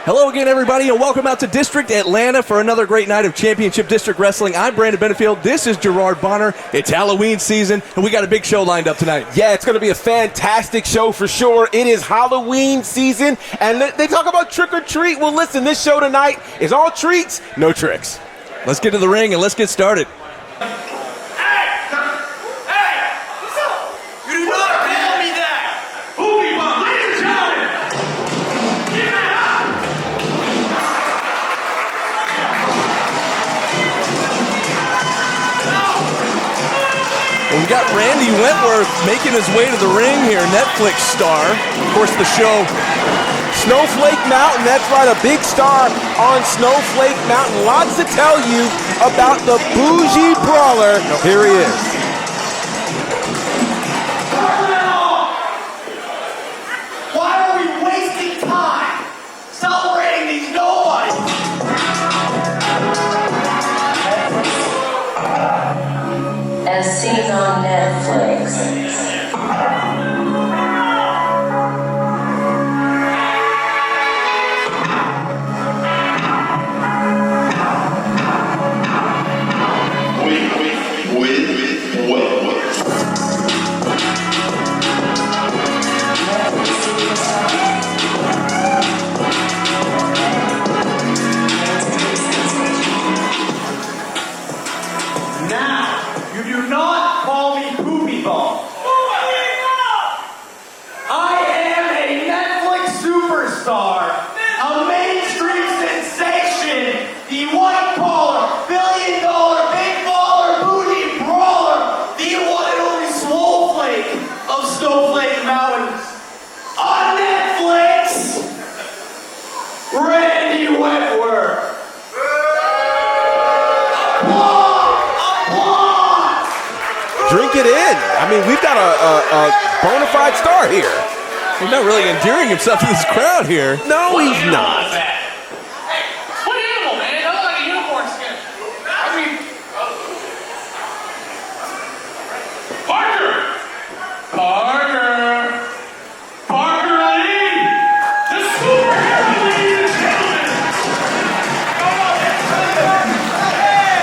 Hello again, everybody, and welcome out to District Atlanta for another great night of Championship District Wrestling. I'm Brandon Benefield. This is Gerard Bonner. It's Halloween season, and we got a big show lined up tonight. Yeah, it's going to be a fantastic show for sure. It is Halloween season, and they talk about trick or treat. Well, listen, this show tonight is all treats, no tricks. Let's get to the ring, and let's get started. We got Randy Wentworth making his way to the ring here, Netflix star. Of course, the show Snowflake Mountain, that's right, a big star on Snowflake Mountain. Lots to tell you about the bougie brawler. Here he is. Why are we wasting time celebrating these nobodies? As seen on Netflix. Drink it in. I mean, we've got a bona fide star here. He's not really endearing himself to this crowd here. No, he's not. Hey, what animal, man? It looks like a unicorn skin. I mean, Parker Lee, the superhero, ladies and gentlemen.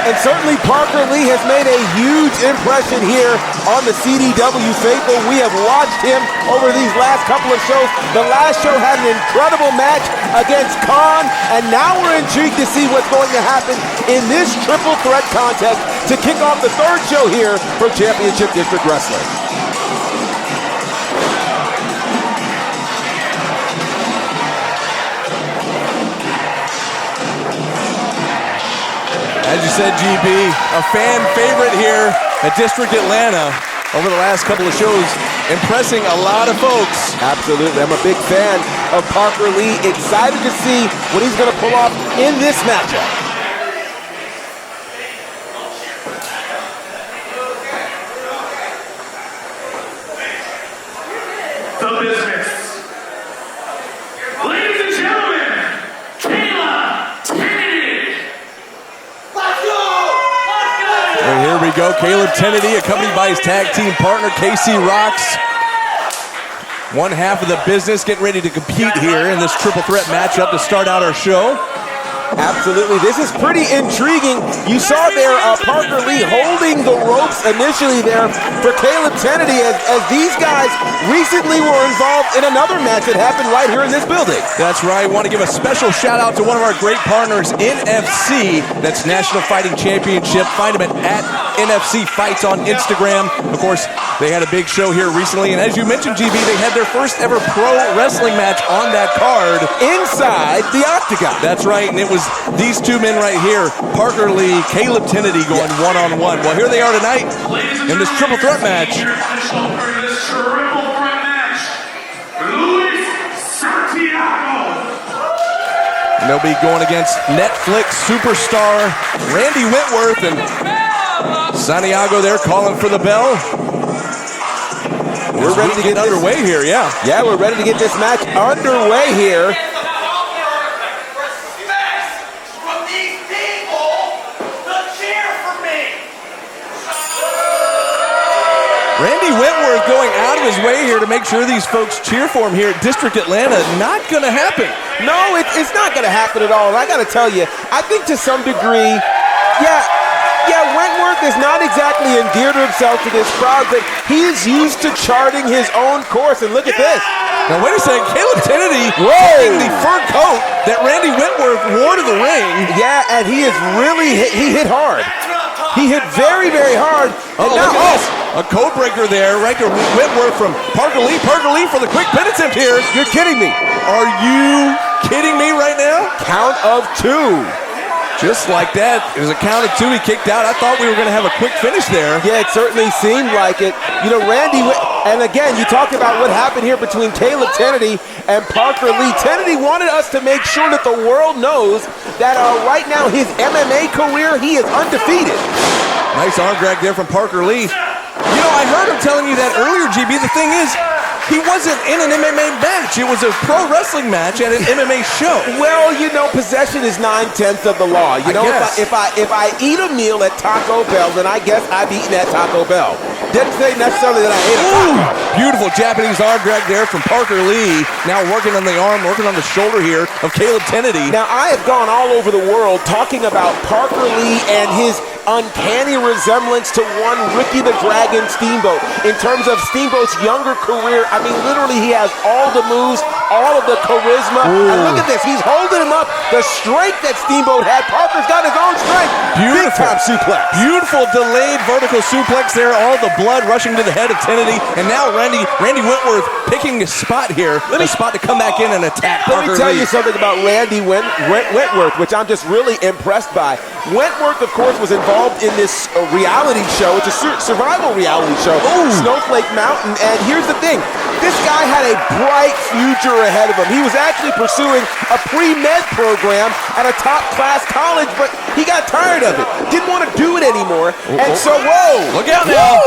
And certainly Parker Lee has made a huge impression here on the CDW faithful. We have watched him over these last couple of shows. The last show had an incredible match against Khan, and now we're intrigued to see what's going to happen in this triple threat contest to kick off the third show here for Championship District Wrestling. As you said, GB, a fan favorite here at District Atlanta over the last couple of shows, impressing a lot of folks. Absolutely. I'm a big fan of Parker Lee. Excited to see what he's going to pull off in this matchup. The business. Ladies and gentlemen, And here we go, Caleb Kennedy, accompanied by his tag team partner, KC Rocks. One half of the business getting ready to compete here in this triple threat matchup to start out our show. Absolutely. This is pretty intriguing. You saw there Parker Lee holding the ropes initially there for Caleb Kennedy as these guys recently were involved in another match that happened right here in this building. That's right. I want to give a special shout out to one of our great partners, NFC. That's National Fighting Championship. Find them at NFC Fights on Instagram. Of course, they had a big show here recently. And as you mentioned, GB, they had their first ever pro wrestling match on that card. Inside the Octagon. That's right. And it was these two men right here, Parker Lee, Caleb Kennedy going one-on-one. Well, here they are tonight in this triple threat match. And they'll be going against Netflix superstar Randy Wentworth and Santiago there calling for the bell. We're ready to get underway here, yeah. Yeah, we're ready to get this match underway here. Randy Randy Wentworth going out of his way here to make sure these folks cheer for him here at District Atlanta. Not going to happen. No, it's not going to happen at all. And I got to tell you, I think to some degree, Wentworth is not exactly endeared himself to this crowd, but he is used to charting his own course. And look at this. Now, wait a second. Caleb Kennedy wearing the fur coat that Randy Wentworth wore to the ring. Yeah, and he hit hard. He hit very, very hard. Oh, look at this. A code breaker there, right to Wentworth from Parker Lee. Parker Lee for the quick pin attempt here. You're kidding me. Are you kidding me right now? Count of two. Just like that. It was a count of two. He kicked out. I thought we were going to have a quick finish there. Yeah, it certainly seemed like it. You know, Randy, and again, you talked about what happened here between Caleb Kennedy and Parker Lee. Kennedy wanted us to make sure that the world knows that right now his MMA career, he is undefeated. Nice arm drag there from Parker Lee. You know, I heard him telling you that earlier, GB. The thing is, he wasn't in an MMA match. It was a pro wrestling match at an MMA show. Well, you know, possession is 9/10 of the law. You know, if I eat a meal at Taco Bell, then I guess I've eaten at Taco Bell. Didn't say necessarily that I ate a taco. Beautiful Japanese arm drag there from Parker Lee. Now working on the arm, working on the shoulder here of Caleb Kennedy. Now, I have gone all over the world talking about Parker Lee and his uncanny resemblance to one Ricky the Dragon Steamboat. In terms of Steamboat's younger career, I mean, literally he has all the moves, all of the charisma. Ooh. And look at this, he's holding him up. The strength that Steamboat had, Parker's got his own strength. Beautiful. Big time suplex. Beautiful delayed vertical suplex there. All the blood rushing to the head of Kennedy. And now Randy Wentworth picking a spot here. A spot to come back in and attack Parker Lee. Let me tell you something about Randy Wentworth, which I'm just really impressed by. Wentworth, of course, was involved in this reality show. It's a survival reality show, Snowflake Mountain. And here's the thing. This guy had a bright future ahead of him. He was actually pursuing a pre-med program at a top-class college, but he got tired of it. Didn't want to do it anymore. And so, look out now.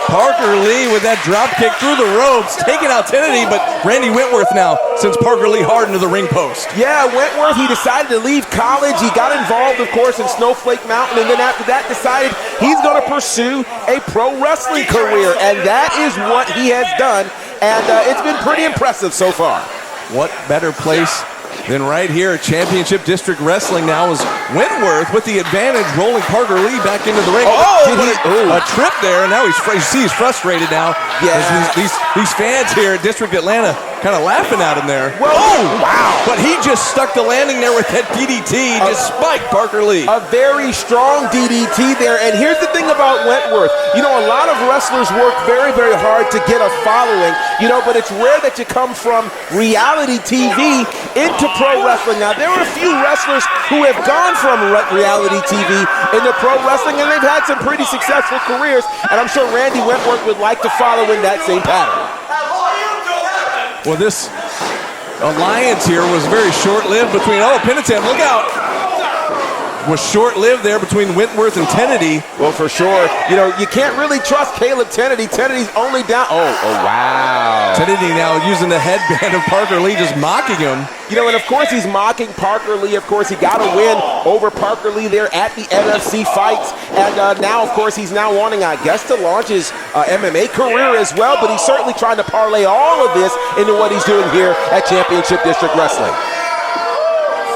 Parker Lee with that drop kick through the ropes, taking out Kennedy, but Randy Wentworth now sends Parker Lee hard into the ring post. Yeah, Wentworth, he decided to leave college. He got involved, of course, in Snowflake Mountain, and then after that decided he's going to pursue a pro wrestling career, and that is what he has done, and it's been pretty impressive so far. What better place than right here at Championship District Wrestling now is Wentworth with the advantage, rolling Parker Lee back into the ring. A trip there, and now he's frustrated now. Yeah. These fans here at District Atlanta kind of laughing at him there. Well, wow. But he just stuck the landing there with that DDT, just spiked Parker Lee. A very strong DDT there, and here's the thing about Wentworth. You know, a lot of wrestlers work very, very hard to get a following, you know, but it's rare that you come from reality TV into pro wrestling. Now, there are a few wrestlers who have gone from reality TV into pro wrestling, and they've had some pretty successful careers, and I'm sure Randy Wentworth would like to follow in that same pattern. Well, this alliance here was very short-lived between, pin attempt, look out. Was short-lived there between Wentworth and Kennedy. Well, for sure. You know, you can't really trust Caleb Kennedy. Kennedy's only down. Oh, wow. Kennedy now using the headband of Parker Lee, just mocking him. You know, and of course he's mocking Parker Lee. Of course, he got a win over Parker Lee there at the NFC fights. And now, of course, he's now wanting, I guess, to launch his MMA career as well. But he's certainly trying to parlay all of this into what he's doing here at Championship District Wrestling.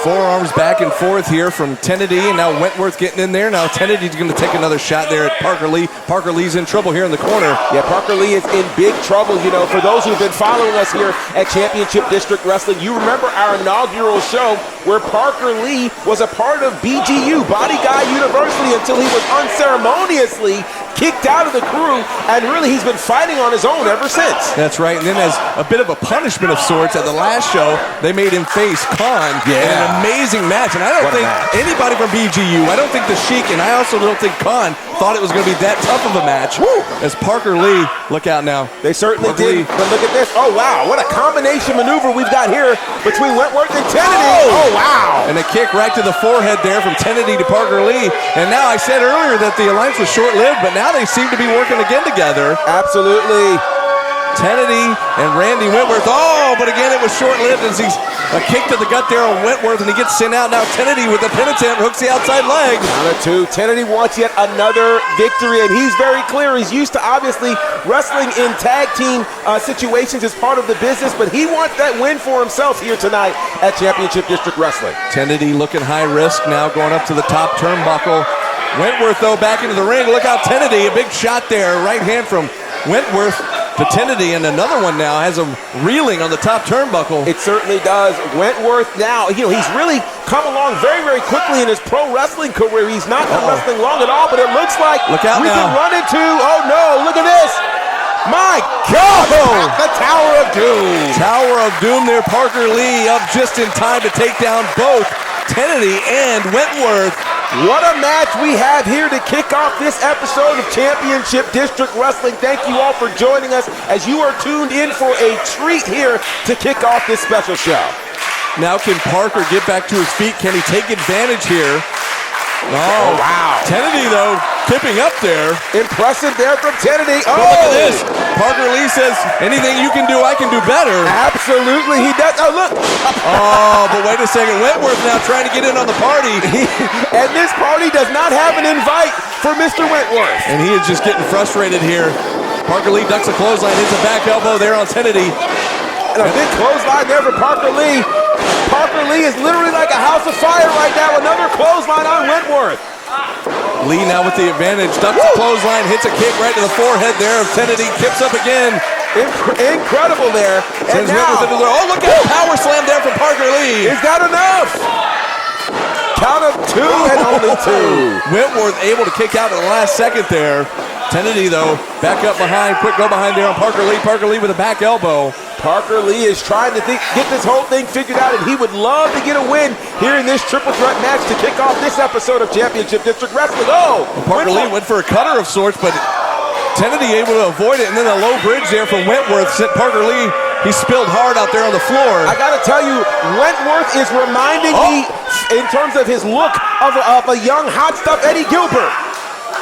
Forearms back and forth here from Kennedy, and now Wentworth getting in there. Now Kennedy's going to take another shot there at Parker Lee. Parker Lee's in trouble here in the corner. Yeah, Parker Lee is in big trouble. You know, for those who've been following us here at Championship District Wrestling, you remember our inaugural show where Parker Lee was a part of BGU, Body Guy University, until he was unceremoniously kicked out of the crew, and really he's been fighting on his own ever since. That's right, and then as a bit of a punishment of sorts, at the last show, they made him face Khan in an amazing match, and I don't think anybody from BGU, I don't think the Sheik, and I also don't think Khan thought it was going to be that tough of a match. Woo! As Parker Lee, look out now. They certainly did, but look at this. Oh, wow, what a combination maneuver we've got here between Wentworth and Kennedy. Oh, wow. And a kick right to the forehead there from Kennedy to Parker Lee, and now I said earlier that the alliance was short-lived, but now they seem to be working again together. Absolutely. Kennedy and Randy Wentworth. Oh, but again, it was short-lived as he's a kick to the gut there on Wentworth, and he gets sent out. Now Kennedy with the pin attempt hooks the outside leg. Down to 2. Kennedy wants yet another victory, and he's very clear. He's used to obviously wrestling in tag team situations as part of the business, but he wants that win for himself here tonight at Championship District Wrestling. Kennedy looking high risk now, going up to the top turnbuckle. Wentworth, though, back into the ring. Look out, Kennedy, a big shot there. Right hand from Wentworth to Kennedy, and another one now has him reeling on the top turnbuckle. It certainly does. Wentworth now, he's really come along very, very quickly in his pro wrestling career. He's not been wrestling long at all, but it looks like we can run into, oh no, look at this. My God! The Tower of Doom. Tower of Doom there. Parker Lee up just in time to take down both Kennedy and Wentworth. What a match we have here to kick off this episode of Championship District Wrestling. Thank you all for joining us as you are tuned in for a treat here to kick off this special show. Now can Parker get back to his feet? Can he take advantage here? Oh, wow. Kennedy, though, tipping up there. Impressive there from Kennedy. Oh, look at this. Parker Lee says, anything you can do, I can do better. Absolutely, he does. Oh, look. Oh, but wait a second. Wentworth now trying to get in on the party. And this party does not have an invite for Mr. Wentworth. And he is just getting frustrated here. Parker Lee ducks a clothesline, hits a back elbow there on Kennedy. And a big clothesline there for Parker Lee. Parker Lee is literally like a house of fire right now. Another clothesline on Wentworth. Lee now with the advantage. Ducks a clothesline, hits a kick right to the forehead there of Kennedy. Kips up again. Incredible there. And now, oh, look at the power slam there from Parker Lee. Is that enough? Count of 2 and only 2. Wentworth able to kick out at the last second there. Kennedy, though, back up behind. Quick go behind there on Parker Lee. Parker Lee with a back elbow. Parker Lee is trying to get this whole thing figured out, and he would love to get a win here in this triple threat match to kick off this episode of Championship District Wrestling. Oh! Parker Lee went for a cutter of sorts, but Kennedy able to avoid it, and then a low bridge there from Wentworth sent Parker Lee. He spilled hard out there on the floor. I gotta tell you, Wentworth is reminding me, in terms of his look, of a young hot stuff Eddie Gilbert.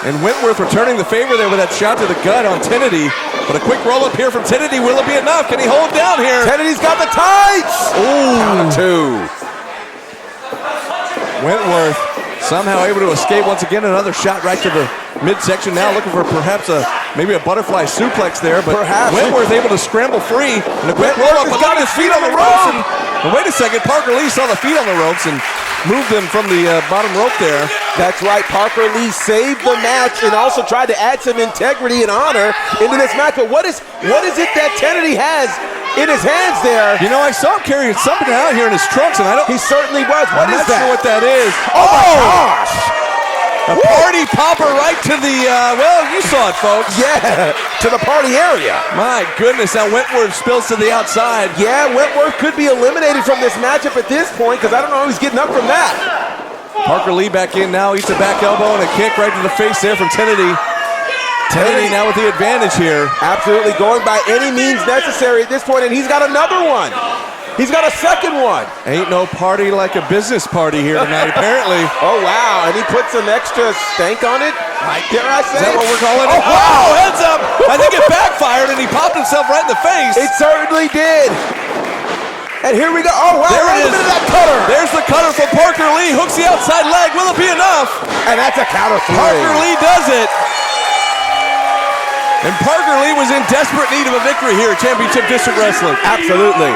And Wentworth returning the favor there with that shot to the gut on Kennedy. But a quick roll up here from Kennedy. Will it be enough? Can he hold down here? Kennedy's got the tights. Ooh. 2. Wentworth somehow able to escape once again. Another shot right to the midsection. Now looking for perhaps maybe a butterfly suplex there. But perhaps. Wentworth able to scramble free. And a quick roll up. But got his feet on the ropes. And wait a second. Parker Lee saw the feet on the ropes and moved them from the bottom rope there. That's right. Parker Lee saved the match and also tried to add some integrity and honor into this match. But what is it that Kennedy has in his hands there? You know, I saw him carrying something out here in his trunks, and I don't. He certainly was. What is that? I'm not sure what that is. Oh my gosh! A party popper right to the, well, you saw it, folks. Yeah, to the party area. My goodness, now Wentworth spills to the outside. Yeah, Wentworth could be eliminated from this matchup at this point because I don't know who's getting up from that. Parker Lee back in now, eats a back elbow and a kick right to the face there from Kennedy. Kennedy now with the advantage here. Absolutely going by any means necessary at this point, and he's got another one. He's got a second one. Ain't no party like a business party here tonight, apparently. Oh, wow, and he put some extra stank on it? Dare I say? Is that what we're calling it? Wow. Oh, heads up! I think it backfired, and he popped himself right in the face. It certainly did. And here we go. Oh, wow, there right it is. Into that cutter. There's the cutter from Parker Lee. Hooks the outside leg. Will it be enough? And that's a count of 3. Parker Lee does it. And Parker Lee was in desperate need of a victory here at Championship District Wrestling. Absolutely.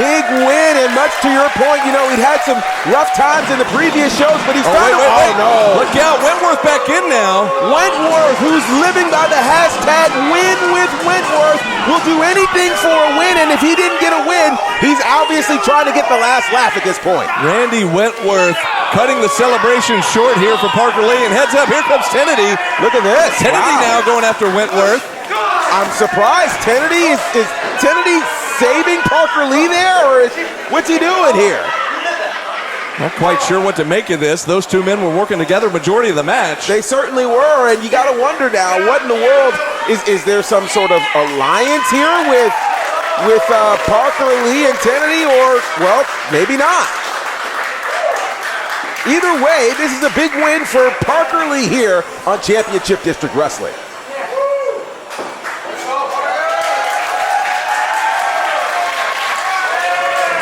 Big win, and much to your point, you know, he'd had some rough times in the previous shows, but he's found wait. No. Look out, Wentworth back in now. Wentworth, who's living by the hashtag win with Wentworth, will do anything for a win, and if he didn't get a win, he's obviously trying to get the last laugh at this point. Randy Wentworth cutting the celebration short here for Parker Lee, and heads up, here comes Kennedy. Look at this. Kennedy now going after Wentworth. I'm surprised. Kennedy is Kennedy saving Parker Lee there, or what's he doing here? Not quite sure what to make of this. Those two men were working together majority of the match. They certainly were, and you got to wonder now, what in the world is there some sort of alliance here with Parker Lee and Kennedy, or well, maybe not. Either way, this is a big win for Parker Lee here on Championship District Wrestling.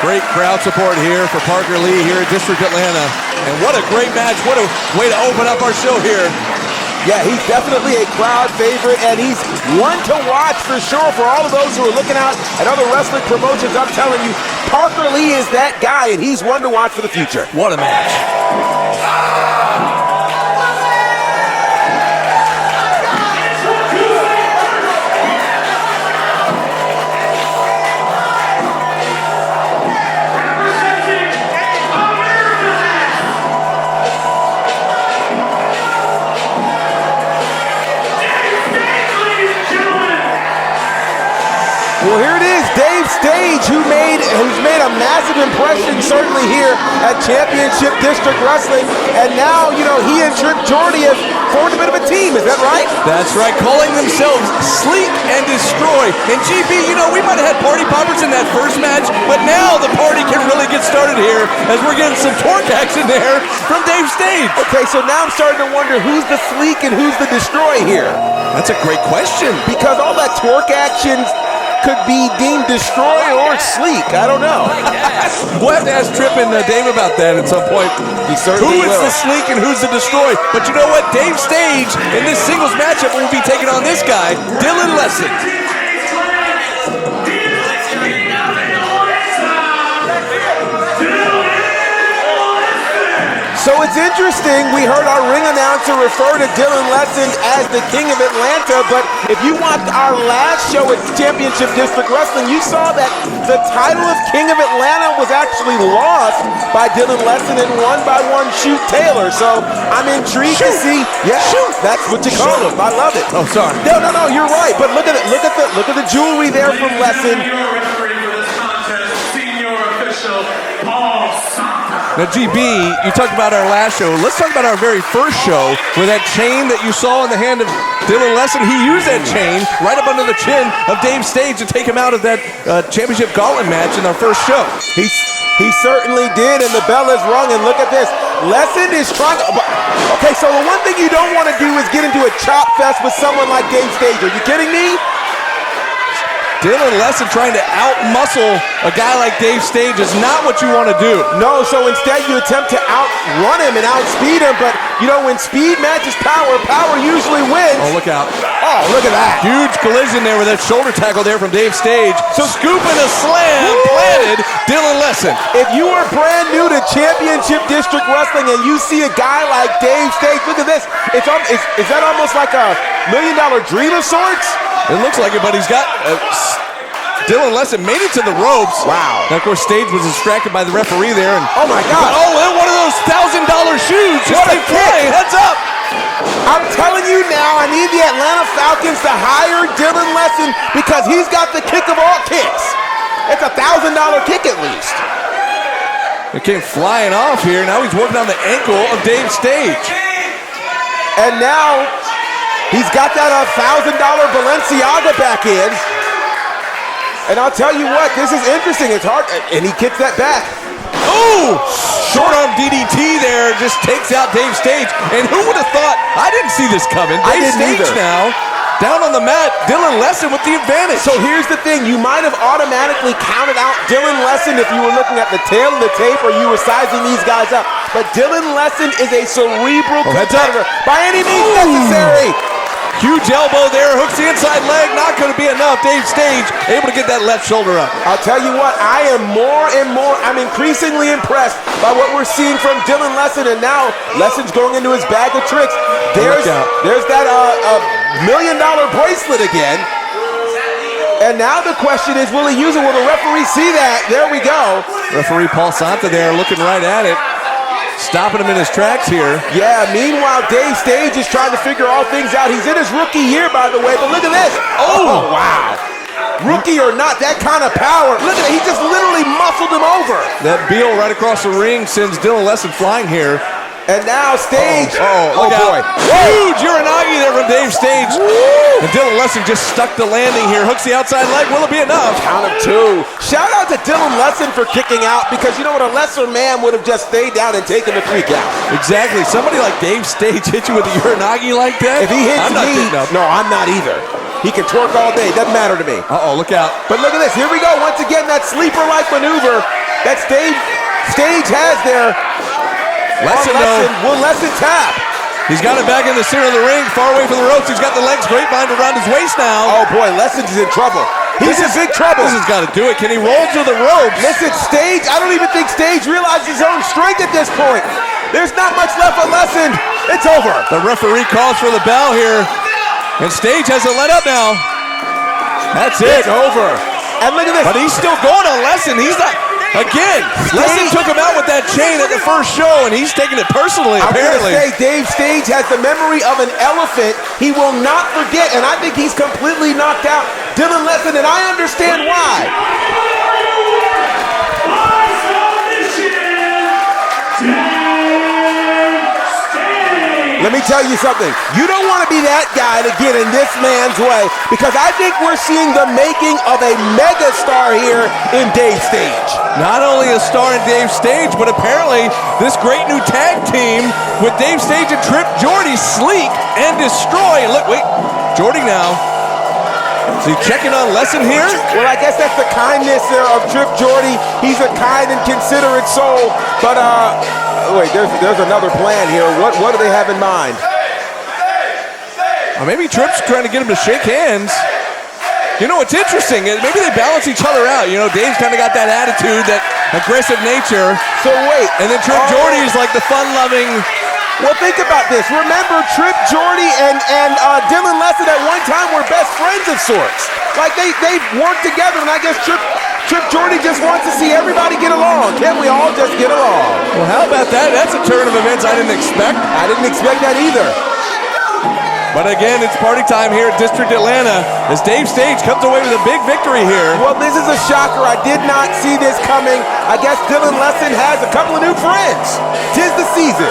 Great crowd support here for Parker Lee here at District Atlanta. And what a great match. What a way to open up our show here. Yeah, he's definitely a crowd favorite, and he's one to watch for sure for all of those who are looking out at other wrestling promotions. I'm telling you, Parker Lee is that guy, and he's one to watch for the future. What a match. Well, here it is, Dave Stage, who's made a massive impression certainly here at Championship District Wrestling. And now, you know, he and Trip Jordy have formed a bit of a team, is that right? That's right, calling themselves Sleek and Destroy. And GB, you know, we might have had party poppers in that first match, but now the party can really get started here as we're getting some torque action there from Dave Stage. Okay, so now I'm starting to wonder who's the Sleek and who's the Destroy here. That's a great question. Because all that torque action could be deemed Destroy or Sleek. I don't know. We'll have to ask Tripp and Dave about that at some point. He certainly Who is will. the Sleek and who's the Destroy? But you know what? Dave Stage in this singles matchup will be taking on this guy, Dylan Lesson. So it's interesting, we heard our ring announcer refer to Dylan Lesson as the King of Atlanta, but if you watched our last show at Championship District Wrestling, you saw that the title of King of Atlanta was actually lost by Dylan Lesson and won by one Shoot Taylor. So I'm intrigued to see. Yeah, that's what you call him. I love it. Oh, sorry. No, you're right. But look at it. Look at the jewelry there from Lesson. Now, GB, you talked about our last show. Let's talk about our very first show where that chain that you saw in the hand of Dylan Lesson, he used that chain right up under the chin of Dave Stage to take him out of that championship gauntlet match in our first show. He certainly did, and the bell is rung, and look at this. Lesson is trying to... Okay, so the one thing you don't want to do is get into a chop fest with someone like Dave Stage. Are you kidding me? Dylan Lesson trying to out-muscle a guy like Dave Stage is not what you want to do. No, so instead you attempt to outrun him and outspeed him, but, you know, when speed matches power, power usually wins. Oh, look out. Oh, look at that. Huge collision there with that shoulder tackle there from Dave Stage. So scooping a slam, planted Dylan Lesson. If you are brand new to Championship District Wrestling and you see a guy like Dave Stage, look at this. Is that almost like a $1 million dream of sorts? It looks like it, but he's got... Dylan Lesson made it to the ropes. Wow. And of course, Stage was distracted by the referee there. And oh my God. Oh, and one of those $1,000 shoes. Just like flying. Heads up. I'm telling you now, I need the Atlanta Falcons to hire Dylan Lesson because he's got the kick of all kicks. It's a $1,000 kick at least. It came flying off here. Now he's working on the ankle of Dave Stage. And now he's got that $1,000 Balenciaga back in. And I'll tell you what, this is interesting. It's hard, and he kicks that back. Oh! Short arm DDT there just takes out Dave Stage. And who would have thought? I didn't see this coming. I Dave didn't Stage either. now down on the mat. Dylan Lesson with the advantage. So here's the thing. You might have automatically counted out Dylan Lesson if you were looking at the tail of the tape or you were sizing these guys up. But Dylan Lesson is a cerebral competitor by any means necessary. Huge elbow there, hooks the inside leg, not going to be enough. Dave Stage able to get that left shoulder up. I'll tell you what, I'm increasingly impressed by what we're seeing from Dylan Lesson, and now Lesson's going into his bag of tricks. There's that $1 million bracelet again. And now the question is, will he use it? Will the referee see that? There we go. Referee Paul Santa there looking right at it. Stopping him in his tracks here. Yeah, meanwhile, Dave Stage is trying to figure all things out. He's in his rookie year, by the way, but look at this. Oh, wow. Rookie or not, that kind of power. Look at it, he just literally muscled him over. That Beal right across the ring sends Dylan Lesson flying here. And now Stage. Look boy. out. Huge Uranagi there from Dave Stage. And Dylan Lesson just stuck the landing here. Hooks the outside leg. Will it be enough? Count of two. Shout out to Dylan Lesson for kicking out, because you know what? A lesser man would have just stayed down and taken the 3 count. Exactly. Somebody like Dave Stage hit you with a Uranagi like that? If he hits I'm not me, getting up. no, I'm not either. He can twerk all day. Doesn't matter to me. Uh-oh, look out. But look at this. Here we go. Once again, that sleeper-like maneuver that Stage has there. Lesson, Will Lesson tap? He's got it back in the center of the ring, far away from the ropes. He's got the legs grapevine around his waist now. Oh boy, Lesson is in trouble. He's in big trouble. This has got to do it. Can he roll to the ropes? Listen, Stage, I don't even think Stage realizes his own strength at this point. There's not much left for Lesson. It's over. The referee calls for the bell here, and Stage has to let up now. That's it. It's over. And look at this. But he's still going on Lesson. He's not. Again, Lesson took him out with that chain at the first show, and he's taking it personally, apparently. I'm going to say Dave Stage has the memory of an elephant. He will not forget, and I think he's completely knocked out Dylan Lesson, and I understand why. Let me tell you something. You don't want to be that guy to get in this man's way, because I think we're seeing the making of a megastar here in Dave Stage. Not only a star in Dave Stage, but apparently this great new tag team with Dave Stage and Trip Jordy, Sleek and Destroy. Look, wait, Jordy now. Is he checking on Lesson here? Well, I guess that's the kindness of Trip Jordy. He's a kind and considerate soul, but wait, there's another plan here. What do they have in mind? Maybe Trip's trying to get him to shake hands. You know, it's interesting. Maybe they balance each other out. You know, Dave's kind of got that attitude, that aggressive nature. So wait. And then Trip Jordy is like the fun-loving. Well, think about this. Remember, Trip Jordy and Dylan Lesson at one time were best friends of sorts. Like, they worked together, and I guess Trip Jordy just wants to see everybody get along. Can't we all just get along? Well, how about that? That's a turn of events I didn't expect. I didn't expect that either. But again, it's party time here at District Atlanta as Dave Stage comes away with a big victory here. Well, this is a shocker. I did not see this coming. I guess Dylan Lesson has a couple of new friends. 'Tis the season.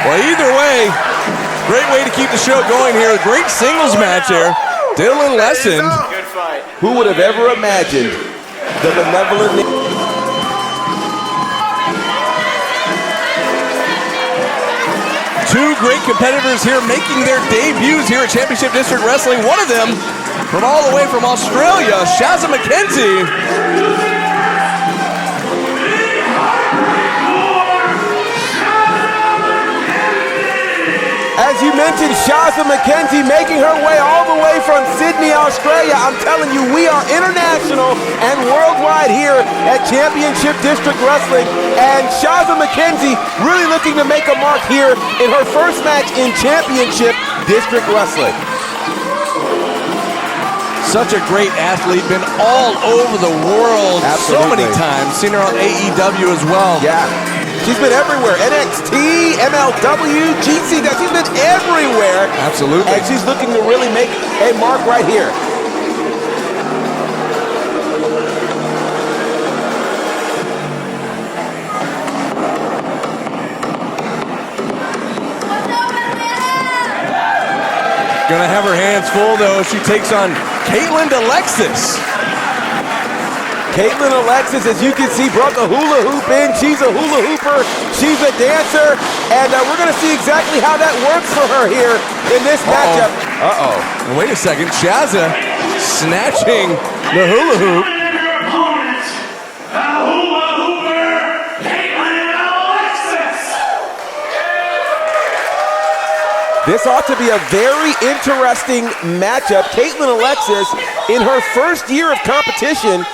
Well, either way, great way to keep the show going here. Great singles match there. Dylan Lesson. Good fight. Who would have ever imagined the benevolent... Two great competitors here making their debuts here at Championship District Wrestling. One of them from all the way from Australia, Shazza McKenzie. As you mentioned, Shazza McKenzie making her way all the way from Sydney, Australia. I'm telling you, we are international and worldwide here at Championship District Wrestling. And Shazza McKenzie really looking to make a mark here in her first match in Championship District Wrestling. Such a great athlete, been all over the world. Absolutely. So many times. Seen her on AEW as well. Yeah. She's been everywhere. NXT, MLW, GC, she's been everywhere. Absolutely. And she's looking to really make a mark right here. Gonna have her hands full though. She takes on Alexis. Alexis, as you can see, brought the hula hoop in. She's a hula hooper. She's a dancer. And we're going to see exactly how that works for her here in this matchup. And wait a second. Shazza snatching the hula hoop. This ought to be a very interesting matchup. Alexis, in her first year of competition,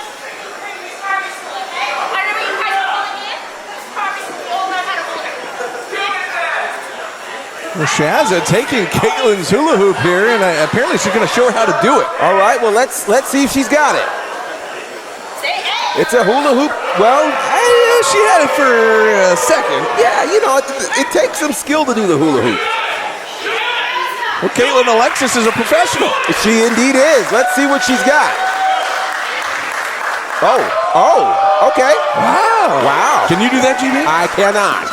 well, Shazza taking Caitlin's hula hoop here, and apparently she's going to show her how to do it. All right, well, let's see if she's got it. It's a hula hoop. Well, she had it for a second. Yeah, you know, it takes some skill to do the hula hoop. Well, Alexis is a professional. She indeed is. Let's see what she's got. Okay. Wow. Can you do that, GB? I cannot.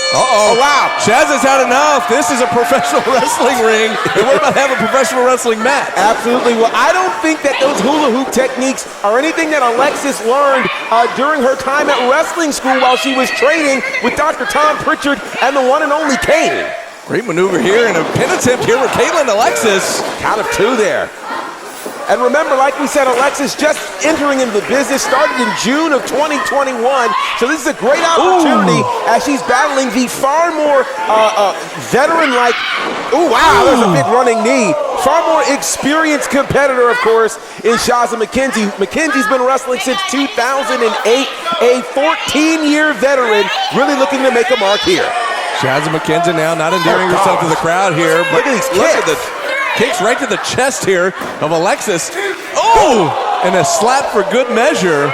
Uh-oh. Wow. Shaz has had enough. This is a professional wrestling ring. And what about having a professional wrestling match? Absolutely. Well, I don't think that those hula hoop techniques are anything that Alexis learned during her time at wrestling school while she was training with Dr. Tom Pritchard and the one and only Kane. Great maneuver here and a pin attempt here with Caitlin Alexis. Count of 2 there. And remember, like we said, Alexis just entering into the business, started in June of 2021. So this is a great opportunity as she's battling the far more veteran-like, there's a big running knee. Far more experienced competitor, of course, is Shaza McKenzie. McKenzie's been wrestling since 2008, a 14-year veteran, really looking to make a mark here. Shaza McKenzie now not endearing herself to the crowd here. But look at the kicks right to the chest here of Alexis. And a slap for good measure.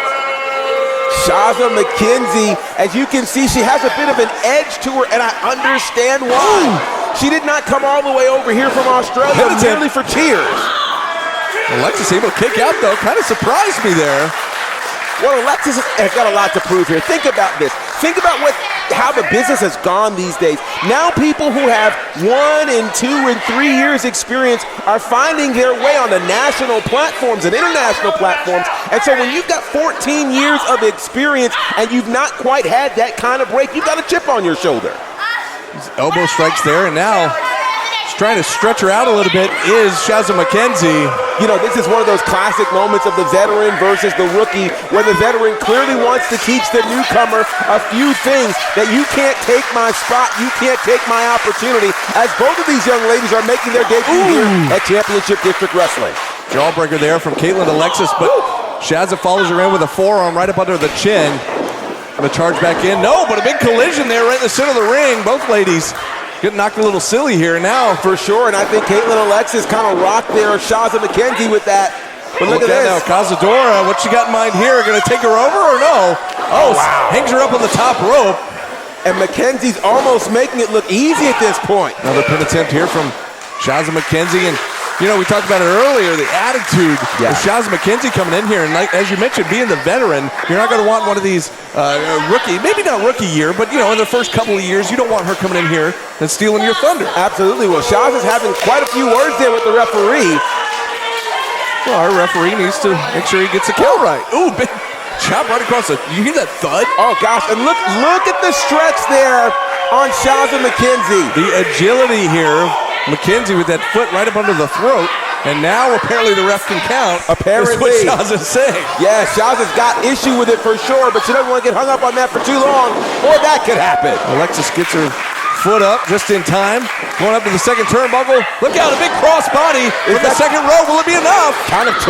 Shaza McKenzie, as you can see, she has a bit of an edge to her, and I understand why. She did not come all the way over here from Australia merely for cheers. Alexis able to kick out, though. Kind of surprised me there. Well, Alexis has got a lot to prove here. Think about this. Think about how the business has gone these days. Now people who have 1 and 2 and 3 years experience are finding their way on the national platforms and international platforms. And so when you've got 14 years of experience and you've not quite had that kind of break, you've got a chip on your shoulder. Elbow strikes there, and now she's trying to stretch her out a little bit is Shaza McKenzie. You know, this is one of those classic moments of the veteran versus the rookie, where the veteran clearly wants to teach the newcomer a few things, that you can't take my spot, you can't take my opportunity, as both of these young ladies are making their debut here at Championship District Wrestling. Jawbreaker there from Caitlin Alexis, but Shaza follows her in with a forearm right up under the chin. Gonna charge back in. No, but a big collision there right in the center of the ring. Both ladies getting knocked a little silly here now. For sure, and I think Caitlin Alexis kind of rocked there Shaza McKenzie with that. But look at this. Now, Cazadora, what she got in mind here? Gonna take her over or no? Wow. Hangs her up on the top rope. And McKenzie's almost making it look easy at this point. Another pin attempt here from Shaza McKenzie. And you know, we talked about it earlier, the attitude of Shaza McKenzie coming in here. And like, as you mentioned, being the veteran, you're not going to want one of these rookie, maybe not rookie year, but, you know, in the first couple of years, you don't want her coming in here and stealing your thunder. Absolutely. Well, Shaza's having quite a few words there with the referee. Well, our referee needs to make sure he gets the kill right. Ooh, big chop right across the, you hear that thud? Oh, gosh, and look at the stretch there on Shaza McKenzie. The agility here. McKenzie with that foot right up under the throat, and now apparently the ref can count. Apparently. Is what Shaza's saying. Yeah, Shaza's got issue with it for sure, but she doesn't want to get hung up on that for too long, or that could happen. Alexis gets her foot up just in time, going up to the second turnbuckle. Look out, a big cross body with the second row. Will it be enough? Count of 2.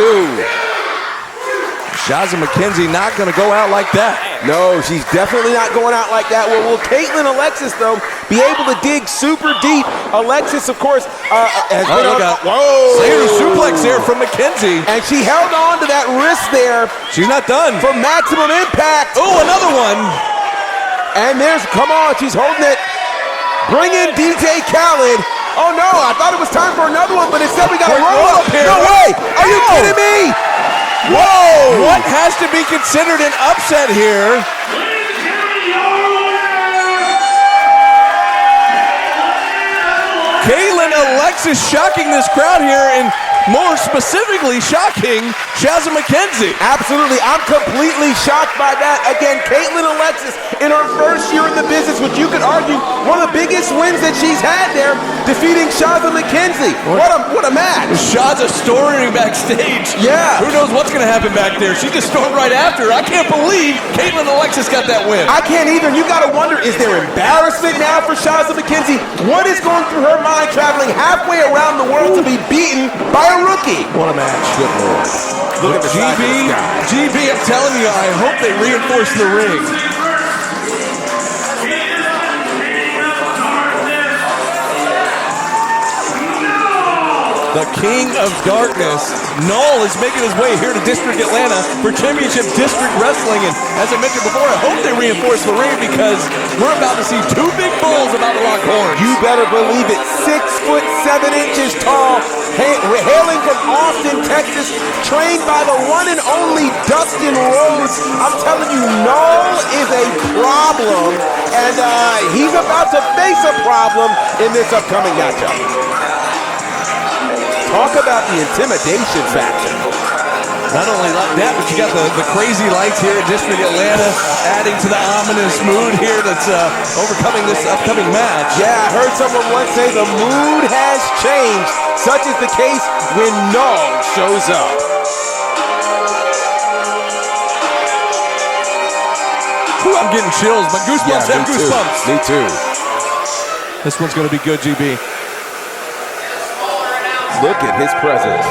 Shaza McKenzie not going to go out like that. No, she's definitely not going out like that. Well, will Caitlin Alexis, though, be able to dig super deep? Alexis, of course, has been on. Whoa! Slayer suplex there from McKenzie. And she held on to that wrist there. She's not done. For maximum impact. Oh, another one. And there's, come on, she's holding it. Bring in DJ Khaled. Oh, no, I thought it was time for another one, but instead we got a roll up here. No way! Are you kidding me? Whoa! What has to be considered an upset here? Caitlin Alexis shocking this crowd here, and more specifically shocking Shaza McKenzie. Absolutely, I'm completely shocked by that. Again, Caitlin Alexis in her first year in the business, which you could argue one of the biggest wins that she's had there, defeating Shaza McKenzie. What a match. Shaza storming backstage. Yeah. Who knows what's going to happen back there? She just stormed right after. I can't believe Caitlin Alexis got that win. I can't either. You got to wonder, is there embarrassment now for Shaza McKenzie? What is going through her mind traveling halfway around the world to be beaten by a rookie? What a match. Good Lord. Look at the GB, I'm telling you, I hope they reinforce the ring. the King of Darkness. Null is making his way here to District Atlanta for Championship District Wrestling. And as I mentioned before, I hope they reinforce the ring because we're about to see two big bulls about to lock horns. You better believe it. 6'7" tall, hailing from Austin, Texas, trained by the one and only Dustin Rhodes. I'm telling you, Null is a problem, and he's about to face a problem in this upcoming matchup. Talk about the intimidation factor. Not only like that, but you got the crazy lights here at District Atlanta, adding to the ominous mood here that's overcoming this upcoming match. Yeah, I heard someone once say the mood has changed. Such is the case when Null shows up. Ooh, I'm getting chills. My goosebumps have goosebumps. Me too. This one's going to be good, GB. Look at his presence.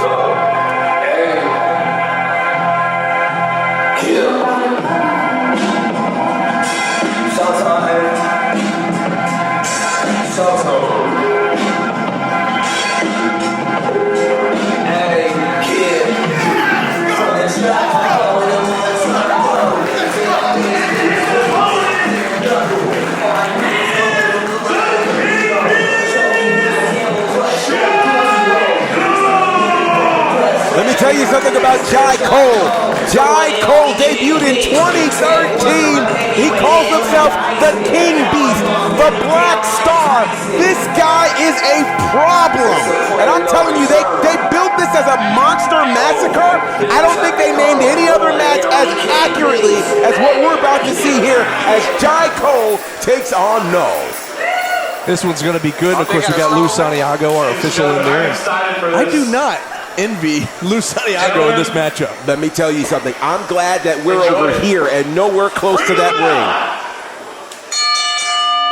Let me tell you something about Jai Cole. Jai Cole debuted in 2013. He calls himself the King Beast, the Black Star. This guy is a problem. And I'm telling you, they built this as a monster massacre. I don't think they named any other match as accurately as what we're about to see here as Jai Cole takes on Null. This one's going to be good. Of course, we got Lou Santiago, our official in there. I do not envy Lou Santiago in this matchup. Let me tell you something. I'm glad that we're over here and nowhere close to that ring.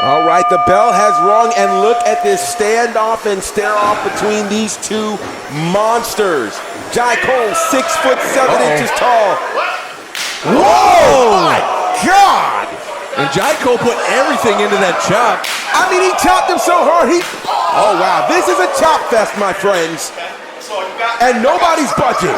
All right, the bell has rung, and look at this standoff and stare-off between these two monsters. Jai Cole, 6'7" tall. Whoa! My God! And Jai Cole put everything into that chop. I mean, he chopped him so hard, oh, wow. This is a chop fest, my friends. And nobody's budging.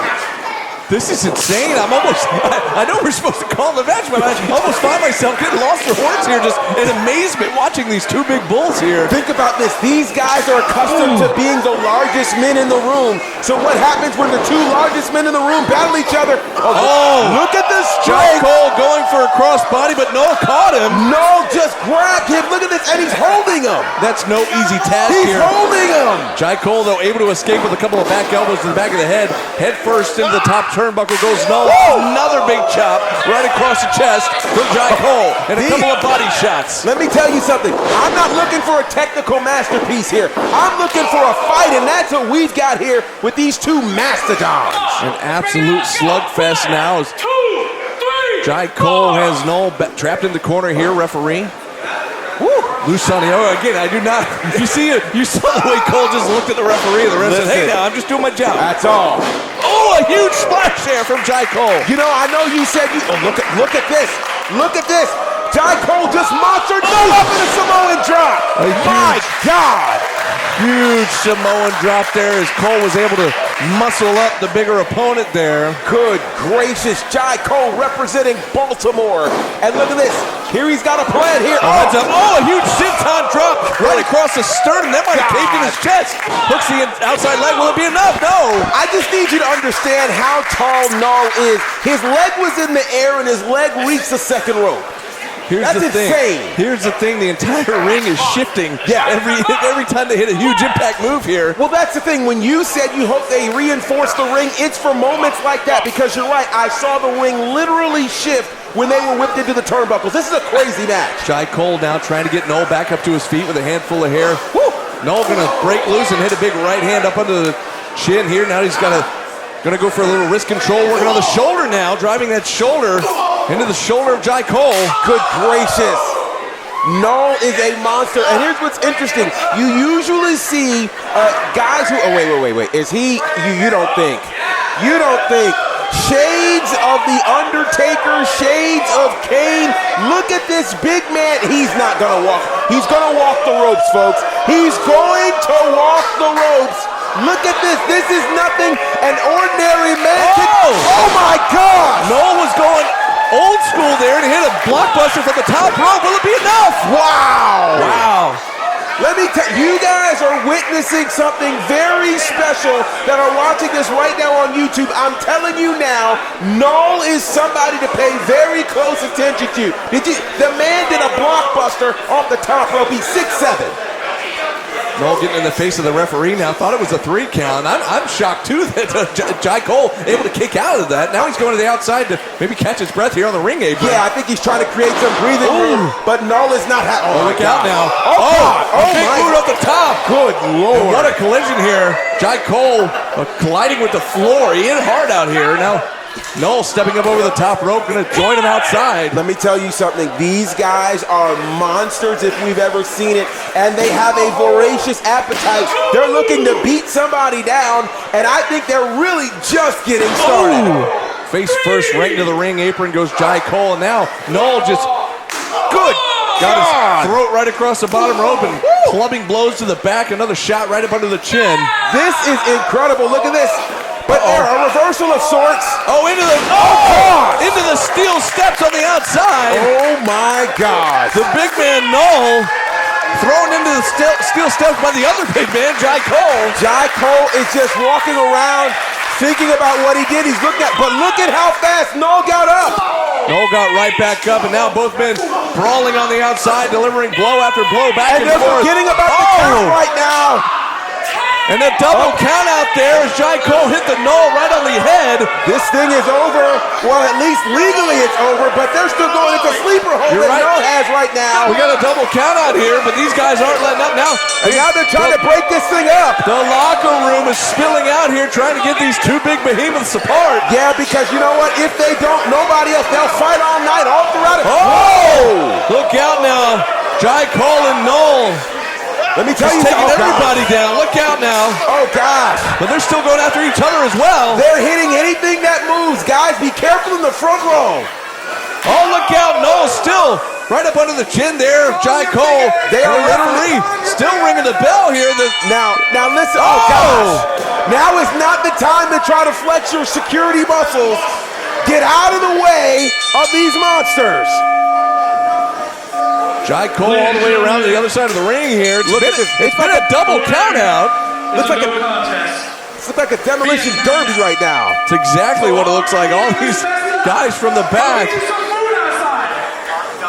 This is insane. I know we're supposed to call the match, but I almost find myself getting lost for words here, just in amazement watching these two big bulls here. Think about this. These guys are accustomed to being the largest men in the room. So what happens when the two largest men in the room battle each other? Oh, look at this Jai strength. Cole going for a crossbody, but Null caught him. No, just grabbed him. Look at this, and he's holding him. That's no easy task He's here. holding him. Jai Cole, though, able to escape with a couple of back elbows to the back of the head. Head first into the top turnbuckle goes Null. Another big chop right across the chest from Jai Cole. And a couple of body shots. Let me tell you something. I'm not looking for a technical masterpiece here. I'm looking for a fight, and that's what we've got here with these two mastodons. An absolute slugfest now as Jai Cole has Null trapped in the corner here, referee. Lou Santiago, again, I do not, you saw the way Cole just looked at the referee. The ref said, hey now, I'm just doing my job. That's all. Oh, a huge splash there from Jai Cole. You know, I know you said, look at this. Look at this. Jai Cole just monstered Null up in a Samoan drop. My God. Huge Samoan drop there as Cole was able to muscle up the bigger opponent there. Good gracious, Jai Cole representing Baltimore. And look at this. Here he's got a plan here. Oh, a huge senton drop right across the sternum. That might have caved in his chest. Hooks the outside leg. Will it be enough? No. I just need you to understand how tall Null is. His leg was in the air and his leg reached the second rope. That's insane. Here's the thing. The entire ring is shifting. Yeah. Every time they hit a huge impact move here. Well, that's the thing. When you said you hope they reinforce the ring, it's for moments like that because you're right. I saw the ring literally shift when they were whipped into the turnbuckles. This is a crazy match. Jai Cole now trying to get Null back up to his feet with a handful of hair. Woo! Null gonna break loose and hit a big right hand up under the chin here. Now he's gonna go for a little wrist control, working on the shoulder now, driving that shoulder into the shoulder of Jai Cole. Good gracious. Null is a monster. And here's what's interesting. You usually see guys who, wait. Is he, you don't think. Shades of The Undertaker, shades of Kane. Look at this big man. He's not gonna walk. He's gonna walk the ropes, folks. He's going to walk the ropes. Look at this. This is nothing an ordinary man can. Oh my God! Null was going old school there to hit a blockbuster from the top rope. Will it be enough? Wow! Wow. Let me tell you, guys are witnessing something very special that are watching this right now on YouTube. I'm telling you now, Null is somebody to pay very close attention to. The man did a blockbuster off the top rope. He's 6'7". Null getting in the face of the referee now. Thought it was a 3 count. I'm shocked too that Jai Cole able to kick out of that. Now he's going to the outside to maybe catch his breath here on the ring apron. Yeah, I think he's trying to create some breathing room, but Null is not. Look out now. Oh, big boot off the top. Good Lord. And what a collision here. Jai Cole colliding with the floor. He hit hard out here. Now Null stepping up over the top rope, going to join him outside. Let me tell you something. These guys are monsters if we've ever seen it, and they have a voracious appetite. They're looking to beat somebody down, and I think they're really just getting started. Face first right into the ring apron goes Jai Cole, and now Null just got his throat right across the bottom rope and clubbing blows to the back. Another shot right up under the chin. This is incredible. Look at this. But there, a reversal of sorts. Into the steel steps on the outside. Oh my God. The big man Null thrown into the steel steps by the other big man, Jai Cole. Jai Cole is just walking around thinking about what he did. He's looking at, but look at how fast Null got up. Null got right back up, and now both men brawling on the outside, delivering blow after blow back and they're forth. forgetting about the count right now. And a double count out there as Jai Cole hit the Null right on the head. This thing is over. Well, at least legally it's over, but they're still going. It's a sleeper hold that Null has right now. We got a double count out here, but these guys aren't letting up now. And now they're trying to break this thing up. The locker room is spilling out here trying to get these two big behemoths apart. Yeah, because you know what? If they don't, nobody else. They'll fight all night, all throughout it. Look out now. Jai Cole and Null. Let me tell you taking everybody down. Look out now. Oh, gosh. But they're still going after each other as well. They're hitting anything that moves. Guys, be careful in the front row. Oh, look out. Null still right up under the chin there of Jai Cole. They are literally still ringing the bell here. Now listen. Oh, gosh. Now is not the time to try to flex your security muscles. Get out of the way of these monsters. Jai Cole all the way around to the other side of the ring here. It's been a double count out. Looks like a demolition derby right now. It's exactly what it looks like. All these guys from the back.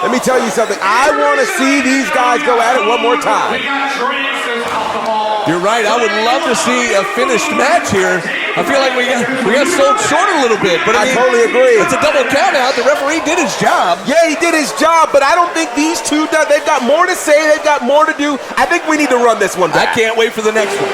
Let me tell you something. I want to see these guys go at it one more time. You're right. I would love to see a finished match here. I feel like we got sold short a little bit, but I mean, totally agree. It's a double count out. The referee did his job. Yeah, he did his job, but I don't think these two, they've got more to say, they've got more to do. I think we need to run this one back. I can't wait for the next one.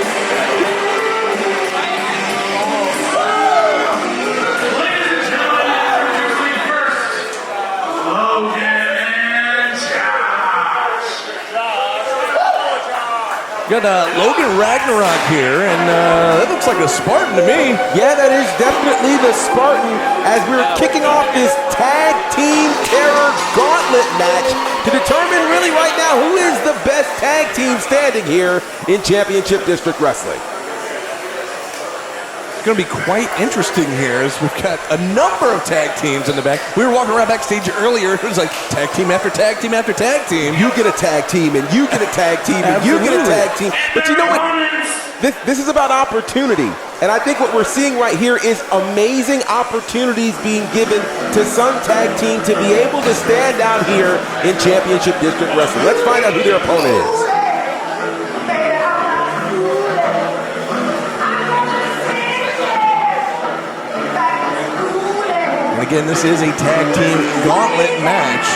Got Logan Ragnarok here, and that looks like a Spartan to me. Yeah, that is definitely the Spartan as we're kicking off this Tag Team Terror Gauntlet match to determine really right now who is the best tag team standing here in Championship District Wrestling. It's going to be quite interesting here as we've got a number of tag teams in the back. We were walking around backstage earlier. It was like tag team after tag team after tag team. You get a tag team, and you get a tag team, and you get a tag team. But you know what? This is about opportunity. And I think what we're seeing right here is amazing opportunities being given to some tag team to be able to stand out here in Championship District Wrestling. Let's find out who their opponent is. Again, this is a tag team gauntlet match.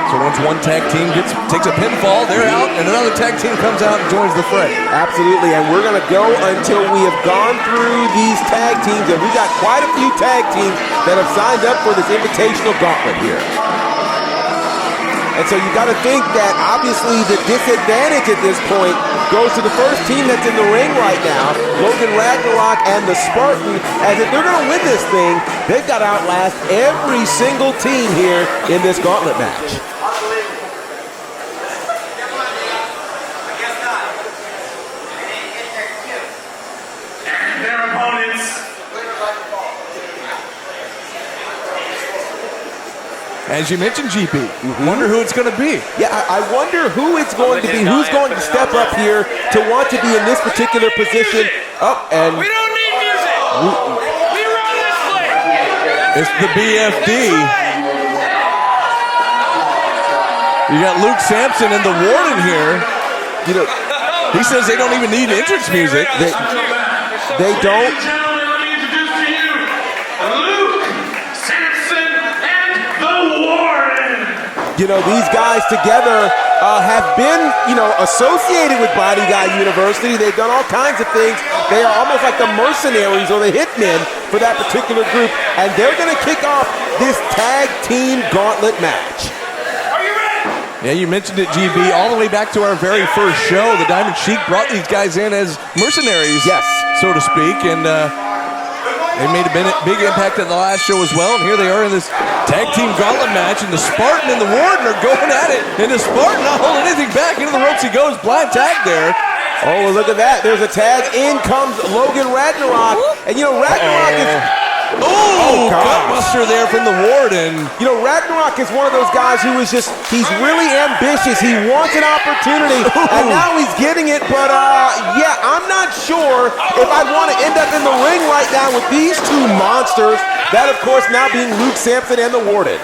So once one tag team takes a pinfall, they're out, and another tag team comes out and joins the fray. Absolutely, and we're going to go until we have gone through these tag teams, and we got quite a few tag teams that have signed up for this invitational gauntlet here. And so you got to think that obviously the disadvantage at this point goes to the first team that's in the ring right now, Logan Ragnarok and the Spartan, as if they're going to win this thing, they've got to outlast every single team here in this gauntlet match. opponents. As you mentioned, GP, wonder who it's going to be. Yeah, I wonder who it's going to be. Who's going to step up here to want to be in this particular position? And We don't need music. We run this place. It's the BFD. You got Luke Sampson and the Warden here. you know, He says they don't even need entrance music. they don't. Gentlemen, let me introduce to you Luke Sampson and the Warden. You know, these guys together have been, associated with Body Guy University. They've done all kinds of things. They are almost like the mercenaries or the hitmen for that particular group. And they're going to kick off this tag team gauntlet match. Are you ready? Yeah, you mentioned it, GB. All the way back to our very first show, the Diamond Sheik brought these guys in as mercenaries, Yes. so to speak. And they made a big impact at the last show as well. And here they are in this tag team gauntlet match. And the Spartan and the Warden are going at it. And the Spartan not holding anything back. Into the ropes he goes. Blind tag there. Oh, well, look at that. There's a tag. In comes Logan Ragnarok. And, Ragnarok is... Oh, gosh. gutbuster there from the Warden. Ragnarok is one of those guys who is just, he's really ambitious. He wants an opportunity, and now he's getting it. But, yeah, I'm not sure if I'd want to end up in the ring right now with these two monsters. That, of course, now being Luke Sampson and the Warden.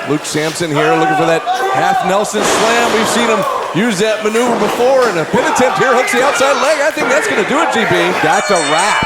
Luke Sampson here looking for that half Nelson slam. We've seen him use that maneuver before, and a pin attempt here hooks the outside leg. I think that's going to do it, GB. That's a wrap.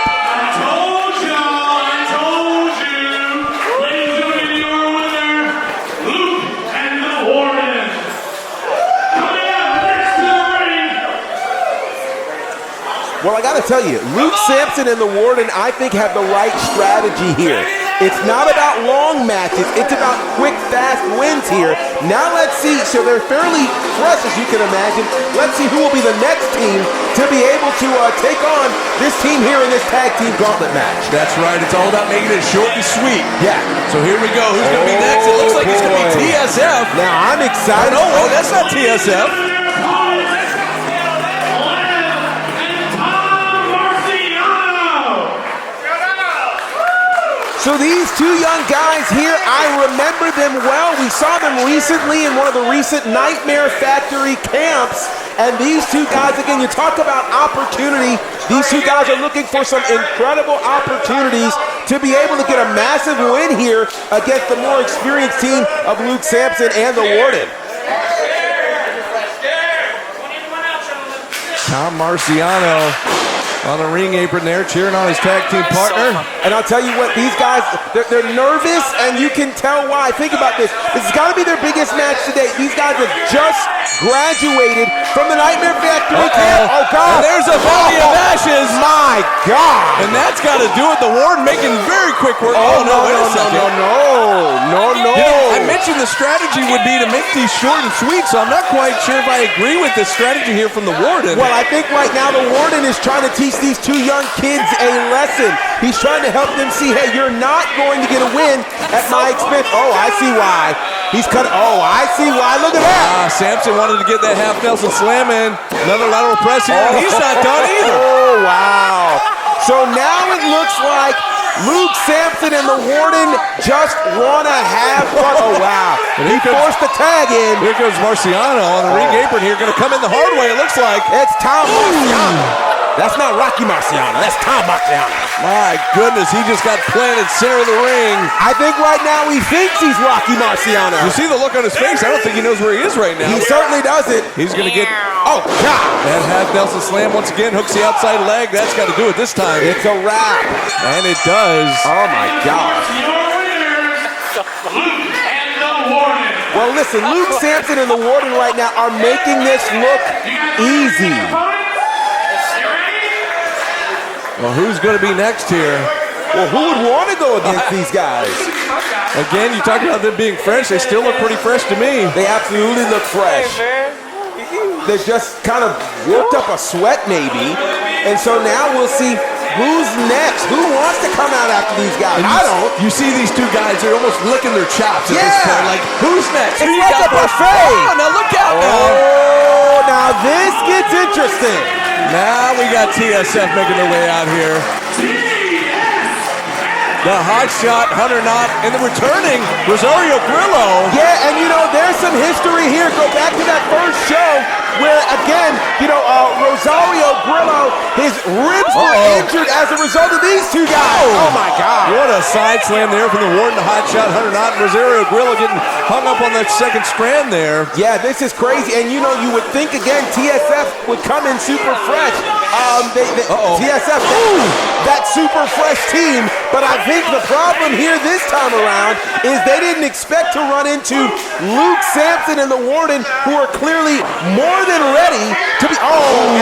Well, I got to tell you, Luke Sampson and the Warden, I think, have the right strategy here. It's not about long matches. It's about quick, fast wins here. Now let's see. So they're fairly fresh, as you can imagine. Let's see who will be the next team to be able to take on this team here in this tag team gauntlet match. That's right. It's all about making it short and sweet. Yeah. So here we go. Who's going to be next? It looks like it's going to be TSF. Now, I'm excited. No, wait, that's not TSF. So these two young guys here, I remember them well. We saw them recently in one of the recent Nightmare Factory camps. And these two guys, again, you talk about opportunity. These two guys are looking for some incredible opportunities to be able to get a massive win here against the more experienced team of Luke Sampson and the Warden. Tom Marciano on the ring apron there, cheering on his tag team partner. And I'll tell you what, these guys, they're nervous, and you can tell why. Think about this. This has got to be their biggest match to date. These guys have just graduated from the Nightmare Factory camp. Oh, God. And there's a Valley of Ashes. My God. And that's got to do it. The Warden making very quick work. Oh, no, wait a no, second. no. I mentioned the strategy would be to make these short and sweet, so I'm not quite sure if I agree with this strategy here from the Warden. Well, I think right now the Warden is trying to teach these two young kids a lesson. He's trying to help them see, hey, you're not going to get a win at my expense. Oh, I see why. He's cut. Oh, I see why. Look at that. Sampson wanted to get that half Nelson slam in. Another lateral press here, and he's not done either. Oh, wow. So now it looks like Luke Sampson and the Warden just want to have fun. Oh, wow. He forced the tag in. Here goes Marciano on the ring apron here. Going to come in the hard way, it looks like. It's Tom Marciano. That's not Rocky Marciano. That's Tom Marciano. My goodness, he just got planted center of the ring. I think right now he thinks he's Rocky Marciano. You see the look on his face? I don't think he knows where he is right now. He certainly doesn't. He's going to get... Oh, God. That half Nelson slam once again, hooks the outside leg. That's got to do it this time. It's a wrap. And it does. Oh, my God. Well, listen, Luke Sampson and the Warden right now are making this look easy. Well, who's going to be next here? Well, who would want to go against these guys? Again, you talk about them being fresh. They still look pretty fresh to me. They absolutely look fresh. They've just kind of worked up a sweat, maybe. And so now we'll see who's next. Who wants to come out after these guys? I don't. You see these two guys, they're almost licking their chops at this point. Like, who's next? It's Who you like got a first? buffet. Oh, now look out now. Oh, now this gets interesting. Now we got TSF making their way out here. The hot shot, Hunter Knott, and the returning Rosario Grillo. Yeah, and there's some history here. Go back to that first show where, again, Rosario Grillo, his ribs were injured as a result of these two guys. Oh my God. What a side slam there from the Warden, the hot shot, Hunter Knott, and Rosario Grillo getting hung up on that second strand there. Yeah, this is crazy. And you would think, again, TSF would come in super fresh. TSF, that super fresh team. But I think the problem here this time around is they didn't expect to run into Luke Sampson and the Warden, who are clearly more than ready to be.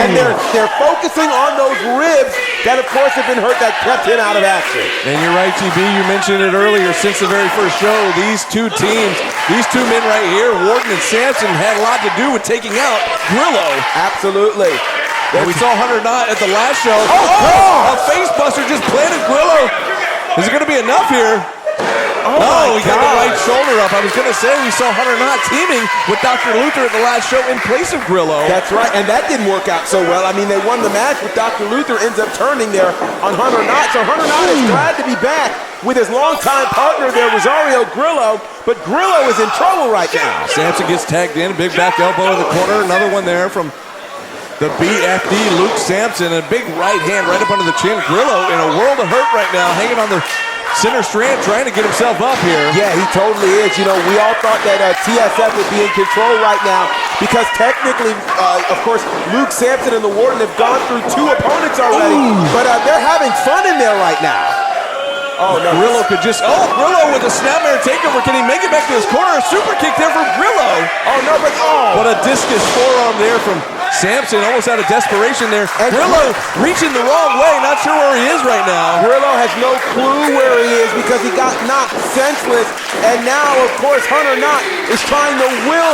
And they're focusing on those ribs that, of course, have been hurt, that kept him out of action. And you're right, GB, you mentioned it earlier. Since the very first show, these two teams, these two men right here, Warden and Sampson, had a lot to do with taking out Grillo. Absolutely. And we saw Hunter Knott at the last show. A face buster just planted Grillo. Is it going to be enough here? He got the right shoulder up. I was going to say we saw Hunter Knott teaming with Dr. Luther at the last show in place of Grillo. That's right, and that didn't work out so well. I mean, they won the match, but Dr. Luther ends up turning there on Hunter Knott. So Hunter Knott is glad to be back with his longtime partner there, Rosario Grillo, but Grillo is in trouble right now. Sampson gets tagged in, a big back elbow in the corner. Another one there from the BFD, Luke Sampson, and a big right hand right up under the chin. Grillo in a world of hurt right now, hanging on the center strand, trying to get himself up here. Yeah, he totally is. We all thought that TSF would be in control right now because technically, of course, Luke Sampson and the Warden have gone through two opponents already, but they're having fun in there right now. Grillo could just, Grillo with a snapmare takeover. Can he make it back to his corner? A super kick there from Grillo. What a discus forearm there from Sampson, almost out of desperation there. And Grillo reaching the wrong way, not sure where he is right now. Grillo has no clue where he is because he got knocked senseless. And now, of course, Hunter Knott is trying to will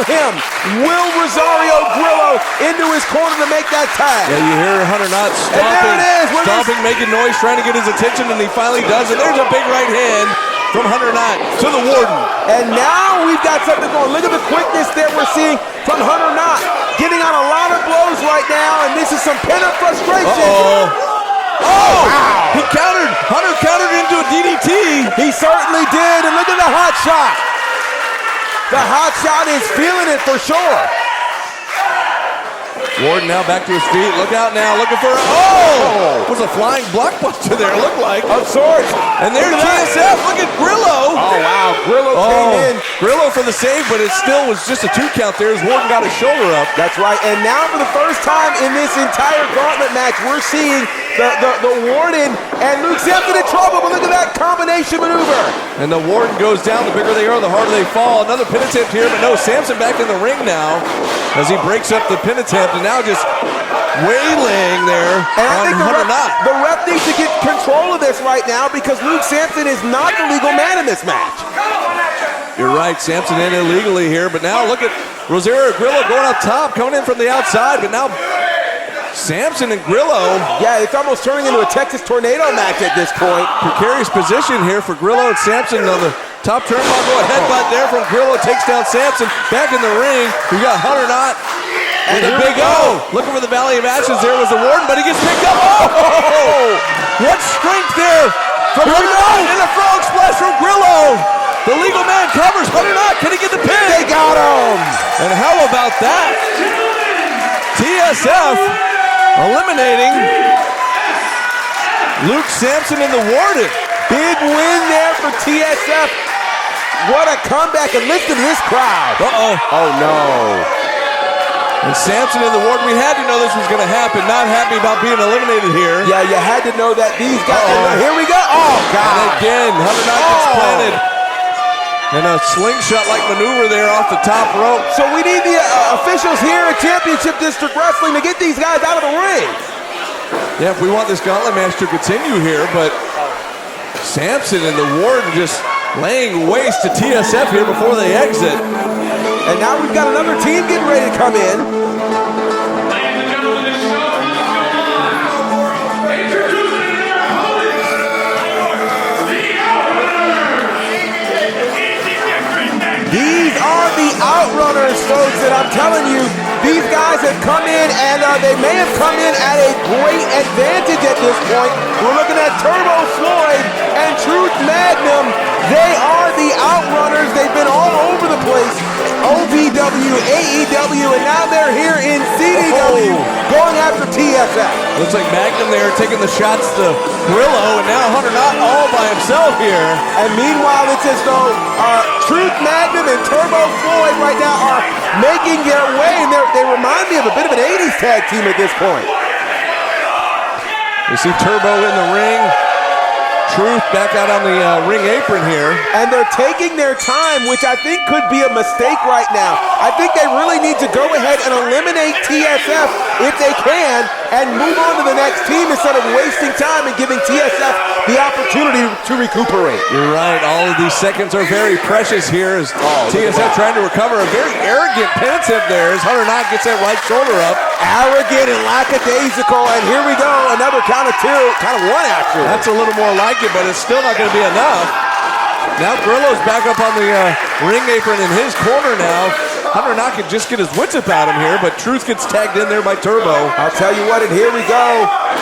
Rosario Grillo into his corner to make that tag. Yeah, you hear Hunter Knott stomping, making noise, trying to get his attention, and he finally does. And there's a big right hand from Hunter Knott to the Warden. And now we've got something going. Look at the quickness that we're seeing from Hunter Knott. Getting on a lot of blows right now, and this is some pent-up frustration. He countered. Hunter countered into a DDT. He certainly did, and look at the hot shot. The hot shot is feeling it for sure. Warden now back to his feet. Look out now, looking for was a flying blockbuster there, it looked like. Of sorts. And there's TSF, look at Grillo. Grillo came in. Grillo for the save, but it still was just a 2 count there as Warden got his shoulder up. That's right, and now for the first time in this entire gauntlet match, we're seeing the Warden and Luke Sampson in trouble, but look at that combination maneuver. And the Warden goes down, the bigger they are, the harder they fall. Another pin attempt here, but no, Sampson back in the ring now as he breaks up the pin attempt, and now just waylaying there on Hunter Knott. The ref needs to get control of this right now because Luke Sampson is not the legal man in this match. You're right, Sampson in illegally here, but now look at Rosario Grillo going up top, coming in from the outside, but now Sampson and Grillo. Yeah, it's almost turning into a Texas tornado match at this point. Precarious position here for Grillo and Sampson on the top turnbuckle. A headbutt there from Grillo takes down Sampson. Back in the ring, we got Hunter Knott with a big looking for the Valley of Ashes. There was the Warden, but he gets picked up. What strength there from Hunter Knott, and a frog splash from Grillo. The legal man covers Hunter Knott. Can he get the pin? They got him. And how about that? TSF eliminating Luke Sampson and the Warden. Big win there for TSF. What a comeback, and listen to this crowd. Oh no. And Sampson and the Warden, we had to know this was going to happen. Not happy about being eliminated here. Yeah, you had to know that these guys. Here we go. Oh, God. And again, Hunter Knott gets planted. And a slingshot-like maneuver there off the top rope. So we need the officials here at Championship District Wrestling to get these guys out of the ring. Yeah, if we want this gauntlet match to continue here, but Sampson and the Warden just laying waste to TSF here before they exit. And now we've got another team getting ready to come in. Ladies and gentlemen, this show is going on. Introducing their opponents, the Outrunners. These are the Outrunners, folks, and I'm telling you, These guys have come in, and they may have come in at a great advantage at this point. We're looking at Turbo Floyd and Truth Magnum. They are the outrunners. They've been all over the place. OVW, AEW, and now they're here in CDW going after TSF. Looks like Magnum there taking the shots to Grillo, and now Hunter not all by himself here. And meanwhile, it's as though Truth Magnum and Turbo Floyd right now are making their way, and they remind me of a bit of an 80s tag team at this point. You see Turbo in the ring. Truth back out on the ring apron here. And they're taking their time, which I think could be a mistake right now. I think they really need to go ahead and eliminate TSF if they can and move on to the next team instead of wasting time and giving TSF the opportunity to recuperate. You're right. All of these seconds are very precious here as TSF trying to recover. A very arrogant pensive there as Hunter Knott gets that right shoulder up. Arrogant and lackadaisical, and here we go. Another count of two. Count of one, actually. That's a little more like it, but it's still not going to be enough. Now Grillo's back up on the ring apron in his corner now. Hunter Knott can just get his wits about him here, but Truth gets tagged in there by Turbo. I'll tell you what, and here we go.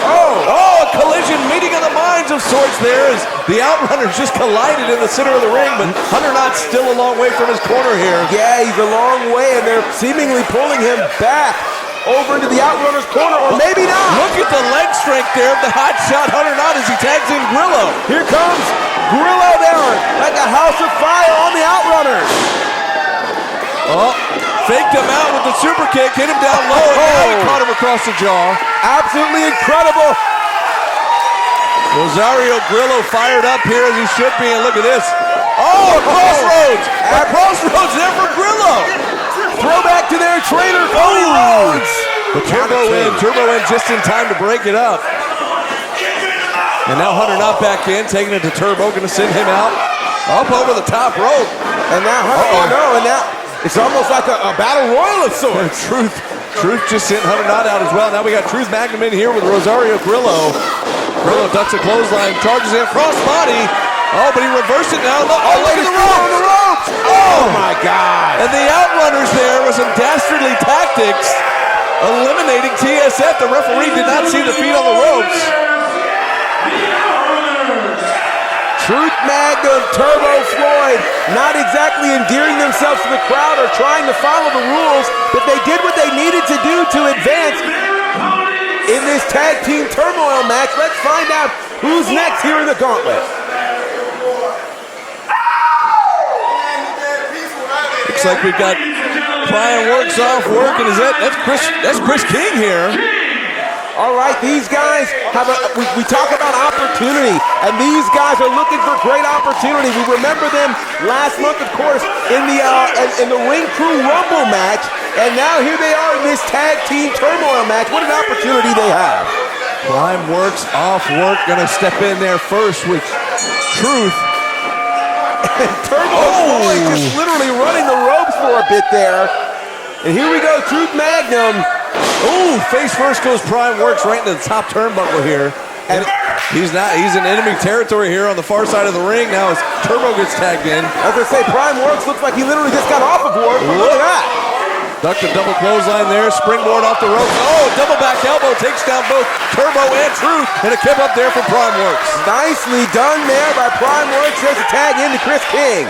Oh, a collision, meeting of the minds of sorts there as the Outrunners just collided in the center of the ring, but Hunter Knott's still a long way from his corner here. Yeah, he's a long way, and they're seemingly pulling him back over into the Outrunner's corner, or maybe not. Look at the leg strength there of the hot shot Hunter Knott as he tags in Grillo. Here comes Grillo there, like a house of fire on the Outrunners. Oh, faked him out with the super kick, hit him down low, and now he caught him across the jaw. Absolutely incredible. Rosario Grillo fired up here as he should be, and look at this. Oh, a crossroads! A crossroads there for Grillo. Throwback to their trainer, Cody Rhodes. But Turbo in just in time to break it up. And now Hunter Knott back in, taking it to Turbo, going to send him out. Up over the top rope. And now Hunter, and now it's almost like a battle royal of sorts. Truth just sent Hunter Knott out as well. Now we got Truth Magnum in here with Rosario Grillo. Grillo ducks a clothesline, charges in, crossbody. Oh, but he reversed it now. Look, look at the ropes. Oh, my God. And the Outrunners there with some dastardly tactics, eliminating TSF. The referee did not see the feet on the ropes. Truth Magnum, Turbo Floyd, not exactly endearing themselves to the crowd or trying to follow the rules, but they did what they needed to do to advance in this tag team turmoil match. Let's find out who's next here in the gauntlet. Looks like we've got Brian Works off working. That's Chris King here. All right, these guys have we talk about opportunity, and these guys are looking for great opportunity. We remember them last month, of course, in the Ring Crew Rumble match, and now here they are in this tag team turmoil match. What an opportunity they have. Prime Works off work, gonna step in there first with Truth. And Turbo Floyd just literally running the ropes for a bit there. And here we go, Truth Magnum. Ooh, face first goes Prime Works right into the top turnbuckle here. And he's in enemy territory here on the far side of the ring now as Turbo gets tagged in. I was gonna say, Prime Works looks like he literally just got off of work. Look at that. Ducked a double clothesline there, springboard off the ropes. Oh, double back elbow takes down both Turbo and Truth, and a kick up there for Prime Works. Nicely done there by Prime Works. There's a tag into Chris King.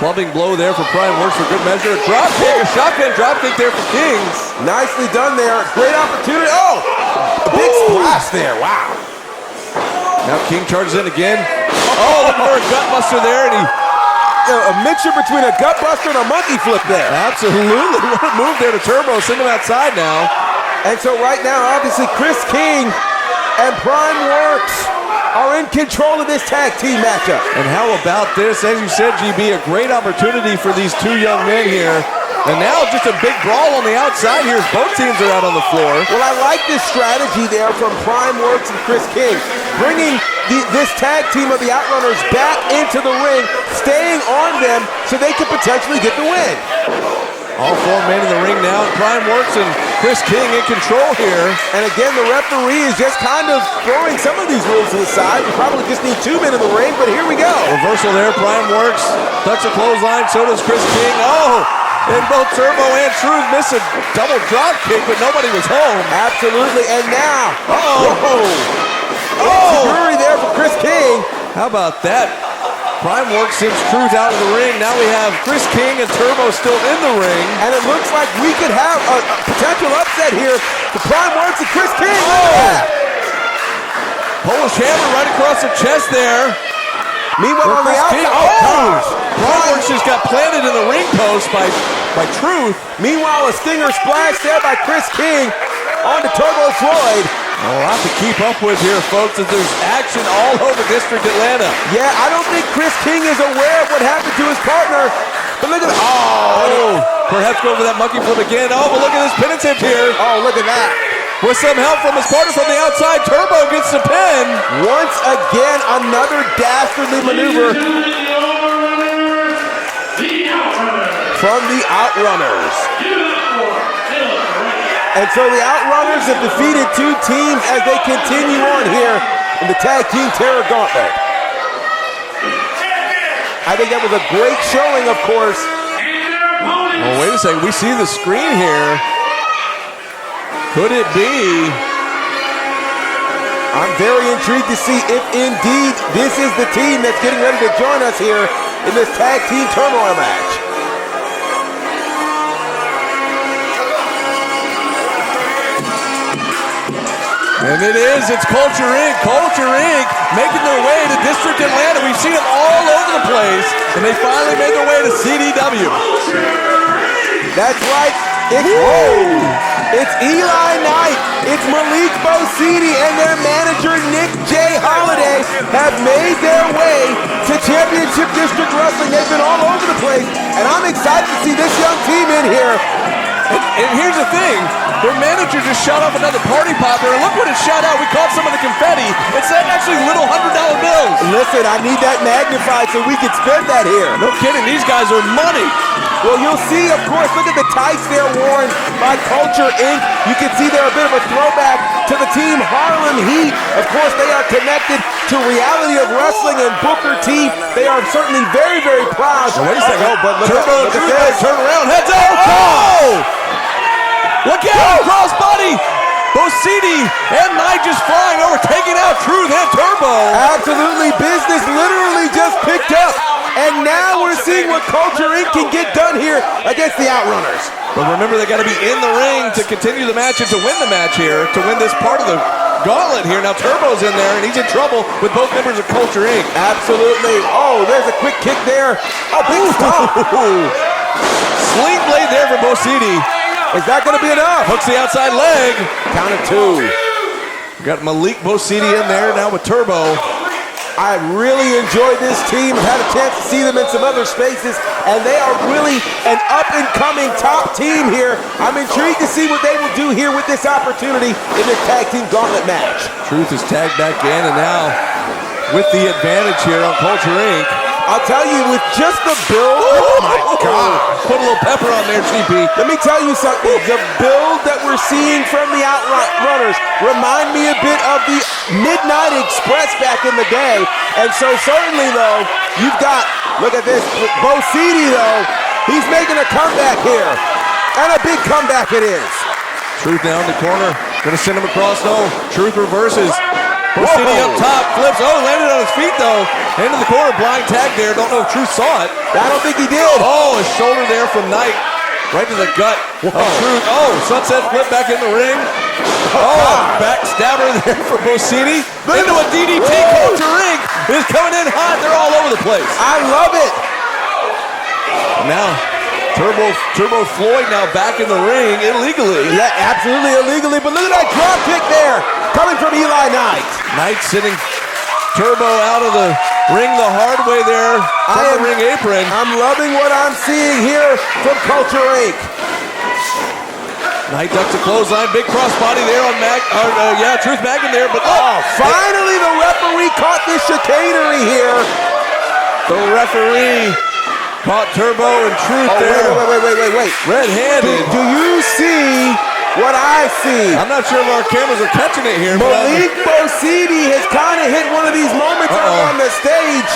Clubbing blow there for Prime Works for good measure. A drop kick, a shotgun drop kick there for King. Nicely done there. Great opportunity. Oh, a big splash there. Wow. Now King charges in again. Oh, looking for a gutbuster there, and a mixture between a gutbuster and a monkey flip there. Absolutely. What a move there to Turbo. Send him outside now. And so right now, obviously, Chris King and Prime Works are in control of this tag team matchup. And how about this? As you said, GB, a great opportunity for these two young men here. And now just a big brawl on the outside here as both teams are out on the floor. Well, I like this strategy there from Prime Works and Chris King. Bringing this tag team of the Outrunners back into the ring, staying on them so they could potentially get the win. All four men in the ring now, and Prime Works and Chris King in control here. And again, the referee is just kind of throwing some of these rules to the side. We probably just need 2 men in the ring, but here we go. Reversal there, Prime Works. Touch a clothesline, so does Chris King. Oh, And both Turbo and Truth miss a double drop kick, but nobody was home. Absolutely, and now, Oh! Fury there for Chris King. How about that? Prime Work sends Truth out of the ring. Now we have Chris King and Turbo still in the ring. And it looks like we could have a potential upset here. The Prime Works and Chris King. Polish hammer right across the chest there. Meanwhile, on the outside, Prime Works just got planted in the ring post by Truth. Meanwhile, a stinger splash there by Chris King on to Turbo Floyd. A lot to keep up with here, folks, as there's action all over District Atlanta. Yeah, I don't think Chris King is aware of what happened to his partner. But look at that. Perhaps go over that monkey flip again. Oh, but look at this pin attempt here. Oh, look at that. With some help from his partner from the outside, Turbo gets the pin. Once again, another dastardly maneuver from the Outrunners. And so the Outrunners have defeated two teams as they continue on here in the Tag Team Terror Gauntlet. I think that was a great showing, of course. Oh, wait a second. We see the screen here. Could it be? I'm very intrigued to see if indeed this is the team that's getting ready to join us here in this Tag Team Turmoil match. And it is. It's Culture Inc. Culture Inc. making their way to District Atlanta. We've seen them all over the place, and they finally made their way to CDW. That's right. It's Eli Knight. It's Malik Bosidi and their manager Nick J. Holiday have made their way to Championship District Wrestling. They've been all over the place, and I'm excited to see this young team in here. And here's the thing. Their manager just shot off another party popper, and look what it shot out. We caught some of the confetti. It's actually little $100 bills. Listen, I need that magnified so we can spend that here. No kidding, these guys are money. Well, you'll see, of course, look at the tights they're worn by Culture Inc. You can see they're a bit of a throwback to the team Harlem Heat. Of course, they are connected to Reality of Wrestling and Booker T. They are certainly very, very proud. Now, wait a second. But look Turbo at this. turn around, heads up. Oh! Look out, crossbody. Bosidi and Knight just flying over, taking out Truth and Turbo. Absolutely, business literally just picked up. And now we're seeing what Culture Inc. can get done here against the Outrunners. But remember, they got to be in the ring to continue the match and to win the match here, to win this part of the gauntlet here. Now Turbo's in there, and he's in trouble with both members of Culture Inc. Absolutely. Oh, there's a quick kick there. Oh, big stop. Sling blade there for Bosidi. Is that going to be enough? Hooks the outside leg. Count of two. Got Malik Bosidi in there now with Turbo. I really enjoyed this team. I've had a chance to see them in some other spaces, and they are really an up-and-coming top team here. I'm intrigued to see what they will do here with this opportunity in this Tag Team Gauntlet match. Truth is tagged back in, and now with the advantage here on Culture Inc. I'll tell you, with just the build, oh my God. Put a little pepper on there, CP. Let me tell you something. The build that we're seeing from the Outrunners remind me a bit of the Midnight Express back in the day. And so certainly, though, you've got, look at this, Bosidi, though, he's making a comeback here. And a big comeback it is. Truth now in the corner. Gonna send him across, though. Truth reverses. Bosidi up top, flips. Oh, landed on his feet, though. Into the corner, blind tag there. Don't know if Truth saw it. I don't think he did. Oh, a shoulder there from Knight. Right to the gut of Truth. Oh, sunset flip back in the ring. Oh, backstabber there for Bosidi. Into a DDT. Culture Inc. is coming in hot. They're all over the place. I love it. Now, Turbo Floyd now back in the ring illegally. Yeah, absolutely illegally. But look at that drop kick there coming from Eli Knight. Knight sitting Turbo out of the ring the hard way there from the ring apron. I'm loving what I'm seeing here from Culture Inc. Knight ducks a clothesline, big crossbody there on Truth Magnum there, but finally the referee caught this chicanery here. The referee caught Turbo and Truth there. Wait. Red-handed. Do you see what I see? I'm not sure if our cameras are catching it here. Malik Bosidi has kind of hit one of these moments on the stage.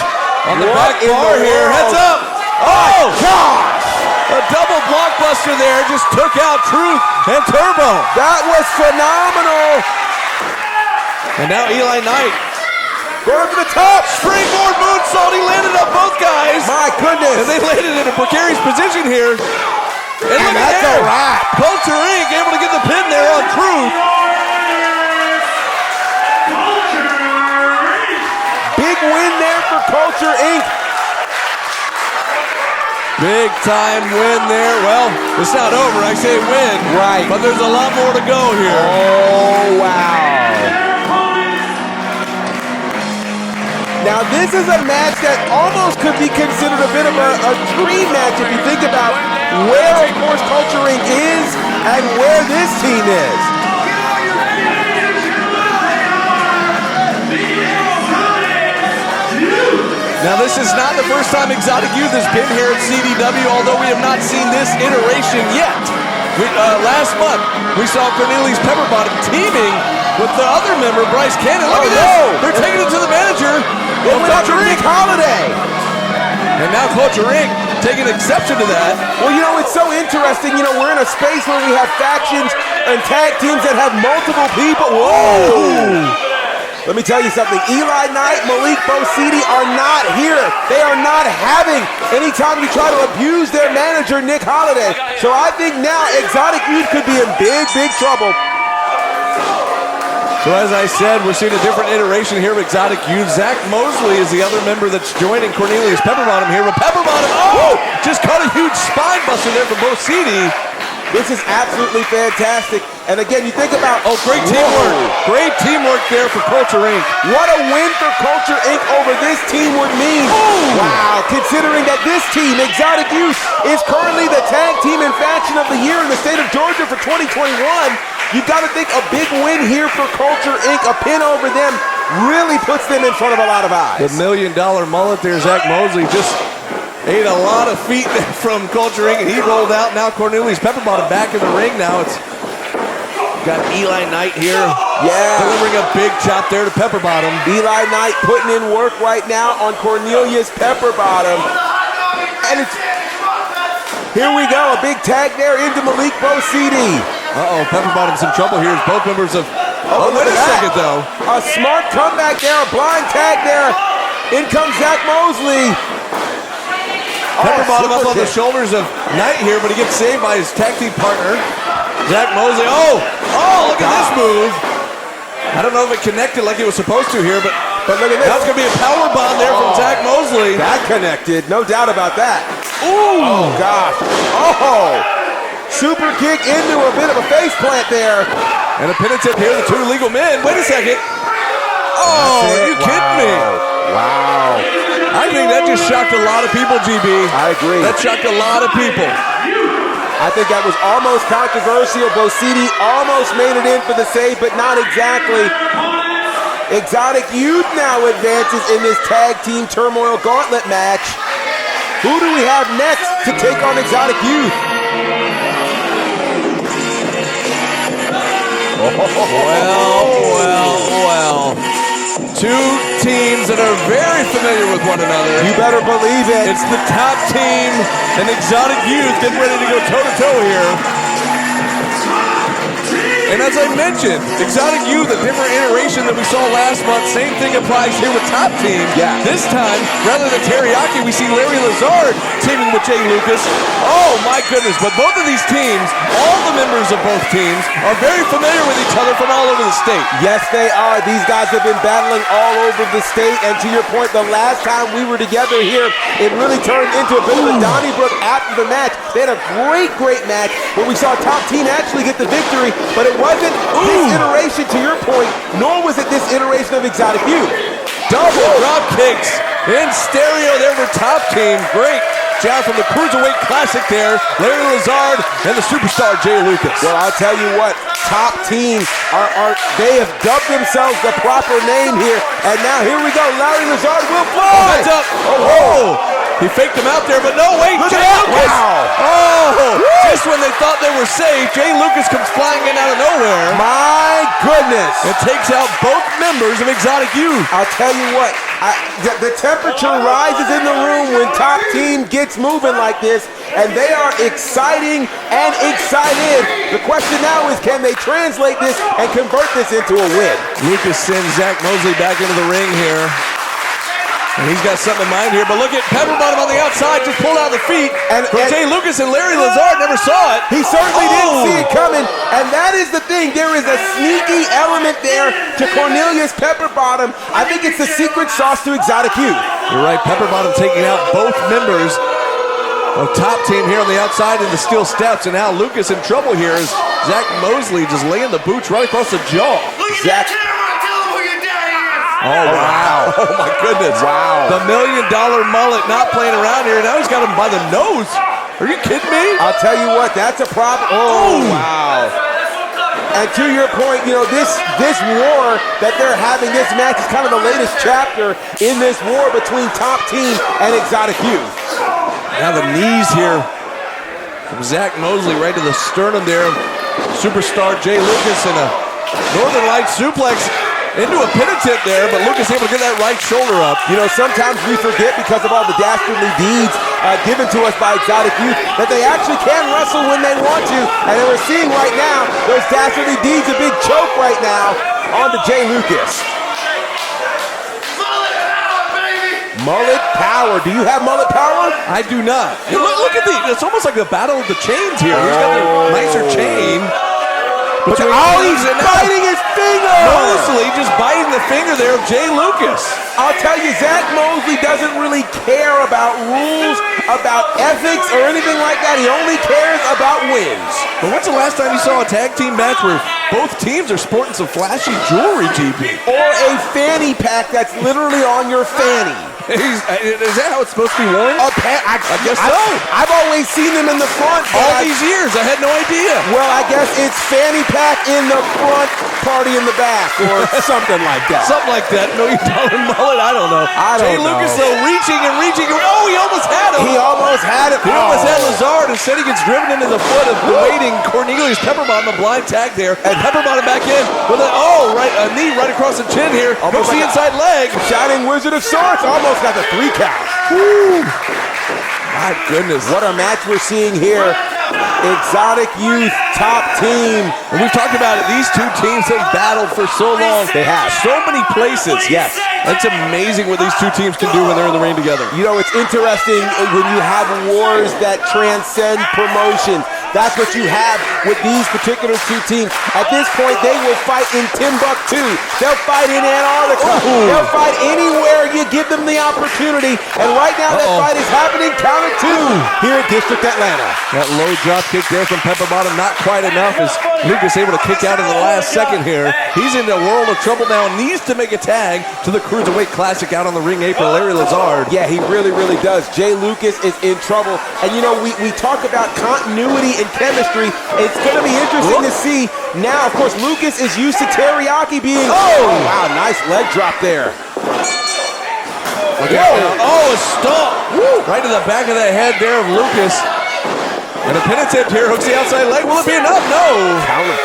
On the back bar here. Heads up. Oh, gosh. A double blockbuster there, just took out Truth and Turbo. That was phenomenal. And now Eli Knight. Going to the top. Springboard moonsault, he landed up both guys. My goodness. And they landed in a precarious position here. And look at that's there. a wrap. Culture Inc. able to get the pin there on Truth. Big win there for Culture Inc. Big time win there. Well, it's not over. I say win. Right. But there's a lot more to go here. Oh, wow. Now, this is a match that almost could be considered a bit of a dream match if you think about where, of course, Culture Inc. is and where this team is. Now, this is not the first time Exotic Youth has been here at CDW, although we have not seen this iteration yet. Last month, we saw Cornelius Pepperbottom teaming with the other member, Bryce Cannon. Look at this! They're taking it to the manager. It went up to Nick Holiday. And now Culture Inc. taking exception to that. Well, you know, it's so interesting. You know, we're in a space where we have factions and tag teams that have multiple people. Whoa! Let me tell you something. Eli Knight, Malik Bosidi are not here. They are not having any time to try to abuse their manager, Nick Holiday. So I think now Exotic Youth could be in big, big trouble. So as I said, we're seeing a different iteration here of Exotic Youth. Zach Mosley is the other member that's joining Cornelius Pepperbottom here. But Pepperbottom, just caught a huge spine buster there from Bosidi. This is absolutely fantastic. And again, you think about... great teamwork. Great teamwork there for Culture Inc. What a win for Culture Inc. over this team would mean. Wow, considering that this team, Exotic Youth, is currently the tag team and faction of the year in the state of Georgia for 2021. You've got to think a big win here for Culture Inc. A pin over them really puts them in front of a lot of eyes. The $1 million mullet there, Zach Mosley, just ate a lot of feet from Culture Inc. and he rolled out. Now Cornelius Pepperbottom back in the ring now. It's got Eli Knight here. Yeah. Delivering a big chop there to Pepperbottom. Eli Knight putting in work right now on Cornelius Pepperbottom. And it's... Here we go, a big tag there into Malik Bosidi. Pepperbottom's in trouble here as both members of... wait a second though. A smart comeback there, a blind tag there. In comes Zach Mosley. Pepperbottom up on the shoulders of Knight here, but he gets saved by his tag team partner, Zach Mosley. Look at this move. I don't know if it connected like it was supposed to here, but look at this. That's going to be a power bomb there from Zach Mosley. That connected, no doubt about that. Ooh. Oh, gosh. Oh. Super kick into a bit of a face plant there. And a pin attempt here, the two legal men. Wait a second. Oh, are you kidding me? Wow. I think that just shocked a lot of people, GB. I agree. That shocked a lot of people. I think that was almost controversial. Bosidi almost made it in for the save, but not exactly. Exotic Youth now advances in this tag team turmoil gauntlet match. Who do we have next to take on Exotic Youth? Well. Two teams that are very familiar with one another. You better believe it. It's the top team and Exotic Youth getting ready to go toe-to-toe here. And as I mentioned, Exotic Youth, a different iteration than we saw last month. Same thing applies here with Top Team. Yeah. This time, rather than Teriyaki, we see Larry Lazard teaming with Jay Lucas. Oh my goodness, but both of these teams, all the members of both teams, are very familiar with each other from all over the state. Yes, they are. These guys have been battling all over the state. And to your point, the last time we were together here, it really turned into a bit of a Donnybrook after the match. They had a great match where we saw Top Team actually get the victory, but it wasn't this iteration, to your point, nor was it this iteration of Exotic Youth. Double drop kicks in stereo there for Top Team. Great job from the Cruiserweight Classic there. Larry Lazard and the superstar Jay Lucas. Well, I'll tell you what, Top Team, they have dubbed themselves the proper name here. And now here we go, Larry Lazard will fly. Heads up. He faked him out there, but no, wait, Jay Lucas. Wow. Just when they thought they were safe, Jay Lucas comes flying in out of nowhere. My goodness. And takes out both members of Exotic Youth. I'll tell you what, the temperature rises in the room when Top Team gets moving like this. and they are exciting and excited. The question now is, can they translate this and convert this into a win? Lucas sends Zach Mosley back into the ring here. And he's got something in mind here, but look at Pepperbottom on the outside, just pulled out of the feet. And Jay Lucas and Larry Lazard never saw it. He certainly didn't see it coming, and that is the thing. There is a sneaky element there to Cornelius Pepperbottom. I think it's the secret sauce to Exotic Youth. You're right, Pepperbottom taking out both members of Top Team here on the outside in the steel steps, and now Lucas in trouble here as Zach Mosley just laying the boots right across the jaw. Look at that camera, tell him who your daddy is. Oh, wow. Oh, my goodness. Wow. The $1 million mullet not playing around here. Now he's got him by the nose. Are you kidding me? I'll tell you what, that's a problem. Oh, wow. And to your point, you know, this war that they're having, this match is kind of the latest chapter in this war between Top Team and Exotic Youth. Now the knees here from Zach Mosley right to the sternum there. Superstar Jay Lucas and a Northern Lights suplex into a penitent there, but Lucas able to get that right shoulder up. You know, sometimes we forget because of all the dastardly deeds given to us by Exotic Youth that they actually can wrestle when they want to. And we're seeing right now those dastardly deeds, a big choke right now onto Jay Lucas. Mullet power, baby. Mullet power. Do you have mullet power? I do not. Hey, look at it's almost like the battle of the chains here. He's got the nicer chain. But he's biting his finger! Mosley just biting the finger there of Jay Lucas. I'll tell you, Zach Mosley doesn't really care about rules, about ethics, or anything like that. He only cares about wins. But when's the last time you saw a tag team match where both teams are sporting some flashy jewelry, GB? Or a fanny pack that's literally on your fanny. Is that how it's supposed to be worn? I guess so. I've always seen them in the front. All these years, I had no idea. Well, I guess it's fanny pack in the front, party in the back, or something like that. Something like that. $1 million mullet, I don't know. Jay Lucas, though, reaching and reaching. Oh, he almost had him. He almost had it. He almost had Lazard. Instead, he gets driven into the foot of the waiting Cornelius Pepperbottom, the blind tag there. And Pepperbottom back in with a knee right across the chin here. Hooks the inside leg. Shining Wizard of Sorts almost got the 3 count. Woo. My goodness. What a match we're seeing here. Exotic Youth, Top Team. And we've talked about it. These two teams have battled for so long. They have. So many places. Yes. It's amazing what these two teams can do when they're in the ring together. You know, it's interesting when you have wars that transcend promotion. That's what you have with these particular two teams. At this point, they will fight in Timbuktu. They'll fight in Antarctica. Ooh. They'll fight anywhere you give them the opportunity. And right now, that fight is happening counter 2 here at District Atlanta. That low drop kick there from Pepperbottom, not quite enough as Lucas able to kick out in the last second here. He's in a world of trouble now, needs to make a tag to the Cruiserweight Classic out on the ring apron, Larry Lazard. Yeah, he really, really does. Jay Lucas is in trouble. And you know, we talk about continuity and chemistry. It's going to be interesting to see. Now, of course, Lucas is used to Teriyaki being... Oh, wow, nice leg drop there. Oh, a stomp. Woo. Right to the back of the head there of Lucas. And a penitent here, hooks the outside leg. Will it be enough? No. Count of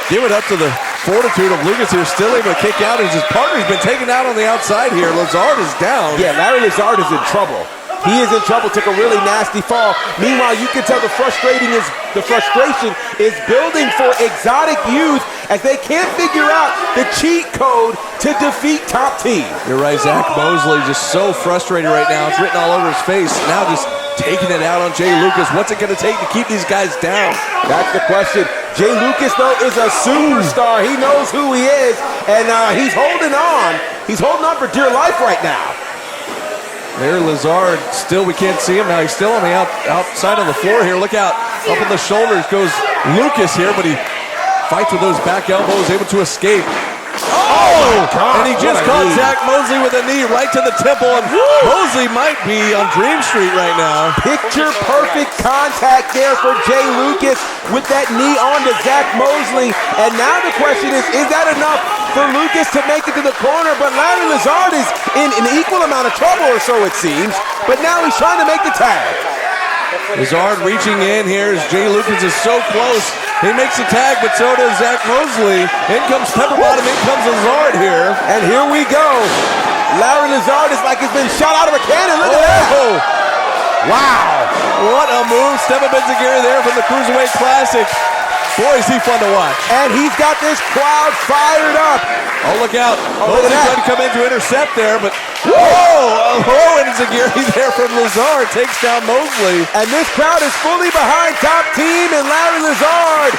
2. Give it up to the fortitude of Lucas here, still able to kick out as his partner's been taken out on the outside here. Lazard is down. Yeah, Larry Lazard is in trouble. He is in trouble, took a really nasty fall. Meanwhile, you can tell the frustration is building for Exotic Youth as they can't figure out the cheat code to defeat Top Team. You're right, Zach Mosley just so frustrated right now. It's written all over his face. Now just taking it out on Jay Lucas. What's it going to take to keep these guys down? That's the question. Jay Lucas, though, is a superstar. He knows who he is, and he's holding on. He's holding on for dear life right now. There, Lazard, still we can't see him now. He's still on the outside of the floor here. Look out, up on the shoulders goes Lucas here, but he fights with those back elbows, able to escape. Oh, and he just caught Zach Mosley with a knee right to the temple, and Mosley might be on Dream Street right now. Picture perfect contact there for Jay Lucas with that knee onto Zach Mosley. And now the question is that enough for Lucas to make it to the corner? But Larry Lazard is in an equal amount of trouble, or so it seems. But now he's trying to make the tag. Lazard reaching in here as Jay Lucas is so close. He makes the tag, but so does Zach Mosley. In comes Pepperbottom, in comes Lazard here. And here we go. Larry Lazard is like he's been shot out of a cannon. Look at that. Wow. What a move. Stefan Benzigiri there from the Cruiserweight Classic. Boy, is he fun to watch. And he's got this crowd fired up. Oh, look out. Oh, look at that. Trying to come in to intercept there, but whoa, and Zagiri there from Lazard takes down Mosley. And this crowd is fully behind Top Team and Larry Lazard.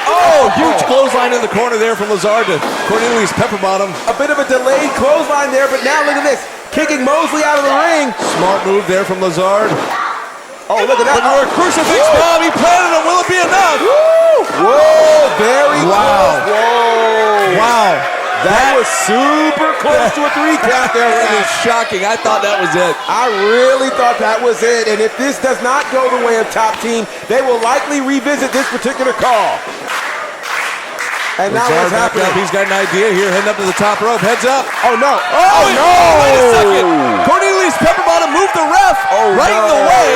Oh, huge clothesline in the corner there from Lazard to Cornelius Pepperbottom. A bit of a delayed clothesline there, but now look at this. Kicking Mosley out of the ring. Smart move there from Lazard. Oh, look at that. But a crucifix bomb. He planted it. Will it be enough? Whoa, very Wow. close. Whoa. Wow. That was super close to a 3 count there. That is shocking. I thought that was it. I really thought that was it. And if this does not go the way of Top Team, they will likely revisit this particular call. And now what's happening? He's got an idea here, heading up to the top rope. Heads up. Oh, no. Oh, no. Wait a second. Cornelius Pepperbottom moved the ref right in the way.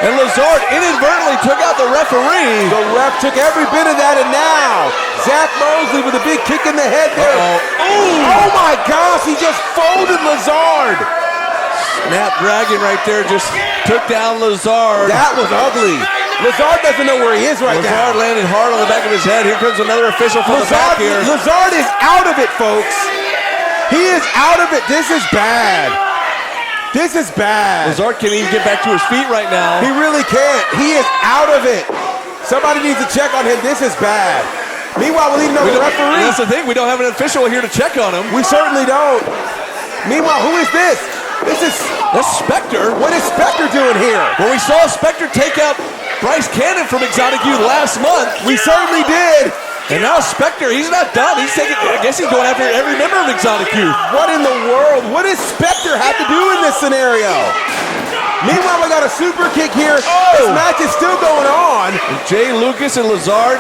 And Lazard inadvertently took out the referee. The ref took every bit of that, and now Zach Mosley with a big kick in the head there. Oh my gosh, he just folded Lazard. Snap Dragon right there just took down Lazard. That was ugly. Lazard doesn't know where he is right now. Lazard landed hard on the back of his head. Here comes another official from the back here. Lazard is out of it, folks. He is out of it. This is bad. This is bad. Lazard can't even get back to his feet right now. He really can't. He is out of it. Somebody needs to check on him. This is bad. Meanwhile, we'll even know the referee. That's the thing. We don't have an official here to check on him. We certainly don't. Meanwhile, who is this? That's Spectre. What is Spectre doing here? Well, we saw Spectre take out Bryce Cannon from Exotic Youth last month. We certainly did. And now Spectre, he's not done. He's taking, I guess he's going after every member of Exotic Youth. What in the world? What does Spectre have to do in this scenario? Meanwhile, we got a super kick here. This match is still going on. Jay Lucas and Lazard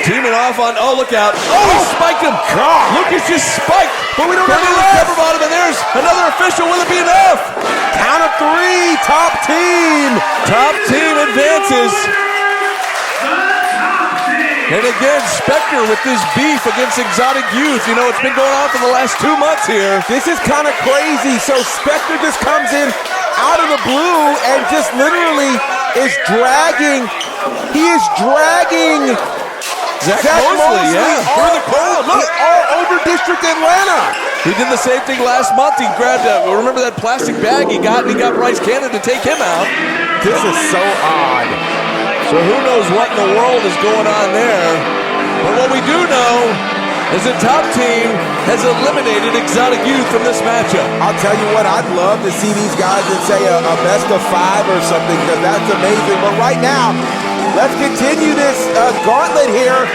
teaming off on, look out. Oh, he spiked him. God. Lucas just spiked. But we don't have the Cornelius ref. Pepperbottom, and there's another official. Will it be enough? Count of 3, Top Team. Top Team advances. And again, Spectre with this beef against Exotic Youth. You know, it's been going on for the last 2 months here. This is kind of crazy. So Spectre just comes in out of the blue and just literally is dragging. He is dragging Zach Mosley, through the crowd. Look, all over District Atlanta. He did the same thing last month. He grabbed remember that plastic bag he got, and he got Bryce Cannon to take him out. This is so odd. So who knows what in the world is going on there. But what we do know is the Top Team has eliminated Exotic Youth from this matchup. I'll tell you what, I'd love to see these guys in, say, a best of 5 or something, because that's amazing. But right now, let's continue this gauntlet here.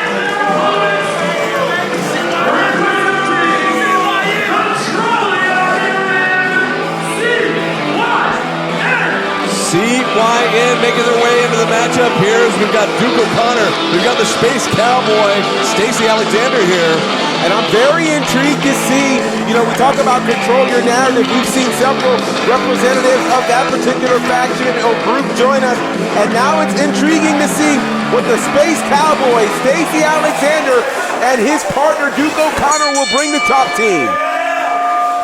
CYN making their way into the matchup here as we've got Duke O'Connor, we've got the Space Cowboy, Stacey Alexander here. And I'm very intrigued to see, we talk about control your narrative. We've seen several representatives of that particular faction or group join us. And now it's intriguing to see what the Space Cowboy, Stacey Alexander, and his partner Duke O'Connor will bring the Top Team.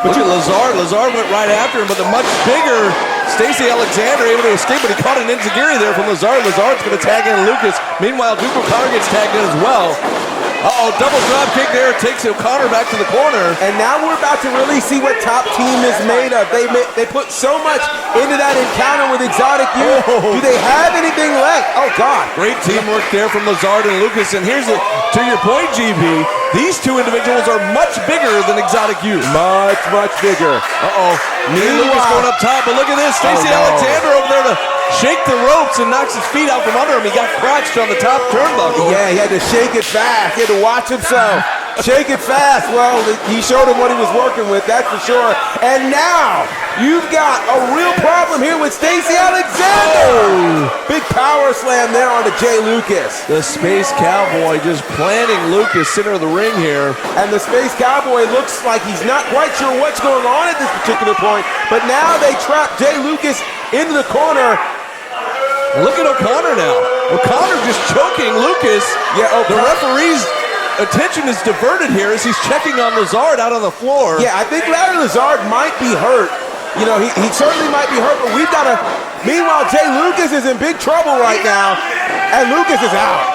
But look at Lazard. Lazard went right after him, but the much bigger Stacey Alexander able to escape, but he caught an enziguri there from Lazard. Lazard's going to tag in Lucas. Meanwhile, Duke O'Connor gets tagged in as well. Double drop kick there, takes O'Connor back to the corner. And now we're about to really see what Top Team is made of. They put so much into that encounter with Exotic Youth. Do they have anything left? Oh, God. Great teamwork there from Lazard and Lucas. And here's to your point, GB. These two individuals are much bigger than Exotic Youth. Much, much bigger. Lucas going up top, but look at this. Stacey Alexander over there to shake the ropes and knocks his feet out from under him. He got crotched on the top turnbuckle. Yeah, he had to shake it fast. He had to watch himself. Shake it fast. Well, he showed him what he was working with, that's for sure. And now, you've got a real problem here with Stacey Alexander. Big power slam there onto Jay Lucas. The Space Cowboy just planting Lucas center of the ring here. And the Space Cowboy looks like he's not quite sure what's going on at this particular point. But now they trap Jay Lucas into the corner. Look at O'Connor now. O'Connor just choking Lucas. Yeah, the referee's attention is diverted here as he's checking on Lazard out on the floor. Yeah, I think Larry Lazard might be hurt. You know, he certainly might be hurt, but we've got to. Meanwhile, Jay Lucas is in big trouble right now, and Lucas is out.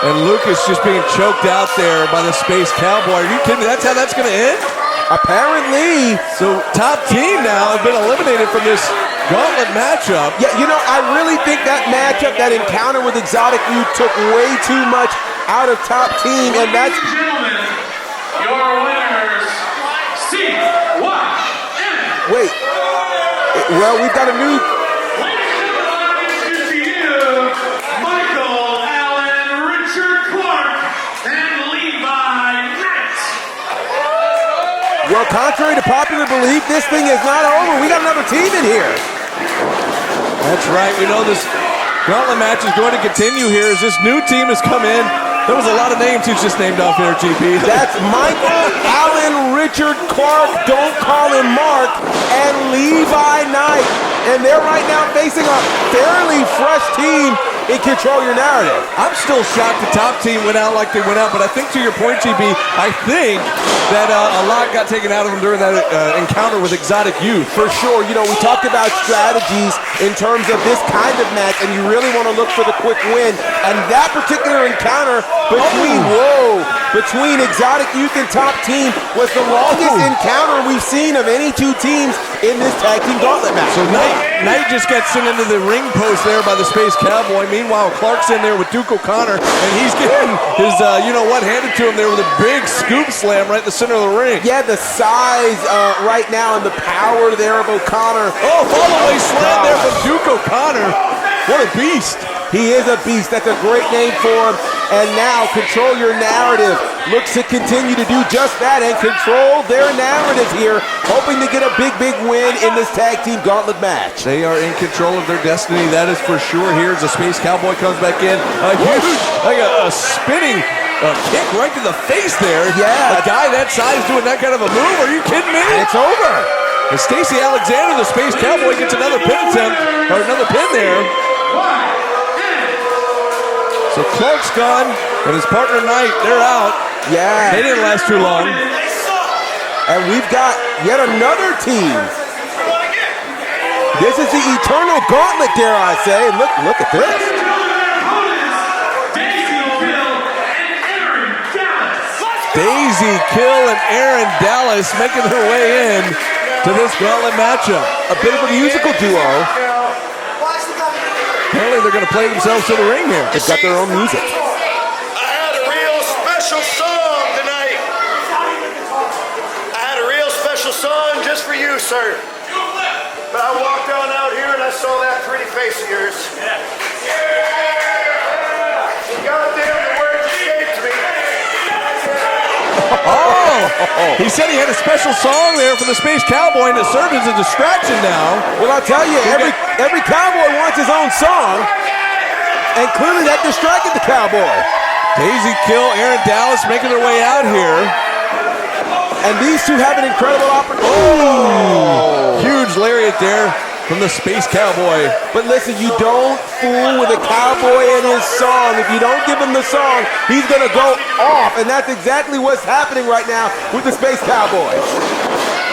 And Lucas just being choked out there by the Space Cowboy. Are you kidding me? That's how that's going to end? Apparently. So top team now has been eliminated from this gauntlet matchup. Yeah, you know, I really think that matchup, that encounter with Exotic Youth took way too much out of top team, and that's... Ladies and gentlemen, your winners, C1. Wait. Well, we've got a new... Ladies and gentlemen, I introduce to you Michael Allen, Richard Clark, and Levi Knight. Well, contrary to popular belief, this thing is not over. We got another team in here. That's right. We know this gauntlet match is going to continue here as this new team has come in. There was a lot of names he's just named off there, GP. That's Michael Allen, Richard Clark, don't call him Mark, and Levi Knight. And they're right now facing a fairly fresh team in Control Your Narrative. I'm still shocked the top team went out like they went out, but I think to your point, GB, I think that a lot got taken out of them during that encounter with Exotic Youth. For sure. You know, we talked about strategies in terms of this kind of match, and you really want to look for the quick win. And that particular encounter between Exotic Youth and top team was the longest encounter we've seen of any two teams in this tag team gauntlet match. So Knight just got sent into the ring post there by the Space Cowboy. Meanwhile, Clark's in there with Duke O'Connor, and he's getting his, handed to him there with a big scoop slam right in the center of the ring. Yeah, the size right now and the power there of O'Connor. Oh, follow-away slam there from Duke O'Connor. What a beast. He is a beast. That's a great name for him. And now Control Your Narrative looks to continue to do just that and control their narrative here, hoping to get a big, big win in this tag team gauntlet match. They are in control of their destiny, that is for sure. Here's the Space Cowboy comes back in. A huge, a spinning kick right to the face there. Yeah. A guy that size doing that kind of a move? Are you kidding me? It's over. And Stacey Alexander, the Space Cowboy, gets another pin attempt, or another pin there. So Clark's gone, and his partner Knight, they're out. Yeah. They didn't last too long. And we've got yet another team. This is the Eternal Gauntlet, dare I say. Look at this. Daisy Kill and Aaron Dallas making their way in to this gauntlet matchup. A bit of a musical duo. Apparently they're going to play themselves to the ring here. They've got their own music. I had a real special song tonight. I had a real special song just for you, sir. But I walked on out here and I saw that pretty face of yours. Yeah. Goddamn, the words escaped me. Oh! He said he had a special song there for the Space Cowboy, and it served as a distraction now. Well, I'll tell you, every cowboy wants his own song, and clearly that distracted the cowboy. Daisy Kill, Aaron Dallas making their way out here. And these two have an incredible opportunity. Oh! Huge lariat there from the Space Cowboy. But listen, you don't fool with a cowboy and his song. If you don't give him the song, he's going to go off. And that's exactly what's happening right now with the Space Cowboy.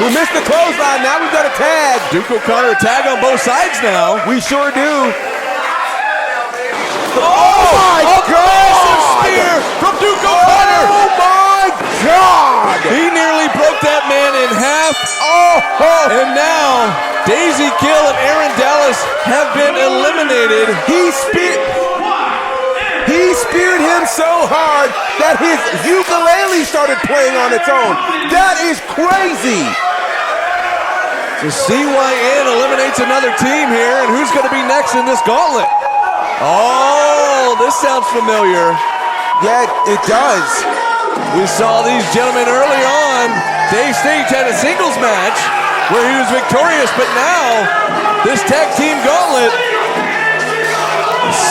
Who missed the clothesline. Now we've got a tag. Duke O'Connor tag on both sides now. We sure do. Oh my God! Spear from Duke O'Connor. Oh my God! He nearly broke that man in half. And now Daisy Kill and Aaron Dallas have been eliminated. He speared him so hard that his ukulele started playing on its own. That is crazy. So CYN eliminates another team here, and who's going to be next in this gauntlet? Oh, this sounds familiar. Yeah, it does. We saw these gentlemen early on. Dave Stage had a singles match where he was victorious, but now this tag team gauntlet,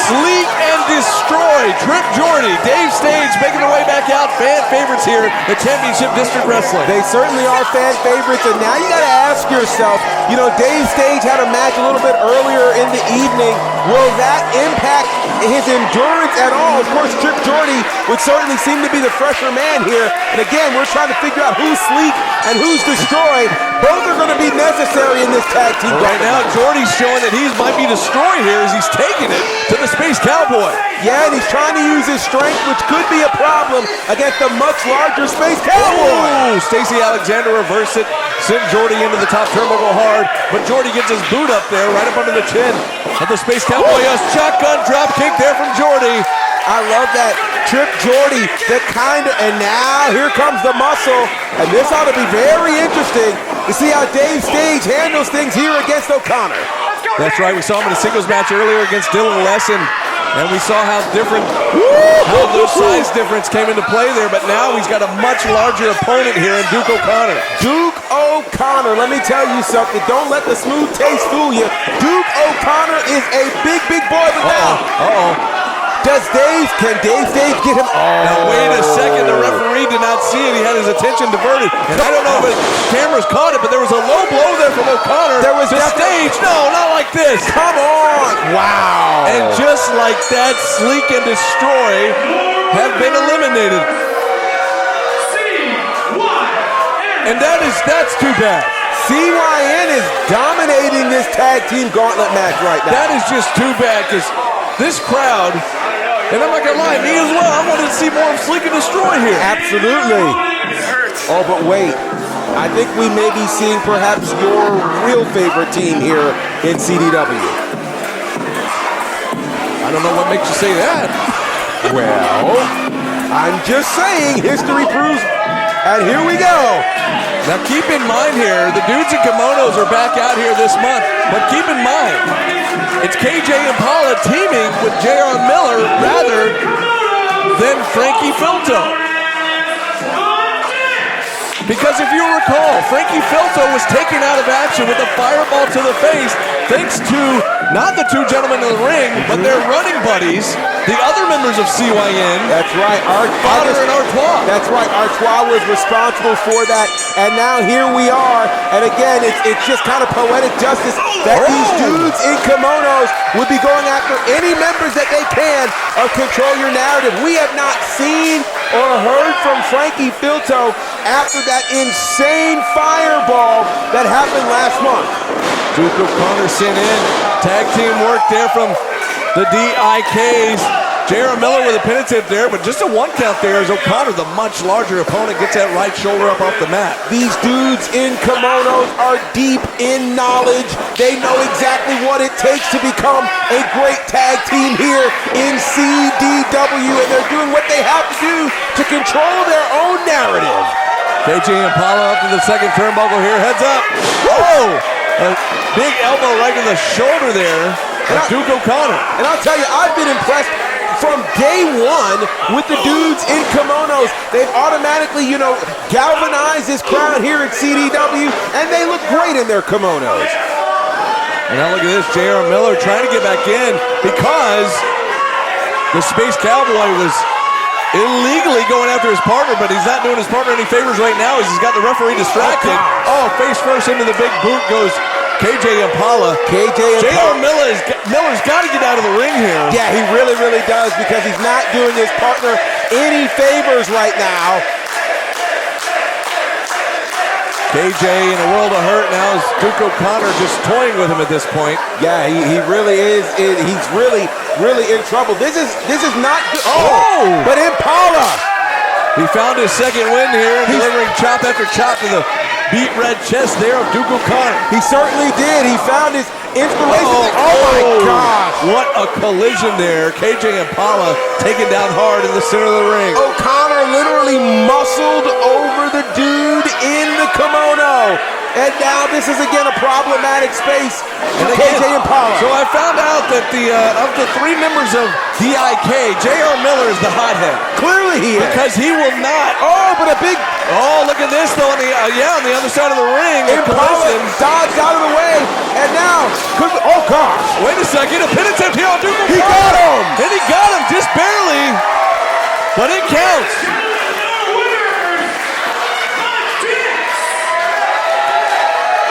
Sleep and Destroy, Trip Jordy, Dave Stage making their way back out. Fan favorites here at Championship District Wrestling. They certainly are fan favorites, and now you got to ask yourself, you know, Dave Stage had a match a little bit earlier in the evening Will that impact his endurance at all? Of course, Trip Jordy would certainly seem to be the fresher man here. And again, we're trying to figure out who's sleek and who's destroyed. Both are going to be necessary in this tag team. Right now, Jordy's showing that he might be destroyed here as he's taking it to the Space Cowboy. Yeah, and he's trying to use his strength, which could be a problem against the much larger Space Cowboy. Ooh, Stacey Alexander reversed it, sent Jordy into the top turnbuckle hard, but Jordy gets his boot up there, right up under the chin of the Space Cowboy. A shotgun drop kick there from Jordy. I love that. Trip Jordy, and now here comes the muscle. And this ought to be very interesting to see how Dave Stage handles things here against O'Connor. That's right, we saw him in a singles match earlier against Dylan Lesson, and we saw how those size difference came into play there, but now he's got a much larger opponent here in Duke O'Connor. Duke O'Connor, let me tell you something. Don't let the smooth taste fool you. Duke O'Connor is a big, big boy, but now. Can Dave Stage get him? Now wait a second, the referee did not see it. He had his attention diverted. And I don't know if the cameras caught it, but there was a low blow there from O'Connor. There was to Stage. No, not like this. Come on. Wow. And just like that, Sleek and Destroy have been eliminated. And that's too bad. CYN is dominating this tag team gauntlet match right now. That is just too bad because this crowd, and I'm not gonna lie, me as well, I wanted to see more of Sleek and Destroy here. Absolutely. Oh, but wait. I think we may be seeing perhaps your real favorite team here in CDW. I don't know what makes you say that. Well, I'm just saying history proves, and here we go. Now keep in mind here, the dudes in kimonos are back out here this month, but keep in mind, it's KJ Impala teaming with J.R. Miller rather than Frankie Filto. Because if you recall, Frankie Filto was taken out of action with a fireball to the face thanks to not the two gentlemen in the ring, but their running buddies, the other members of CYN. That's right. Potter and Artois. That's right. Artois was responsible for that. And now here we are. And again, it's just kind of poetic justice that these dudes in kimonos would be going after any members that they can of Control Your Narrative. We have not seen or heard from Frankie Filto after that insane fireball that happened last month. Duke O'Connor sent in. Tag team work there from the DIKs. J.R. Miller with a penitent there, but just a one count there as O'Connor, the much larger opponent, gets that right shoulder up off the mat. These dudes in kimonos are deep in knowledge. They know exactly what it takes to become a great tag team here in CDW, and they're doing what they have to do to control their own narrative. KJ Impala up to the second turnbuckle here, heads up. Whoa! A big elbow right to the shoulder there of Duke O'Connor. And I'll tell you, I've been impressed from day one with the dudes in kimonos. They've automatically, galvanized this crowd here at CDW, and they look great in their kimonos. And now look at this, J.R. Miller trying to get back in because the Space Cowboy was illegally going after his partner, but he's not doing his partner any favors right now as he's got the referee distracted. Face first into the big boot goes KJ Impala. J.R. Miller's got to get out of the ring here. Yeah, he really, really does, because he's not doing his partner any favors right now. KJ in a world of hurt now as Duke O'Connor just toying with him at this point. Yeah, he really is. He's really, really in trouble. This is not good. But Impala! He found his second win here, delivering chop after chop to the beat red chest there of Duke O'Connor. He certainly did. He found his inspiration. Oh my gosh. What a collision there. KJ Impala taken down hard in the center of the ring. O'Connor literally muscled over the dude in the kimono. And now this is again a problematic space for KJ Impala. So I found out that of the three members of DIK, J.R. Miller is the hothead. Clearly he is. Because he will not. But a big. Look at this though on the other side of the ring. Impala dodged out of the way. And now, gosh. Wait a second, a pin attempt here on Duke O'Connor. He got him. And he got him just barely. But it counts.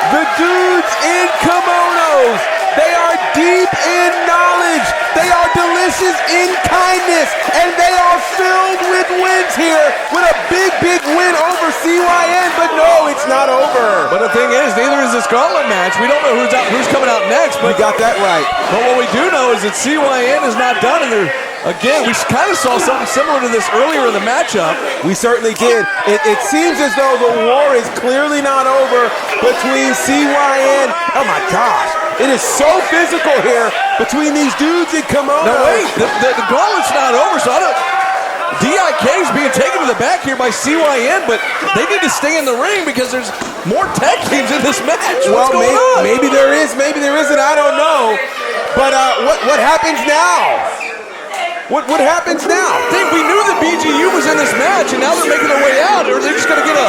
The dudes in kimonos, they are deep in knowledge. They are delicious in kindness, and they are filled with wins here with a big, big win over CYN, but no, it's not over. But the thing is, neither is this gauntlet match. We don't know who's coming out next. But you got that right. But what we do know is that CYN is not done, and they're, again, we kind of saw something similar to this earlier in the matchup. We certainly did. It seems as though the war is clearly not over between CYN. Oh my gosh, it is so physical here between these dudes in kimonos. No, wait, the gauntlet's not over, so I don't... DIK's being taken to the back here by CYN, but they need to stay in the ring because there's more tag teams in this match. What's going on? Maybe there is, maybe there isn't, I don't know. But what happens now? What happens now? We knew that BGU was in this match, and now they're making their way out. Are they just going to get a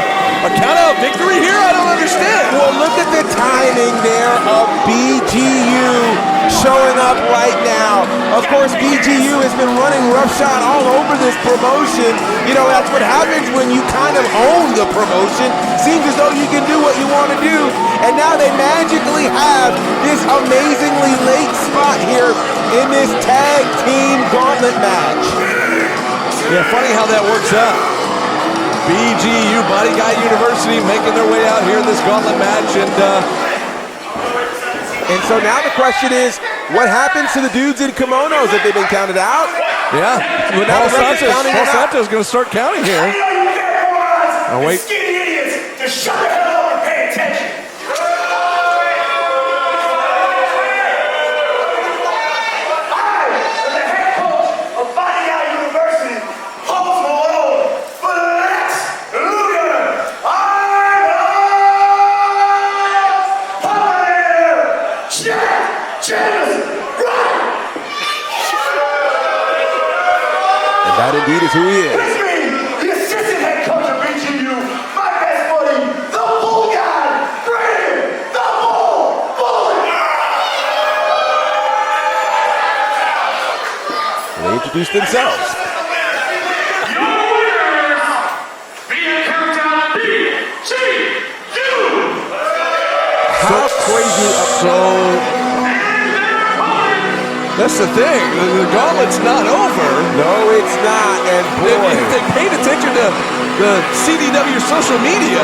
count-out victory here? I don't understand. Well, look at the timing there of BGU showing up right now. Of course, BGU has been running roughshod all over this promotion. You know, that's what happens when you kind of own the promotion. Seems as though you can do what you want to do. And now they magically have this amazingly late spot here in this tag team gauntlet match. Yeah, funny how that works out. BGU, Body Guy University, making their way out here in this gauntlet match. And so now the question is, what happens to the dudes in kimonos? Have they been counted out? Yeah. Well, now Paul Santos is going to start counting here. Oh, wait. Skinny idiots, just shut the hell up and pay attention. That indeed is who he is. It's me, the assistant head coach of BGU, my best buddy, the bull guy, Reagan, the bull bullet. They introduced themselves. Your winners via countdown BGU. How crazy That's the thing. The gauntlet's not over. No, it's not. And boy, if they paid attention to the CDW social media,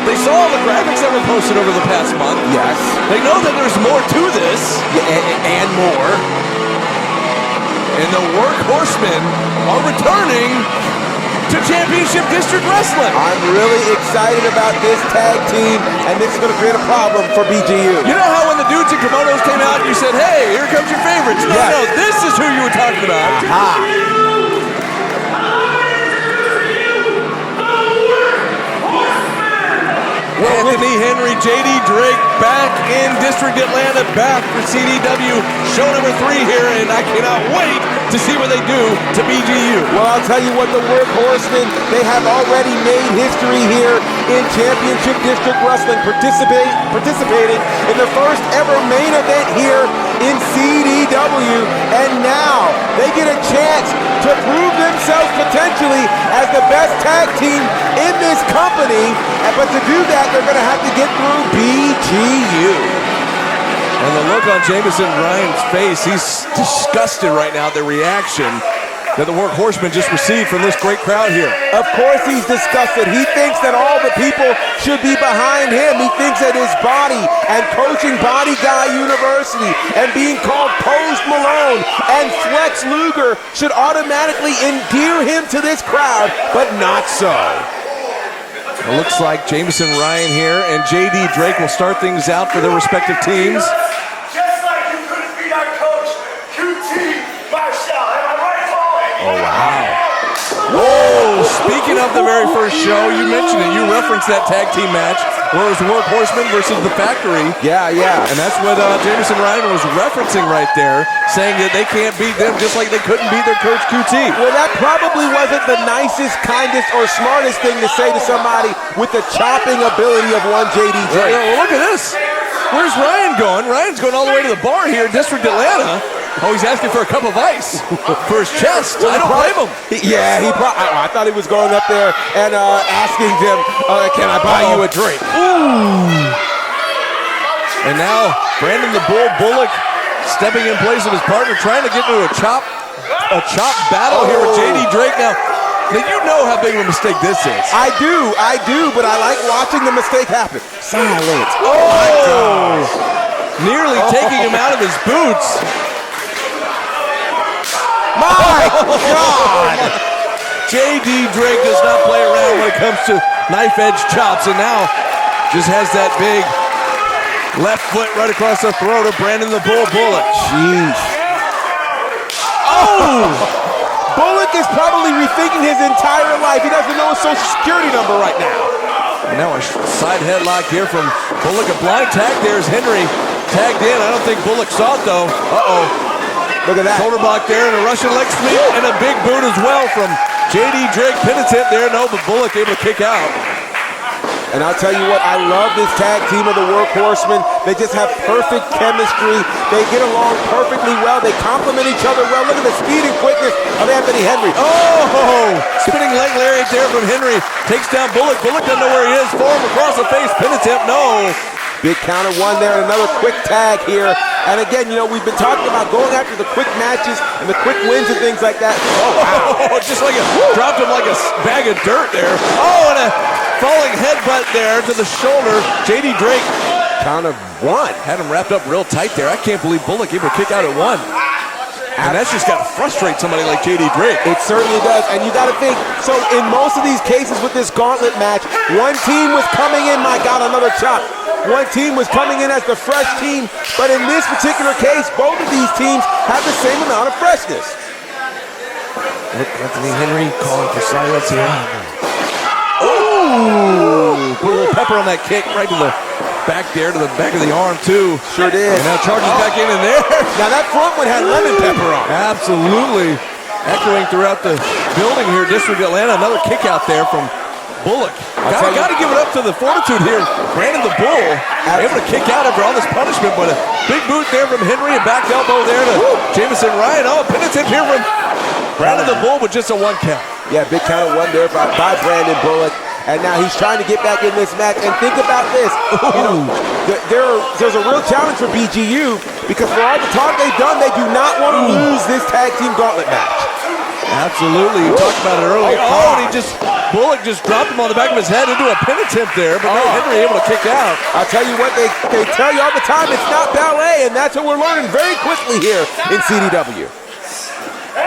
they saw all the graphics that were posted over the past month. Yes. They know that there's more to this. And more. And the workhorsemen are returning to Championship District Wrestling. I'm really excited about this tag team, and this is going to create a problem for BGU. You know how when the dudes in kimonos came out, you said, hey, here comes your favorites. No, Yes. no, this is who you were talking about. Anthony Henry, JD Drake back in District Atlanta, back for CDW. Show number 3 here, and I cannot wait to see what they do to BGU. Well, I'll tell you what, the Workhorsemen, they have already made history here in Championship District Wrestling, participating in the first ever main event here in CDW, and now they get a chance to prove themselves potentially as the best tag team in this company, but to do that, they're going to have to get through BGU. And the look on Jameson Ryan's face, he's disgusted right now at the reaction that the Workhorsemen just received from this great crowd here. Of course he's disgusted. He thinks that all the people should be behind him. He thinks that his body and coaching Body Guy University and being called Post Malone and Flex Luger should automatically endear him to this crowd, but not so. It looks like Jameson Ryan here and JD Drake will start things out for their respective teams. Just like you couldn't beat our coach, QT Marshall. Am I right, Paul? Oh, wow. Whoa! Speaking of the very first show, you mentioned it. You referenced that tag team match where it was Workhorsemen versus The Factory. Yeah. And that's what Jameson Ryan was referencing right there, saying that they can't beat them just like they couldn't beat their coach QT. Well, that probably wasn't the nicest, kindest, or smartest thing to say to somebody with the chopping ability of one JD Drake. Yeah, well, look at this. Where's Ryan going? Ryan's going all the way to the bar here in District Atlanta. Oh, he's asking for a cup of ice for his chest. I don't blame him. I thought he was going up there and asking them, can I buy you a drink? Ooh. And now, Brandon the Bull Bullock stepping in place of his partner, trying to get into a chop battle here with JD Drake. Now you know how big of a mistake this is. I do, but I like watching the mistake happen. Silence. Oh! Nearly taking him out of his boots. My God! JD Drake does not play around when it comes to knife-edge chops, and now just has that big left foot right across the throat of Brandon the Bull Bullock. Jeez. Oh! Bullock is probably rethinking his entire life. He doesn't know his social security number right now. And now a side headlock here from Bullock. A blind tag. There's Henry tagged in. I don't think Bullock saw it though. Uh-oh. Look at that. Shoulder block there and a Russian leg sweep and a big boot as well from JD Drake. Pin attempt there. No, but Bullock able to kick out. And I'll tell you what, I love this tag team of the Workhorsemen. They just have perfect chemistry. They get along perfectly well. They complement each other well. Look at the speed and quickness of Anthony Henry. Oh! Spinning leg lariat there from Henry. Takes down Bullock. Bullock doesn't know where he is. Form across the face. Pin attempt. No. Big counter one there and another quick tag here. And again, you know, we've been talking about going after the quick matches and the quick wins and things like that. Oh, wow. Just like dropped him like a bag of dirt there. Oh, and a falling headbutt there to the shoulder. JD Drake. Count of one. Had him wrapped up real tight there. I can't believe Bullock able to kick out at one. And that's just got to frustrate somebody like JD Drake. It certainly does. And you got to think, so in most of these cases with this gauntlet match, one team was coming in, my God, another chop. One team was coming in as the fresh team, but in this particular case, both of these teams have the same amount of freshness. Look, Anthony Henry calling for silence here. Ooh! Put a little pepper on that kick right to the back there, to the back of the arm too. Sure did. And now charges back in there. Now that front one had lemon pepper on. Absolutely. Echoing throughout the building here, District Atlanta. Another kick out there from Bullock. Got to give it up to the fortitude here. Brandon the Bull able to kick out after all this punishment, but a big boot there from Henry and back elbow there to Jamison Ryan. Oh, penitent here from Brandon the Bull with just a one count. Yeah, big count of one there by Brandon Bullock. And now he's trying to get back in this match. And think about this. You know, there's a real challenge for BGU because for all the talk they've done, they do not want to lose this tag team gauntlet match. Absolutely. You talked about it earlier. Oh, and Bullock just dropped him on the back of his head into a pin attempt there, but no, Henry able to kick out. I'll tell you what, they tell you all the time, it's not ballet, and that's what we're learning very quickly here in CDW.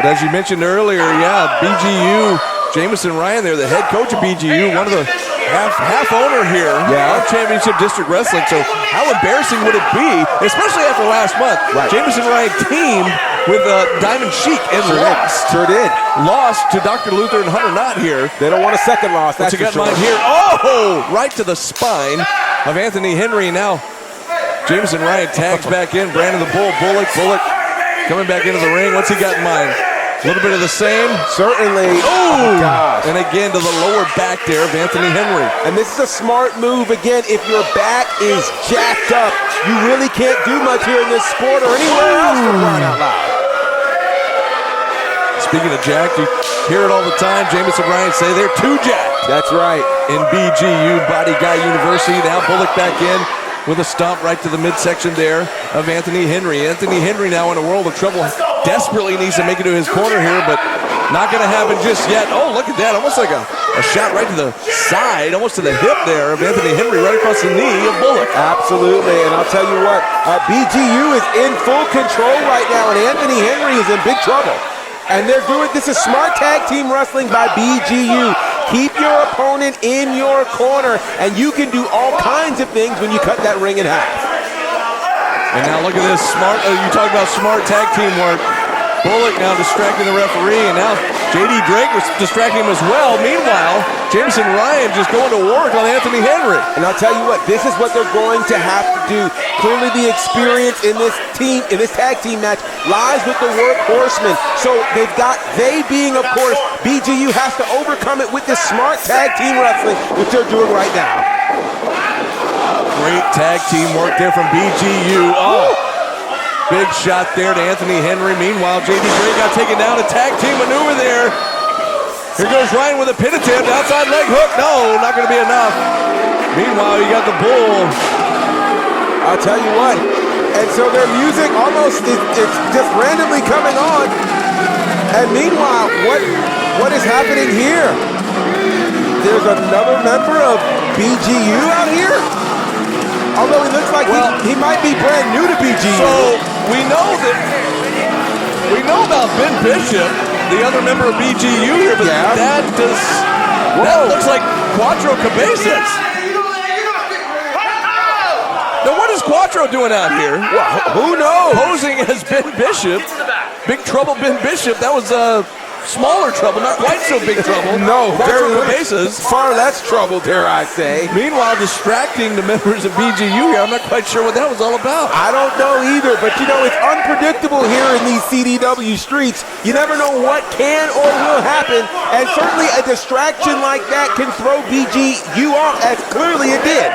But as you mentioned earlier, yeah, BGU, Jamison Ryan there, the head coach of BGU, one of the half owner here of Championship District Wrestling. So how embarrassing would it be, especially after last month? Right. Jamison Ryan teamed with Diamond Sheik and lost. Sure did. Lost to Dr. Luther and Hunter Knott here. They don't want a second loss, that's What's you got for sure. mine here? Oh, right to the spine of Anthony Henry. Now Jamison Ryan tags back in. Brandon the Bull, Bullock coming back into the ring. What's he got in mind? A little bit of the same. Certainly. Oh, gosh. And again to the lower back there of Anthony Henry. And this is a smart move. Again, if your back is jacked up, you really can't do much here in this sport or anywhere else for crying out loud. Speaking of jacked, you hear it all the time. Jamison Ryan say they're too jacked. That's right. In BGU, Body Guy University. Now Bullock back in with a stomp right to the midsection there of Anthony Henry. Anthony Henry now in a world of trouble. Desperately needs to make it to his corner here, but not going to happen just yet. Oh, look at that. Almost like a shot right to the side, almost to the hip there of Anthony Henry, right across the knee of Bullock. Absolutely, and I'll tell you what, BGU is in full control right now, and Anthony Henry is in big trouble. And they're doing, this is smart tag team wrestling by BGU. Keep your opponent in your corner, and you can do all kinds of things when you cut that ring in half. And now look at this smart, you talk about smart tag team work. Bullock now distracting the referee, and now JD Drake was distracting him as well. Meanwhile, Jamison Ryan just going to work on Anthony Henry. And I'll tell you what, this is what they're going to have to do. Clearly the experience in this team, in this tag team match, lies with the Workhorsemen. So they being, of course, BGU has to overcome it with this smart tag team wrestling, which they're doing right now. Great tag team work there from BGU. Oh, big shot there to Anthony Henry. Meanwhile, JD Drake got taken down. A tag team maneuver there. Here goes Ryan with a pin attempt. Outside leg hook. No, not going to be enough. Meanwhile, you got the Bull. I'll tell you what, And so their music almost, it's just randomly coming on. And meanwhile, what is happening here? There's another member of BGU out here? Although he looks like he might be brand new to BGU. So we know about Ben Bishop, the other member of BGU here, but that looks like Quattro Cabezas. Now what is Quattro doing out here? Well, who knows? Posing as Ben Bishop. Big Trouble Ben Bishop. That was smaller trouble, not quite so big trouble. No, Quattro Cabezas. Far less trouble, dare I say. Meanwhile, distracting the members of BGU here. I'm not quite sure what that was all about. I don't know either, but you know, it's unpredictable here in these CDW streets. You never know what can or will happen, and certainly a distraction like that can throw BGU off, as clearly it did.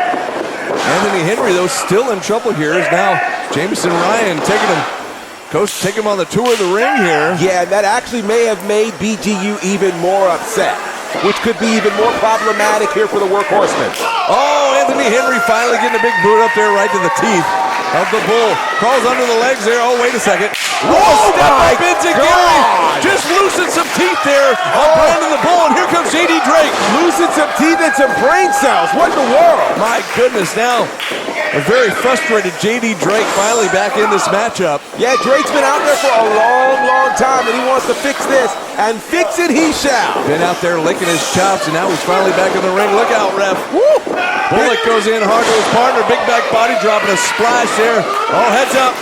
Anthony Henry, though, still in trouble here, is now Jameson Ryan taking him. Coach, take him on the tour of the ring here. Yeah, that actually may have made BGU even more upset, which could be even more problematic here for the Workhorsemen. Oh, Anthony Henry finally getting a big boot up there right to the teeth of the bull. Crawls under the legs there. Oh, wait a second. Oh, Step up into Gary. Just loosened some teeth there on Brandon the Bull, and here comes J.D. Drake. Loosened some teeth and some brain cells. What in the world? My goodness, now a very frustrated J.D. Drake finally back in this matchup. Yeah, Drake's been out there for a long, long time, and he wants to fix this, and fix it he shall. Been out there licking his chops, and now he's finally back in the ring. Look out, ref. Woo! Bullock goes in hard to his partner. Big back body drop and a splash there. Oh, heads up.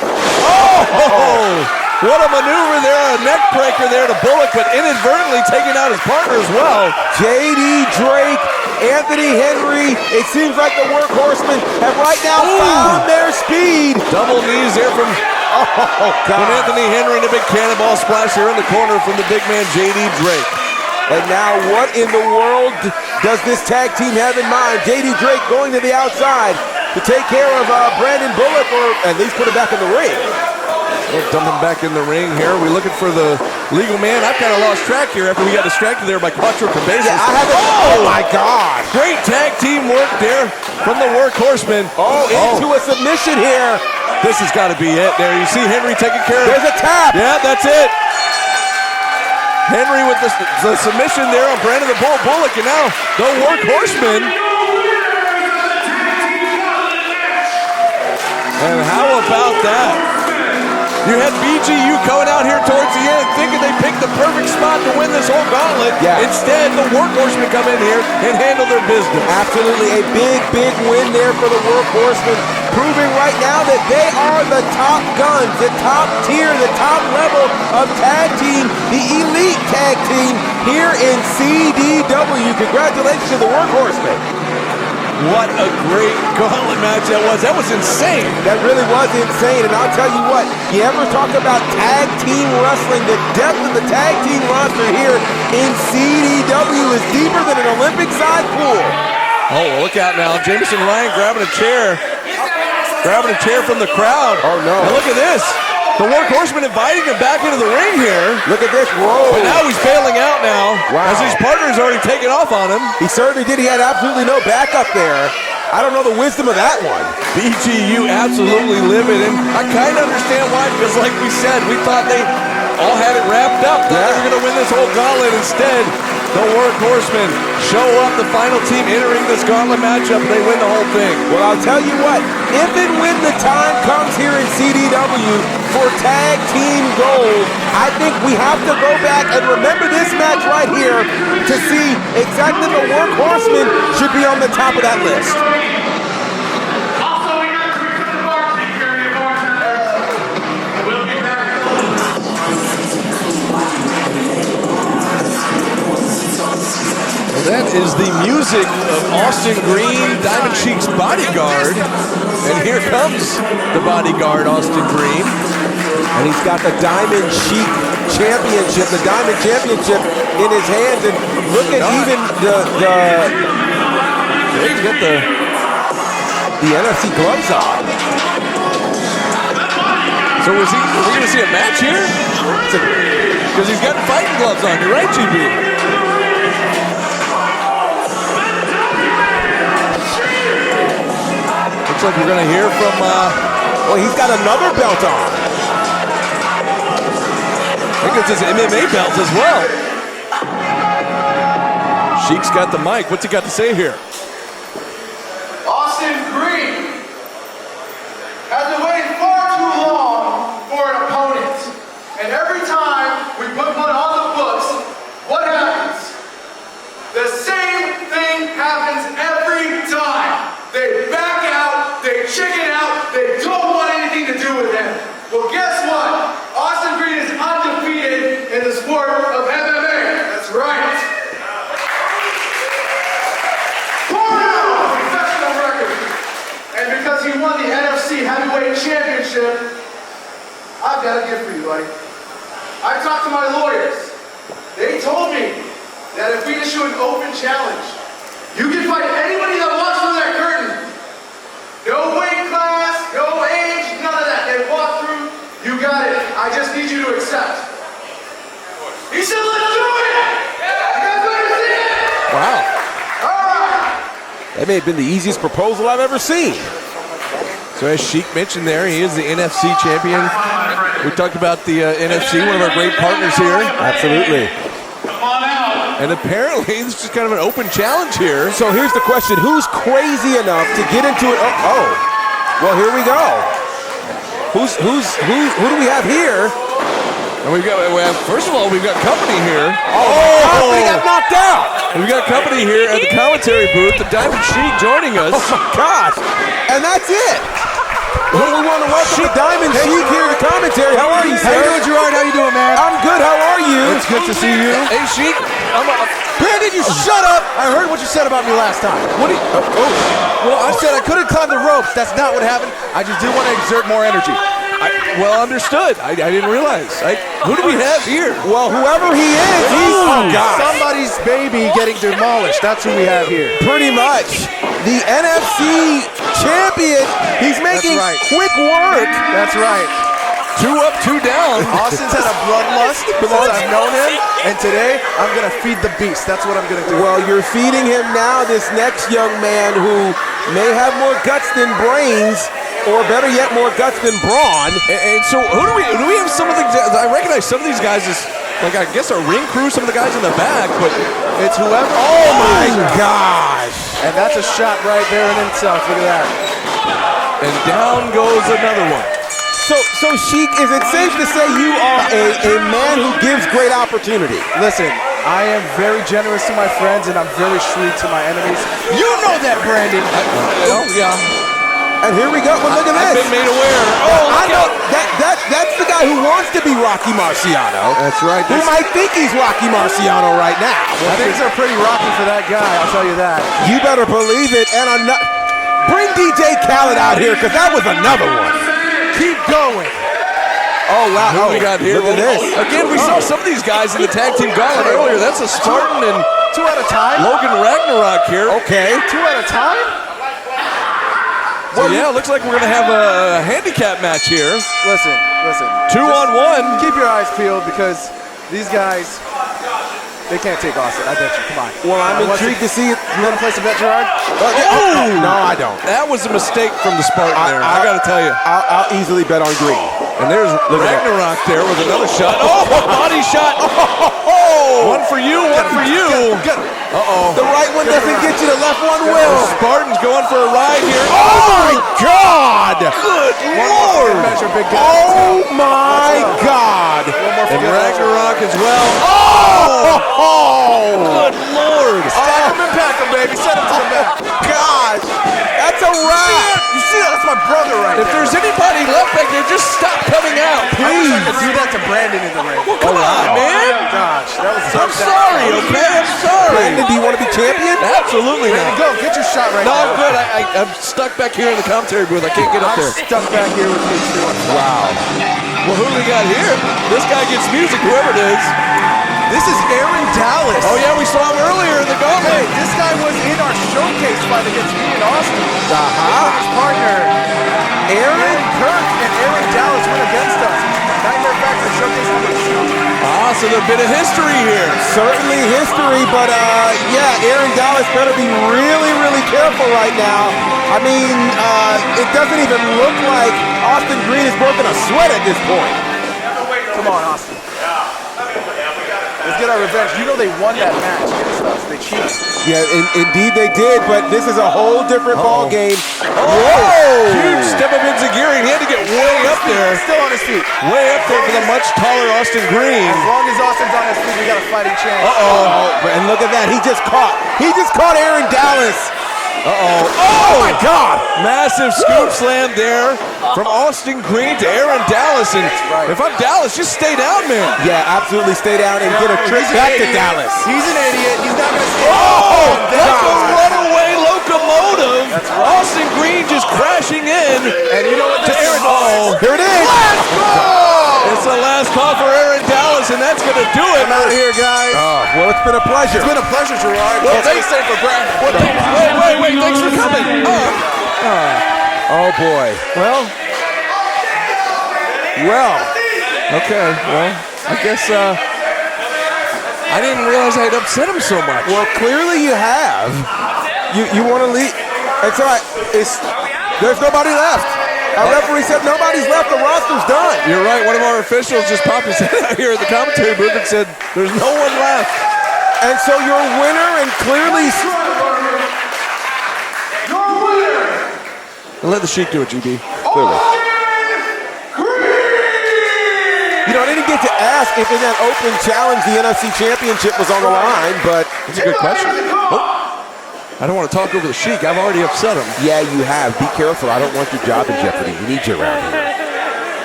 Oh! What a maneuver there, a neck breaker there to Bullock, but inadvertently taking out his partner as well. J.D. Drake, Anthony Henry, it seems like the Workhorsemen have right now found their speed. Double knees there from Anthony Henry, and a big cannonball splash here in the corner from the big man J.D. Drake. And now what in the world does this tag team have in mind? J.D. Drake going to the outside to take care of Brandon Bullock, or at least put it back in the ring. We'll dump him back in the ring here. We're looking for the legal man. I've kind of lost track here after we got distracted there by Quattro Cabezas. Yeah, I haven't. Oh my God! Great tag team work there from the Workhorsemen. Into a submission here. This has got to be it there. You see Henry taking care of it. There's a tap. Yeah, that's it. Henry with the submission there on Brandon the Bull Bullock, and now the Workhorsemen. And how about that? You had BGU coming out here towards the end thinking they picked the perfect spot to win this whole gauntlet. Yeah. Instead, the Workhorsemen come in here and handle their business. Absolutely a big, big win there for the Workhorsemen, proving right now that they are the top guns, the top tier, the top level of tag team, the elite tag team here in CDW. Congratulations to the Workhorsemen. What a great gauntlet match that was. That was insane. That really was insane, and I'll tell you what, you ever talk about tag team wrestling, the depth of the tag team roster here in CDW is deeper than an Olympic-sized pool. Oh, well, look out now. Jameson Ryan grabbing a chair from the crowd. Oh, no. And look at this. The Workhorsemen inviting him back into the ring here. Look at this, whoa. But now he's bailing out now. Wow. As his partner's already taken off on him. He certainly did. He had absolutely no backup there. I don't know the wisdom of that one. BGU absolutely livid, and I kind of understand why, because like we said, we thought they all had it wrapped up. They were going to win this whole gauntlet. Instead, the Workhorsemen show up, the final team entering this gauntlet matchup, and they win the whole thing. Well, I'll tell you what, if and when the time comes here in CDW for tag team gold, I think we have to go back and remember this match right here to see exactly the Workhorsemen should be on the top of that list. Also, we got to return the varsity area bartender. We'll be back. That is the music of Austin Green, Diamond Cheek's bodyguard. And here comes the bodyguard, Austin Green. And he's got the Diamond Cheek Championship, the Diamond Championship in his hands. And look at even He's got the NFC gloves on. So are we going to see a match here? Because he's got fighting gloves on. You're right, GB. Looks like we're going to hear from Well, he's got another belt on. I think it's his MMA belt as well. Sheik's got the mic. What's he got to say here? Austin Green has been waiting far too long for an opponent. And every time we put one on the books, what happens? The same thing happens every time. They back out, they chicken out, they don't want anything to do with him. Well, guess what? Austin Green is undefeated in the sport of MMA. That's right. Professional record. And because he won the NFC Heavyweight Championship, I've got a gift for you, buddy. I talked to my lawyers. They told me that if we issue an open challenge, you can fight anybody that walks through that curtain. No weight class, no age, none of that. They walk through, you got it. I just need you to accept. He said, let's do it! You guys better see it! Wow. All right. That may have been the easiest proposal I've ever seen. So as Sheik mentioned there, he is the NFC champion. We talked about the NFC, one of our great partners here. Absolutely. Come on out. And apparently, it's just kind of an open challenge here. So here's the question. Who's crazy enough to get into it? Oh. Well, here we go. Who do we have here? And first of all, we've got company here. Oh, he got knocked out. We've got company here at the commentary booth, the Diamond Sheik joining us. Oh, my gosh. And that's it. Well, we want to welcome the Diamond Sheik here to commentary. How are you, sir? How you doing, Gerard? How you doing, man? I'm good. How are you? It's good to see you. Hey, Sheik. Brandon, you shut up! I heard what you said about me last time. What do you... Well, I said I couldn't climb the ropes. That's not what happened. I just didn't want to exert more energy. Well, understood. I didn't realize. Who do we have here? Well, whoever he is, he's Somebody's baby getting demolished. That's who we have here. pretty much the NFC champion. He's making right. quick work. That's right. 2 up, 2 down. Austin's had a bloodlust since I've known him, and today I'm going to feed the beast. That's what I'm going to do. Well, you're feeding him now, this next young man who may have more guts than brains, or better yet, more guts than brawn. And so who do we have some of the... I recognize some of these guys as, like, I guess our ring crew, some of the guys in the back, but It's whoever. Oh my gosh! And that's a shot right there in itself. Look at that. and down goes another one. So Sheik, is it safe to say you are a man who gives great opportunity? Listen, I am very generous to my friends and I'm very shrewd to my enemies. You know that, Brandon. Yeah. And here we go. Well, look at I've this. been made aware. I know that's the guy who wants to be Rocky Marciano. That's right. Who might think he's Rocky Marciano right now. Well, things are pretty rocky for that guy, I'll tell you that. You better believe it. And bring DJ Khaled out here, because that was another one. Keep going. Oh, wow. Who we got here? Look at this. Again, we saw some of these guys in the tag team gauntlet earlier. That's a Spartan and 2 at a time. Logan Ragnarok here. Okay. 2 at a time. So yeah, it looks like we're gonna have a handicap match here. Listen. 2 on 1. Keep your eyes peeled because these guys, they can't take Austin. I bet you. Come on. Well, I'm intrigued to see it. You want to place a bet, Gerard? No, I don't. That was a mistake from the Spartan there. I gotta tell you. I'll easily bet on green. And there's Ragnarok there with another shot. Oh, body shot. One for you, one for you. The right one doesn't get you, the left one will. Spartan's going for a ride here. Oh my God! Good Lord. Lord! Oh my God! And Ragnarok as well. Oh! Good Lord! Stack him and pack him, baby. Send him to the back. Gosh! That's a wrap! You see that? That's my brother right If there. there's anybody left back there, just stop coming out. I wish I could do that to Brandon in the ring. Well, come on, man. Gosh, that was I'm sorry, okay? I'm sorry. Brandon, do you want to be champion? Absolutely Brandon, not. go. Get your shot right No, now. I'm good. I'm stuck back here in the commentary booth. I can't get up I'm there. stuck back here with you too. Wow. Well, who do we got here? This guy gets music, whoever it is. This is Aaron Dallas. Oh, yeah, we saw him earlier in the Hey, gauntlet. this guy was in our showcase fight against me and Austin. Uh-huh. His partner, Aaron Kirk and Aaron Dallas went against us. Nightmare Factory Showcase number 2. So there's a bit of history here. Certainly history, but yeah, Aaron Dallas better be really, really careful right now. I mean, it doesn't even look like Austin Green is working a sweat at this point. Come on, Austin. Let's get our revenge. You know they won that match against us. They cheated. Yeah, indeed they did, but this is a whole different ball game. Whoa! Huge step up Enziguri, and he had to get way up there. Still on his feet. Way up there for the much taller Austin Green. As long as Austin's on his feet, we got a fighting chance. And look at that, he just caught Aaron Dallas. Oh my God! Massive scoop slam there from Austin Green to Aaron Dallas. And if I'm Dallas, just stay down, man. Yeah, absolutely stay down and get a trip back to Dallas. He's an idiot. He's not going to stay. That's a runaway locomotive. Austin Green just crashing in. And you know what? To Aaron. Here it is. Last call! It's the last call for Aaron Dallas, and that's going to do it. I'm out of here, guys. Well, it's been a pleasure. It's been a pleasure, Gerard. Well, Can't say for Brad. Wait, thanks for coming. Oh boy. Well. Okay, well, I guess I didn't realize I'd upset him so much. Well, clearly you have. You want to leave? It's all right. There's nobody left. Our referee said nobody's left. The roster's done. You're right. One of our officials just popped his head out here at the commentary booth and said, "There's no one left." And so your winner, and clearly. And let the Sheik do it, GB. Clearly. You know, I didn't get to ask if in that open challenge the NFC Championship was on the line, but That's a good question. I don't want to talk over the Sheik. I've already upset him. yeah, you have. Be careful. I don't want your job in jeopardy. We need you around here.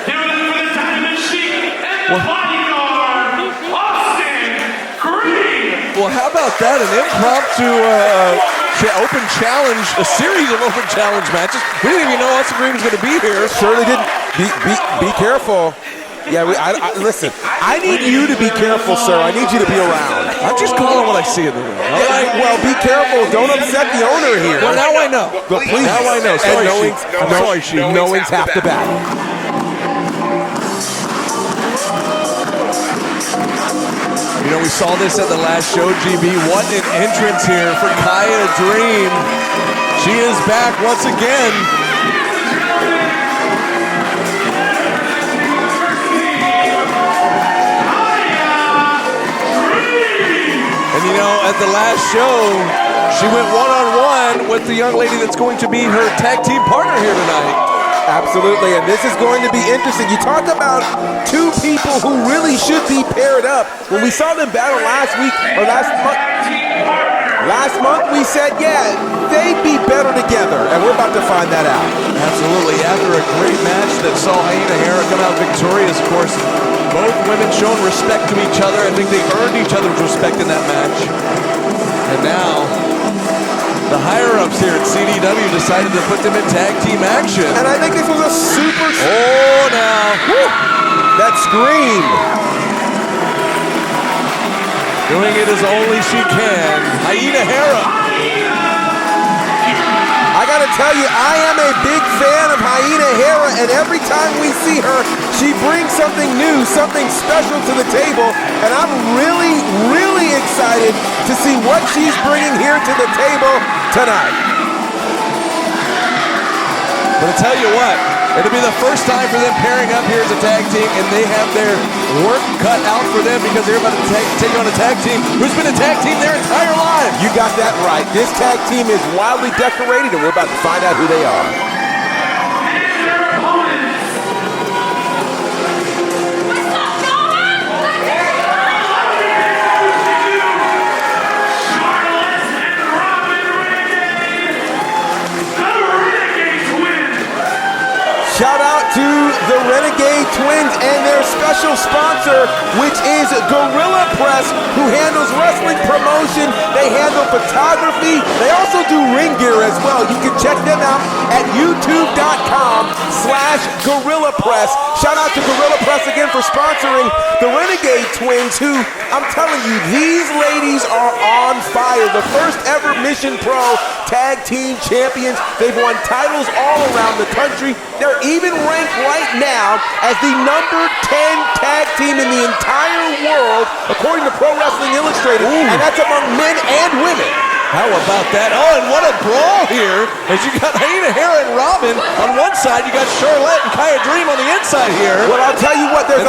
Give it up for the Diamond Sheik and the bodyguard, Austin Green. Well, how about that? An impromptu open challenge, a series of open challenge matches. We didn't even know Austin Green was going to be here. Surely didn't. Be careful. Yeah, listen. I need you to be careful, sir. I need you to be around. I'm just calling what I see in the ring. All right? Well, be careful. Don't upset the owner here. Well, now I know. But please. Now I know. Sorry, Sheik. I'm sorry, Sheik. Knowing's half the battle. You know, we saw this at the last show, GB. What an entrance here for Kaya Dream. She is back once again. And you know, at the last show, she went one-on-one with the young lady that's going to be her tag team partner here tonight. Absolutely, and this is going to be interesting. You talk about two people who really should be paired up. When we saw them battle last week, or last month we said, yeah, they'd be better together, and we're about to find that out. Absolutely. After a great match that saw Hyena Hera come out victorious, of course, both women shown respect to each other. I think they earned each other's respect in that match. And now, the higher-ups here at CDW decided to put them in tag team action. And I think this was a super... Oh, now. Whew, that scream. Doing it as only she can. Hyena Hera. I gotta tell you, I am a big fan of Hyena Hera, and every time we see her, she brings something new, something special to the table, and I'm really, really excited to see what she's bringing here to the table tonight. But I tell you what, it'll be the first time for them pairing up here as a tag team, and they have their work cut out for them because they're about to take on a tag team who's been a tag team their entire lives. You got that right. This tag team is wildly decorated, and we're about to find out who they are. And their opponents. Charlotte and Robin Reagan, the Renegade Twins. Shout out to the Renegade Twins and their special sponsor, which is Gorilla Press, who handles wrestling promotion. They handle photography. They also do ring gear as well. You can check them out at youtube.com/Gorilla Press. Shout out to Gorilla Press again for sponsoring the Renegade Twins, who, I'm telling you, these ladies are on fire. The first ever Mission Pro Tag Team Champions. They've won titles all around the country. They're even ranked right now as the number 10 tag team in the entire world, according to Pro Wrestling Illustrated, and that's among men and women. How about that? Oh, and what a brawl here. As you got Hyena Hera and Robin on one side, you got Charlotte and Kaya Dream on the inside here. Well, I'll tell you what, there's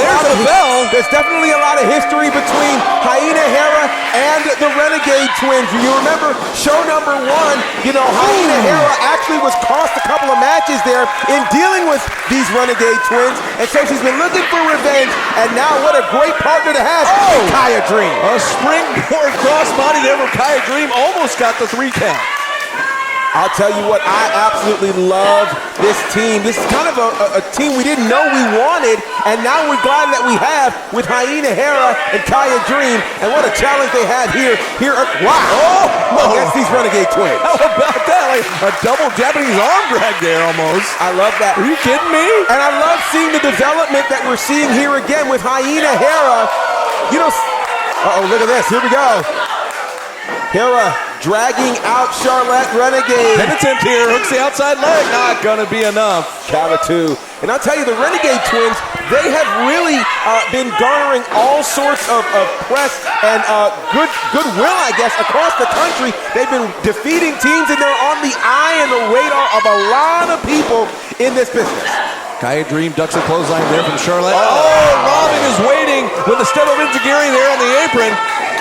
definitely a lot of history between Hyena Hera and the Renegade Twins. You remember show number 1, Hyena Hera actually was cost a couple of matches there in dealing with these Renegade Twins, and so she's been looking for revenge, and now what a great partner to have in Kaya Dream. A springboard crossbody there from Kaya Dream, almost got the 3 count. I'll tell you what, I absolutely love this team. This is kind of a team we didn't know we wanted, and now we're glad that we have with Hyena Hera and Kaya Dream, and what a challenge they have here. Against these Renegade Twins. How about that? Like a double Japanese arm drag there almost. I love that. Are you kidding me? And I love seeing the development that we're seeing here again with Hyena Hera. Look at this. Here we go. Hera dragging out Charlotte Renegade. Penitent here, hooks the outside leg. Not gonna be enough. Count of 2. And I'll tell you, the Renegade Twins, they have really been garnering all sorts of press and goodwill, I guess, across the country. They've been defeating teams, and they're on the eye and the radar of a lot of people in this business. Kaya Dream ducks a clothesline there from Charlotte. Robin is waiting with a step of Inzaguri there on the apron.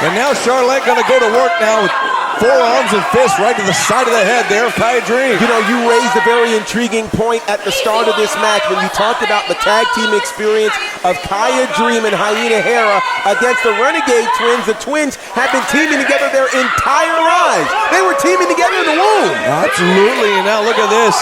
And now Charlotte gonna go to work now with forearms and fists right to the side of the head there of Kaya Dream. You raised a very intriguing point at the start of this match when you talked about the tag team experience of Kaya Dream and Hyena Hera against the Renegade Twins. The Twins have been teaming together their entire lives. They were teaming together in the womb. Absolutely, and now look at this.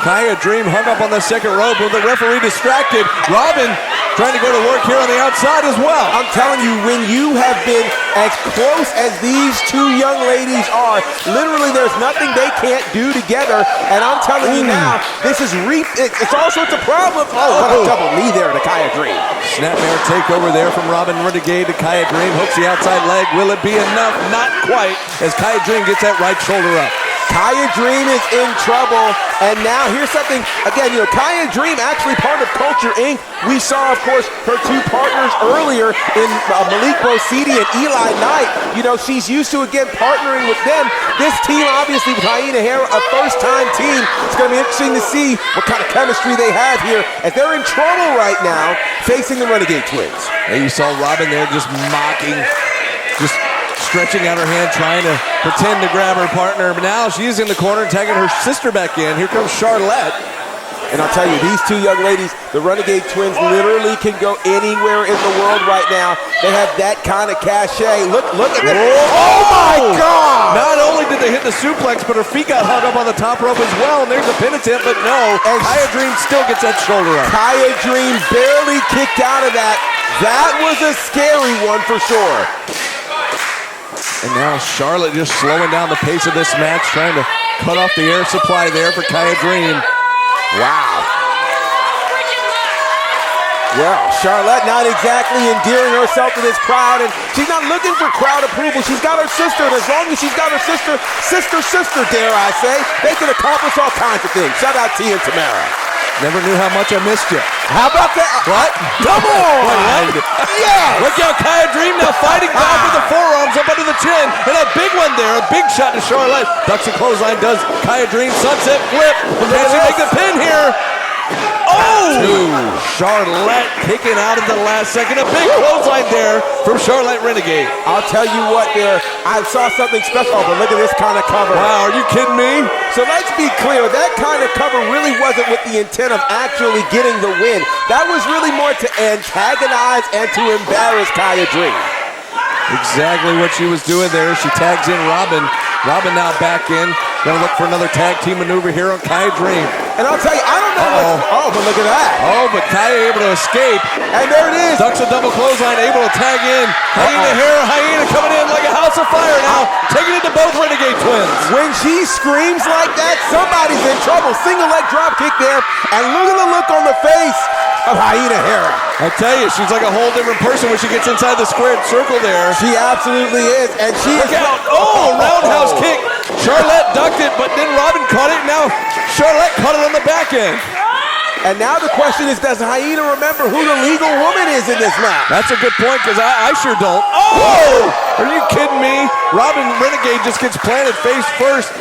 Kaya Dream hung up on the second rope with the referee distracted. Robin trying to go to work here on the outside as well. I'm telling you, when you have been as close as these 2 young ladies are, literally there's nothing they can't do together. And I'm telling you now, this is it's all sorts of problems. What a double knee there to Kaya Dream. Snapmare takeover there from Robin Renegade to Kaya Dream. Hooks the outside leg. Will it be enough? Not quite, as Kaya Dream gets that right shoulder up. Kaya Dream is in trouble, and now here's something, again, Kaya Dream actually part of Culture Inc. We saw, of course, her 2 partners earlier in Malik Bosidi and Eli Knight. She's used to, again, partnering with them. This team, obviously, with Hyena Hera, a first-time team. It's going to be interesting to see what kind of chemistry they have here, as they're in trouble right now, facing the Renegade Twins. And you saw Robin there just mocking, just stretching out her hand, trying to pretend to grab her partner, but now she's in the corner tagging her sister back in. Here comes Charlotte. And I'll tell you, these 2 young ladies, the Renegade Twins, literally can go anywhere in the world right now. They have that kind of cachet. Look at that. Oh my God! Not only did they hit the suplex, but her feet got hung up on the top rope as well, and there's a penitent, but no, Kaya Dream still gets that shoulder up. Kaya Dream barely kicked out of that. That was a scary one for sure. And now Charlotte just slowing down the pace of this match, trying to cut off the air supply there for Kaya Dream. Wow. Well, Charlotte not exactly endearing herself to this crowd, and she's not looking for crowd approval. She's got her sister, and as long as she's got her sister, dare I say, they can accomplish all kinds of things. Shout out to you and Tamara. Never knew how much I missed you. How about that? What? Come on! Yeah! Look out, Kaya Dream now fighting back with the forearms up under the chin, and a big one there, a big shot to Charlotte. Ducks and clothesline does Kaya Dream, sunset flip. Can she make the pin here? Charlotte kicking out at the last second. A big clothesline there from Charlotte Renegade. I'll tell you what there, I saw something special, but look at this kind of cover. Wow, are you kidding me? So let's be clear, that kind of cover really wasn't with the intent of actually getting the win. That was really more to antagonize and to embarrass Kaya Dream. Exactly what she was doing there. She tags in Robin. Robin now back in. Gonna look for another tag team maneuver here on Kaya Dream. And I'll tell you, I don't know but look at that. But Kaya able to escape. And there it is. Ducks a double clothesline, able to tag in. Hyena coming in like a house of fire now. Taking it to both Renegade Twins. When she screams like that, somebody's in trouble. Single leg drop kick there. And look at the look on the face of Hyena Hera. I tell you, she's like a whole different person when she gets inside the squared circle there. She absolutely is. And she Look out. Roundhouse kick. Charlotte ducked it, but then Robin caught it. Now Charlotte caught it on the back end. And now the question is, does Hyena remember who the legal woman is in this match? That's a good point, because I sure don't. Oh! Are you kidding me? Robin Renegade just gets planted face first.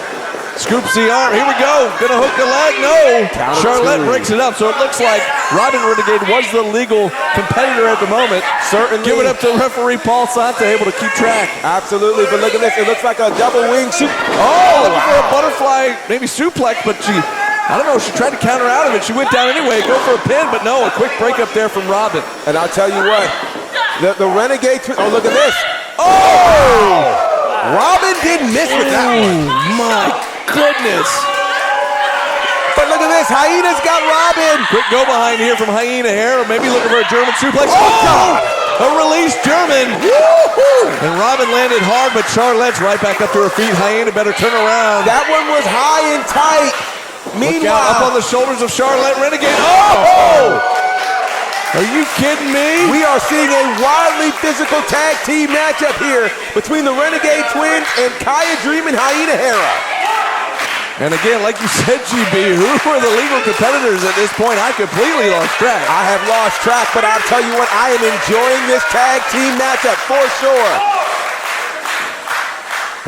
Scoops the arm. Here we go. Gonna hook the leg. No. Charlotte breaks it up. So it looks like Robin Renegade was the legal competitor at the moment. Certainly. Give it up to referee Paul Sante, able to keep track. Absolutely. But look at this. It looks like a double wing super. Oh, looking for a butterfly, maybe suplex, but I don't know, she tried to counter out of it. She went down anyway, go for a pin, but no, a quick break up there from Robin. And I'll tell you what, the Renegade, oh, look at this. Oh! Robin didn't miss with that one. My goodness. But look at this, Hyena's got Robin. Quick go behind here from Hyena here, maybe looking for a German suplex. Oh, God. A release German. Woo-hoo. And Robin landed hard, but Charlotte's right back up to her feet. Hyena better turn around. That one was high and tight. Look out, up on the shoulders of Charlotte Renegade. Oh! Are you kidding me? We are seeing a wildly physical tag team matchup here between the Renegade Twins and Kaya Dream and Hyena Hera. And again, like you said, GB, who are the legal competitors at this point? I completely lost track. I have lost track, but I'll tell you what, I am enjoying this tag team matchup for sure.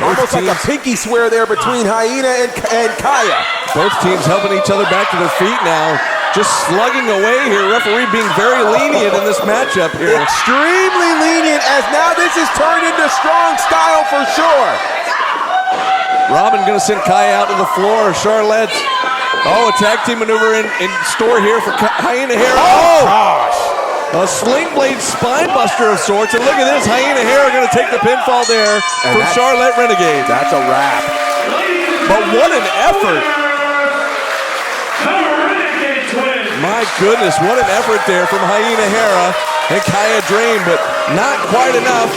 Almost like a pinky swear there between Hyena and Kaya. Both teams helping each other back to their feet now. Just slugging away here. Referee being very lenient in this matchup here. Extremely lenient, as now this is turned into strong style for sure. Robin gonna send Kaya out to the floor. Charlotte. Oh, a tag team maneuver in store here for Hyena Hera. Oh, gosh. A sling blade spine buster of sorts. And look at this, Hyena Hera gonna take the pinfall there from Charlotte Renegade. That's a wrap. But what an effort. My goodness, what an effort there from Hyena Hera and Kaya Dream, but not quite enough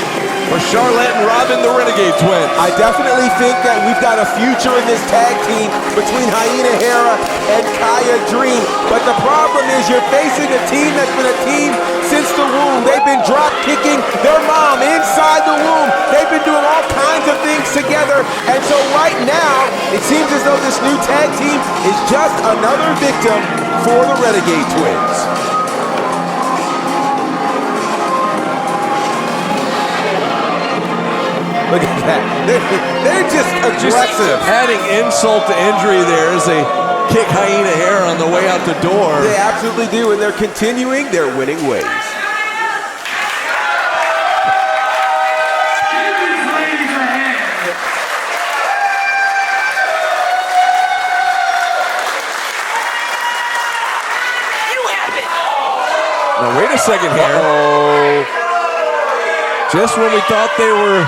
for Charlotte and Robin, the Renegade Twins. I definitely think that we've got a future in this tag team between Hyena Hera and Kaya Dream, but the problem is you're facing a team that's been a team since the womb. They've been drop kicking their mom inside the womb. They've been doing all kinds of things together, and so right now it seems as though this new tag team is just another victim for the Renegade Twins. Look at that. They're just aggressive. Adding insult to injury there as they kick Hyena Hera on the way out the door. They absolutely do, and they're continuing their winning ways. Now wait a second here. Just when we thought they were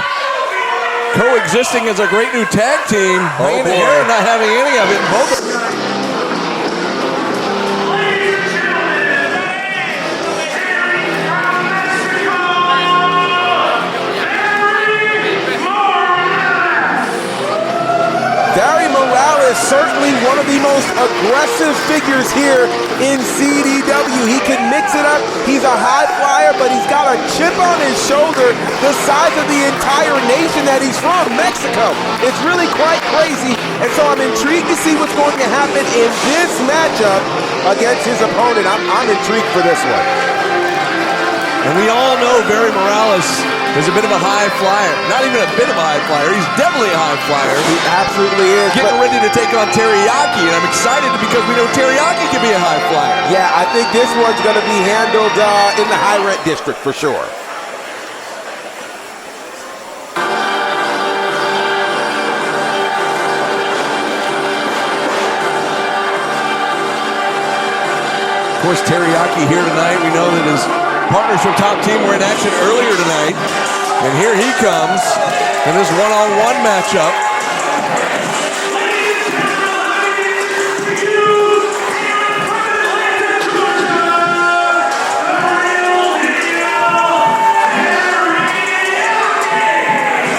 coexisting as a great new tag team, Hyena Hera not having any of it. Barry Morales, certainly one of the most aggressive figures here in CDW. He can mix it up. He's a high flyer, but he's got a chip on his shoulder the size of the entire nation that he's from, Mexico. It's really quite crazy, and so I'm intrigued to see what's going to happen in this matchup against his opponent. I'm intrigued for this one. And we all know Barry Morales is a bit of a high flyer. Not even a bit of a high flyer. He's definitely a high flyer. He absolutely is. Getting ready to take on Teriyaki, and I'm excited because we know Teriyaki can be a high flyer. Yeah, I think this one's going to be handled in the high rent district for sure. Of course, Teriyaki here tonight. We know that his partners from Top Team were in action earlier tonight. And here he comes in this one-on-one matchup.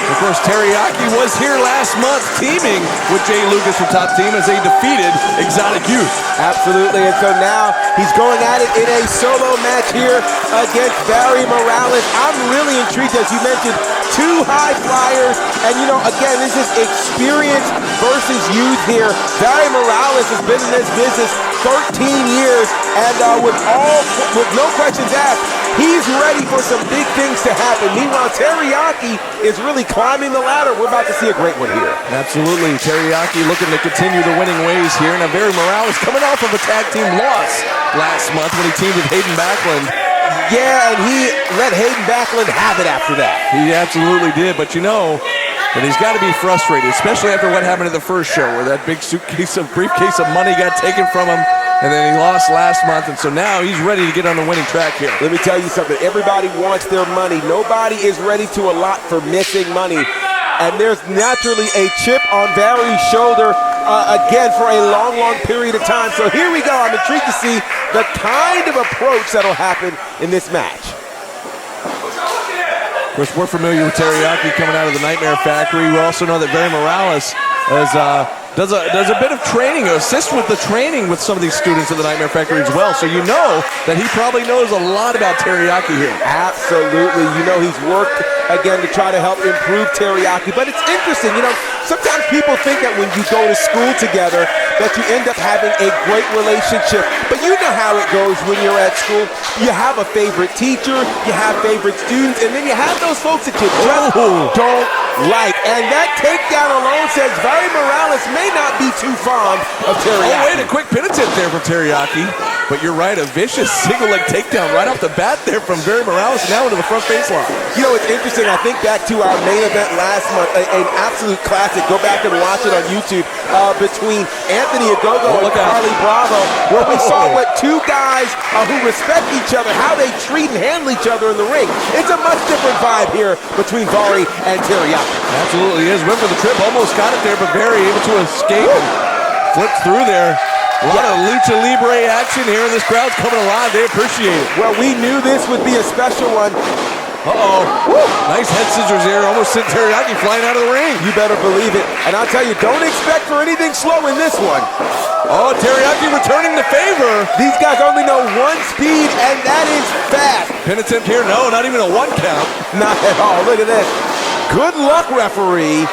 Of course, Teriyaki was here last month teaming with Jay Lucas from Top Team as they defeated Exotic Youth. Absolutely, and so now he's going at it in a solo match here against Barry Morales. I'm really intrigued, as you mentioned, two high flyers, and you know, again, this is experience versus youth here. Barry Morales Morales has been in this business 13 years, and with no questions asked, he's ready for some big things to happen. Meanwhile, Teriyaki is really climbing the ladder. We're about to see a great one here. Absolutely. Teriyaki looking to continue the winning ways here. Now, Barry Morales coming off of a tag team loss last month when he teamed with Hayden Backlund. Yeah, and he let Hayden Backlund have it after that. He absolutely did, but you know that he's got to be frustrated, especially after what happened at the first show where that big briefcase of money got taken from him, and then he lost last month, and so now he's ready to get on the winning track here. Let me tell you something. Everybody wants their money. Nobody is ready to allot for missing money. And there's naturally a chip on Barry's shoulder again for a long, long period of time. So here we go. I'm intrigued to see the kind of approach that'll happen in this match. Of course, we're familiar with Teriyaki coming out of the Nightmare Factory. We also know that Barry Morales does a bit of training, assists with the training with some of these students at the Nightmare Factory as well. So you know that he probably knows a lot about Teriyaki here. Absolutely. You know he's worked, again, to try to help improve Teriyaki. But it's interesting, you know, sometimes people think that when you go to school together that you end up having a great relationship. But you know how it goes when you're at school. You have a favorite teacher, you have favorite students, and then you have those folks that you just don't like. And that takedown alone says Barry Morales may not be too fond of Teriyaki. Oh, wait, a quick penitent there from Teriyaki. But you're right, a vicious single leg takedown right off the bat there from Barry Morales, now into the front face lock. You know, it's interesting. I think back to our main event last month, an absolute classic. Go back and watch it on YouTube, between Anthony Agogo and Carly Bravo, where we saw what two guys who respect each other, how they treat and handle each other in the ring. It's a much different vibe here between Barry and Teriyaki. Absolutely is. Went for the trip, almost got it there, but Barry able to escape and flip through there. A lot of Lucha Libre action here, and this crowd's coming alive. They appreciate it. Well, we knew this would be a special one. Uh-oh. Nice head scissors there. Almost sent Teriyaki flying out of the ring. You better believe it. And I'll tell you, don't expect for anything slow in this one. Oh, Teriyaki returning the favor. These guys only know one speed, and that is fast. Pin attempt here. No, not even a one count. Not at all. Look at this. Good luck, referee.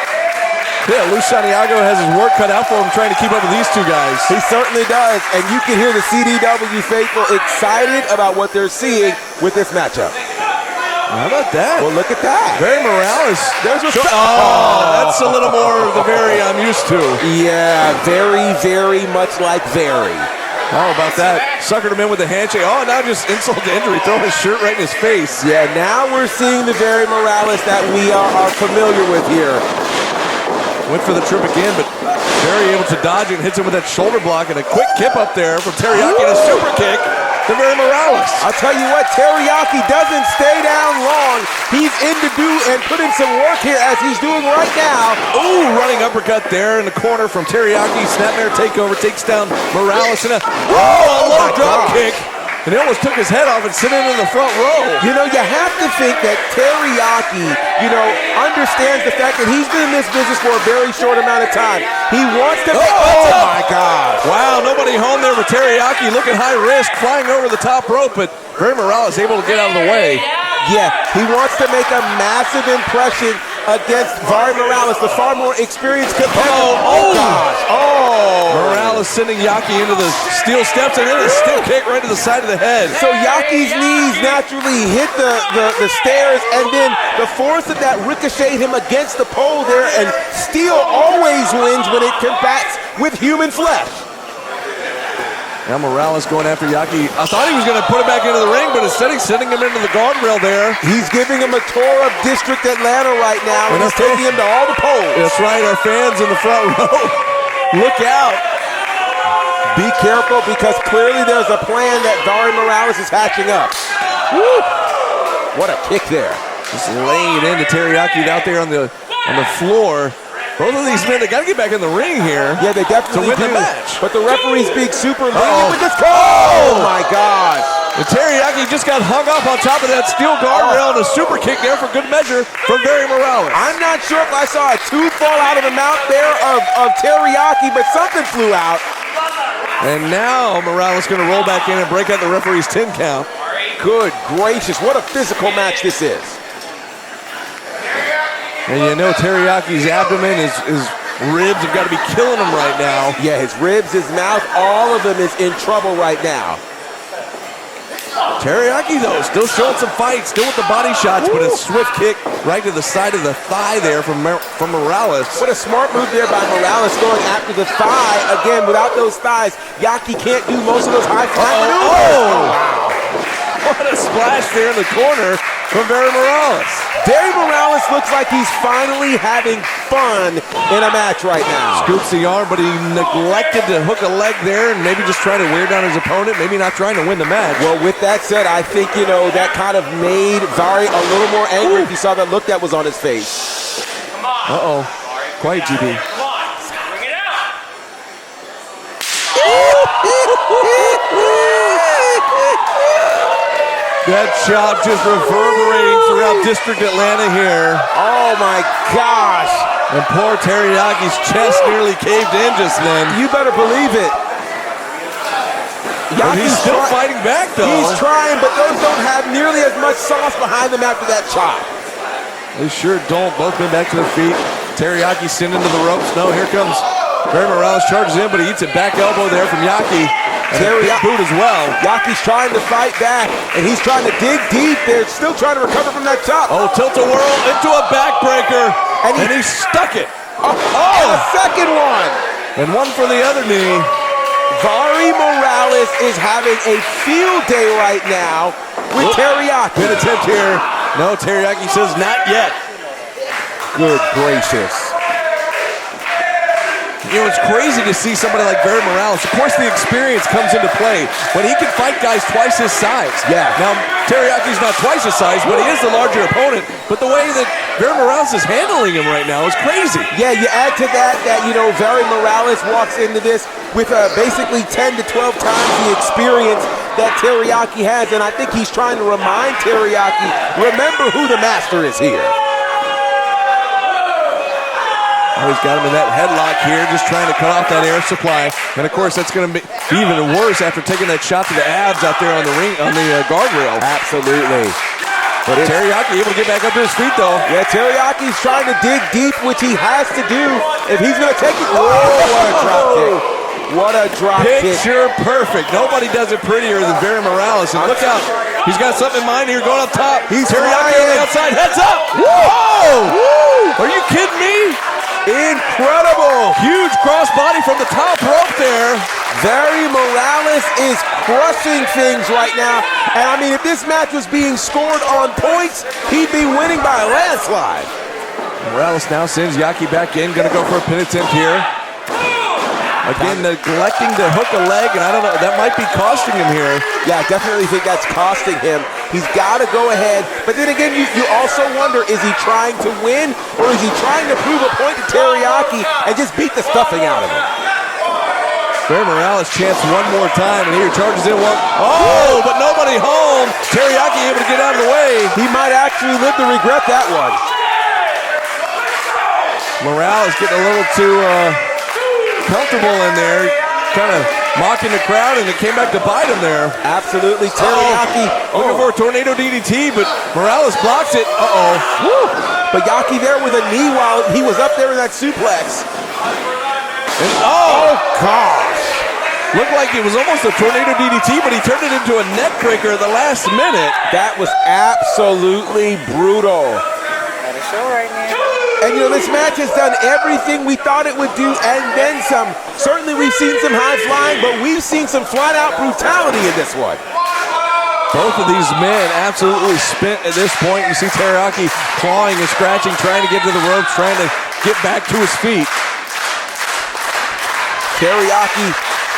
Yeah, Luis Santiago has his work cut out for him trying to keep up with these two guys. He certainly does, and you can hear the CDW faithful excited about what they're seeing with this matchup. How about that? Well, look at that. Barry Morales. That's a little more of the Barry I'm used to. Yeah, very, very much like Barry. How about that? Suckered him in with a handshake. Oh, now just insult to injury, throwing his shirt right in his face. Yeah, now we're seeing the Barry Morales that we are familiar with here. Went for the trip again, but Barry able to dodge it and hits him with that shoulder block and a quick kip up there from Teriyaki and a super kick to Barry Morales. I'll tell you what, Teriyaki doesn't stay down long. He's in to do and put in some work here as he's doing right now. Ooh, running uppercut there in the corner from Teriyaki. Snapmare takeover, takes down Morales and a low drop kick. And he almost took his head off and sent him in the front row. You know, you have to think that Teriyaki, understands the fact that he's been in this business for a very short amount of time. He wants to oh my gosh. Wow, nobody home there with Teriyaki looking high risk, flying over the top rope, but Barry Morales able to get out of the way. Yeah, he wants to make a massive impression against Barry Morales, the far more experienced competitor. Oh gosh. Morales sending Yaki into the steel steps and then a steel kick right to the side of the head. So Yaki's knees naturally hit the stairs, and then the force of that ricocheted him against the pole there, and steel always wins when it combats with human flesh. Now Morales going after Yaki. I thought he was going to put him back into the ring, but instead he's sending him into the guardrail there. He's giving him a tour of District Atlanta right now, and he's taking him to all the poles. That's right, our fans in the front row. Look out. Be careful, because clearly there's a plan that Barry Morales is hatching up. Woo. What a kick there. Just laying it into Teriyaki out there on the floor. Both of these men, they got to get back in the ring here. Yeah, they definitely to win do. the match. But the referee's being super lenient with this. Oh my gosh. The Teriyaki just got hung up on top of that steel guardrail and a super kick there for good measure from Barry Morales. I'm not sure if I saw a tooth fall out of the mouth there of Teriyaki, but something flew out. And now Morales going to roll back in and break out the referee's 10 count. Good gracious, what a physical match this is. And you know Teriyaki's abdomen is ribs have got to be killing him right now. Yeah, his ribs, his mouth, all of them is in trouble right now. Teriyaki, though, still showing some fight, still with the body shots, but a swift kick right to the side of the thigh there from Morales. What a smart move there by Morales going after the thigh. Again, without those thighs, Yaki can't do most of those high-flying maneuvers. Oh, wow. What a splash there in the corner from Barry Morales. Barry Morales looks like he's finally having fun in a match right now. Scoops the arm, but he neglected to hook a leg there and maybe just trying to wear down his opponent, maybe not trying to win the match. Well, with that said, I think, that kind of made Vari a little more angry if you saw that look that was on his face. Uh-oh. Quiet, GB. Come on, bring it out. That shot just reverberating throughout District Atlanta here. Oh, my gosh. And poor Teriyaki's chest nearly caved in just then. You better believe it. But he's still fighting back, though. He's trying, but those don't have nearly as much sauce behind them after that chop. They sure don't. Both men back to their feet. Teriyaki sent into the ropes. No, here comes Barry Morales, charges in, but he eats a back elbow there from Yaki. And a big boot as well. Yaki's trying to fight back, and he's trying to dig deep. They're still trying to recover from that chop. Oh, tilt-a-whirl into a backbreaker, and he stuck it. And a second one. And one for the other knee. Vari Morales is having a field day right now with Teriyaki. Good attempt here. No, Teriyaki says not yet. Good gracious. It's crazy to see somebody like Barry Morales. Of course, the experience comes into play, but he can fight guys twice his size. Yeah. Now, Teriyaki's not twice his size, but he is the larger opponent. But the way that Barry Morales is handling him right now is crazy. Yeah, you add to that, Barry Morales walks into this with basically 10 to 12 times the experience that Teriyaki has, and I think he's trying to remind Teriyaki, remember who the master is here. Oh, he's got him in that headlock here, just trying to cut off that air supply. And of course, that's going to be even worse after taking that shot to the abs out there on the ring, on the guardrail. Absolutely. But Teriyaki able to get back up to his feet, though. Yeah, Teriyaki's trying to dig deep, which he has to do if he's going to take it. Oh, what a drop kick. What a drop kick. Picture perfect. Nobody does it prettier than Barry Morales. And look out. He's got something in mind here going up top. He's Teriyaki on the outside. Heads up. Whoa! Are you kidding me? Incredible! Huge crossbody from the top rope there. Barry Morales is crushing things right now. And I mean, if this match was being scored on points, he'd be winning by a landslide. Morales now sends Yaki back in. Gonna go for a pin attempt here. Again, neglecting to hook a leg, and I don't know, that might be costing him here. Yeah, I definitely think that's costing him. He's got to go ahead. But then again, you also wonder, is he trying to win, or is he trying to prove a point to Teriyaki and just beat the stuffing out of him? Barry Morales chance one more time, and here charges in one. Oh, but nobody home. Teriyaki able to get out of the way. He might actually live to regret that one. Morales getting a little too comfortable in there, kind of mocking the crowd, and it came back to bite him there. Absolutely, Teriyaki. Looking for a tornado DDT, but Morales blocks it. But Yaki there with a knee while he was up there in that suplex. And, gosh. Looked like it was almost a tornado DDT, but he turned it into a neck breaker at the last minute. That was absolutely brutal. Got a show right now. And this match has done everything we thought it would do and then some. Certainly we've seen some high flying, but we've seen some flat out brutality in this one. Both of these men absolutely spent at this point. You see Teriyaki clawing and scratching, trying to get to the ropes, trying to get back to his feet. Teriyaki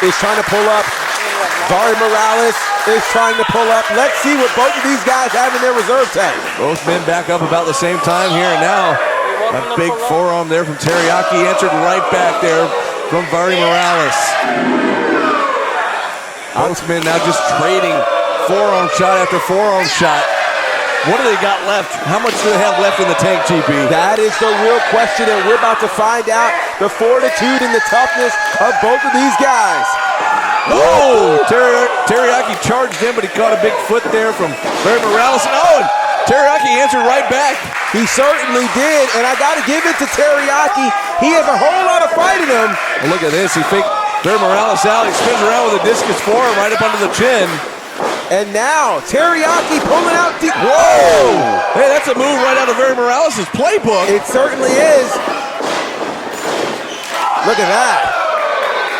is trying to pull up. Vari Morales is trying to pull up. Let's see what both of these guys have in their reserve tank. Both men back up about the same time here, and now a big forearm there from Teriyaki answered right back there from Vari Morales. Both men now just trading forearm shot after forearm shot. What do they got left? How much do they have left in the tank, GP? That is the real question, and we're about to find out the fortitude and the toughness of both of these guys. Whoa! Teriyaki charged in, but he caught a big foot there from Vari Morales. And Teriyaki answered right back. He certainly did, and I got to give it to Teriyaki. He has a whole lot of fight in him. Well, look at this. He faked Very Morales out. He spins around with a discus forearm right up under the chin. And now, Teriyaki pulling out deep. Whoa! Hey, that's a move right out of Very Morales' playbook. It certainly is. Look at that.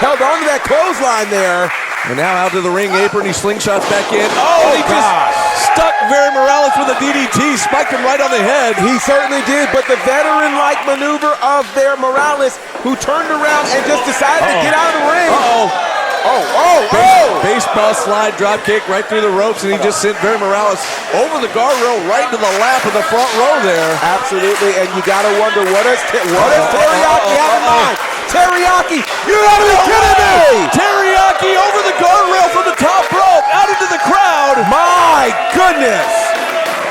Held on to that clothesline there. And now out to the ring apron. He slingshots back in. Oh, he gosh. just stuck Very Morales with a DDT. Spiked him right on the head. He certainly did, but the veteran-like maneuver of Very Morales, who turned around and just decided to get out of the ring. Baseball slide, drop kick right through the ropes, and he just sent Very Morales over the guardrail right into the lap of the front row there. Absolutely, and you gotta wonder, what does Teriyaki have in mind? Teriyaki, you gotta be kidding me! Teriyaki over the guardrail from the top rope, out into the crowd. My goodness!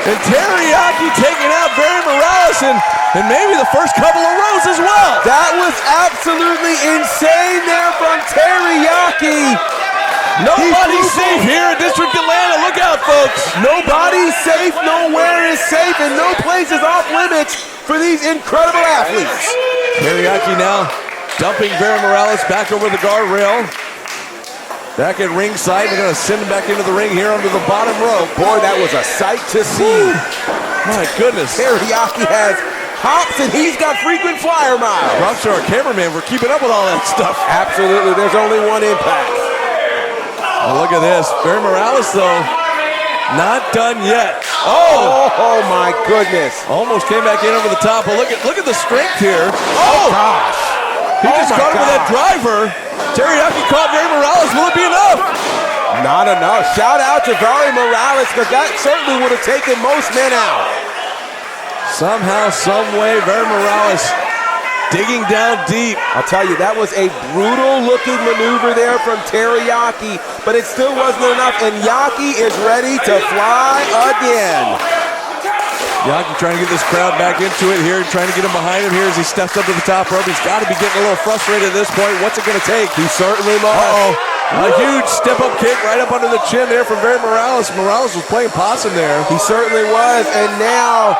And Teriyaki taking out Very Morales and maybe the first couple of rows as well. That was absolutely insane there from Teriyaki. Nobody's safe here in District Atlanta. Look out, folks. Nobody's safe, nowhere is safe, and no place is off limits for these incredible athletes. Teriyaki now dumping Very Morales back over the guardrail. Back at ringside, they're going to send him back into the ring here under the bottom rope. Boy, that was a sight to see. My goodness. Teriyaki has hops and he's got frequent flyer miles. Props to our cameraman for keeping up with all that stuff. Absolutely, there's only one impact. Oh, look at this. Very Morales, though, not done yet. Oh my goodness. Almost came back in over the top, but look at the strength here. Oh gosh. He just caught him with that driver. Teriyaki caught Very Morales. Will it be enough? Not enough. Shout out to Very Morales, because that certainly would have taken most men out. Somehow, some way, Very Morales digging down deep. I'll tell you, that was a brutal-looking maneuver there from Teriyaki, but it still wasn't enough, and Yaki is ready to fly again. Yaki trying to get this crowd back into it here, trying to get him behind him here as he steps up to the top rope. He's got to be getting a little frustrated at this point. What's it going to take? He certainly must. A huge step-up kick right up under the chin there from Very Morales. Morales was playing possum there. He certainly was, and now,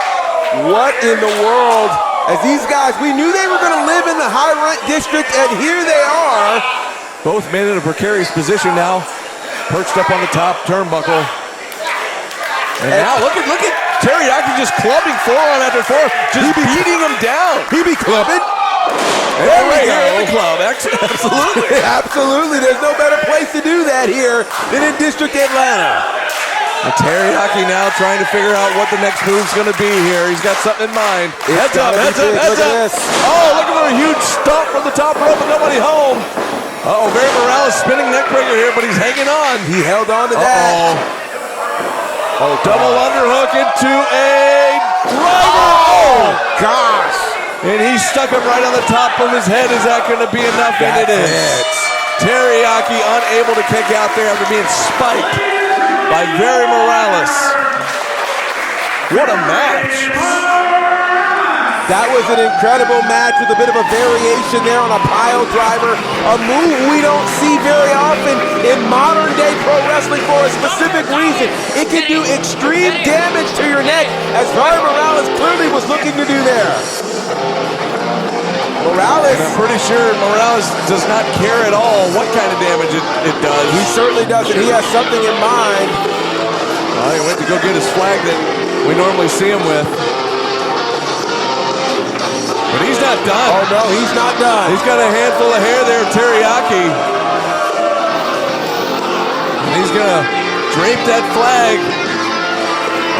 what in the world? As these guys, we knew they were going to live in the high-rent district, and here they are. Both men in a precarious position now, perched up on the top turnbuckle. And now look at Teriyaki just clubbing forearm after forearm, just beating him down. He be clubbing. There we go. In the club, absolutely. Absolutely, there's no better place to do that here than in District Atlanta. And Teriyaki now trying to figure out what the next move's going to be here. He's got something in mind. Heads up, heads up, heads up. Oh, looking for a huge stomp from the top rope, but nobody home. Uh-oh, Very Morales spinning neckbreaker here, but he's hanging on. He held on to that. Oh, double underhook into a driver. Oh, gosh. And he stuck him right on the top of his head. Is that going to be enough? And it is. Teriyaki unable to kick out there after being spiked by Very Morales. What a match. That was an incredible match with a bit of a variation there on a pile driver. A move we don't see very often in modern day pro wrestling for a specific reason. It can do extreme damage to your neck, as Very Morales clearly was looking to do there. Morales. And I'm pretty sure Morales does not care at all what kind of damage it does. He certainly doesn't. He has something in mind. Well, he went to go get his flag that we normally see him with. But he's not done. Oh, no, he's not done. He's got a handful of hair there, Teriyaki. And he's going to drape that flag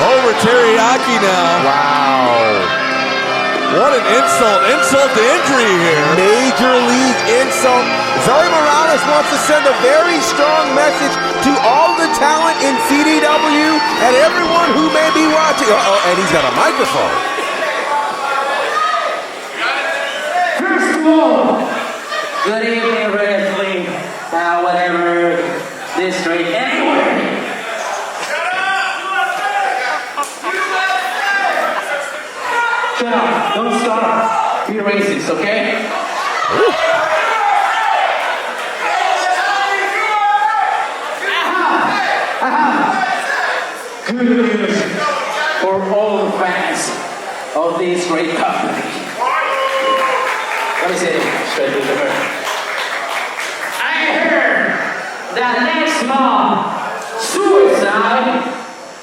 over Teriyaki now. Wow. What an insult. Insult to injury here. Major league insult. Very Morales wants to send a very strong message to all the talent in CDW and everyone who may be watching. Uh-oh, and he's got a microphone. Good evening, wrestling. Whatever district, anywhere. Shut up. Don't stop. Be racist, okay? Good news for all the fans of this great company. Let me say it straight to the mirror. I heard that next month, Suicide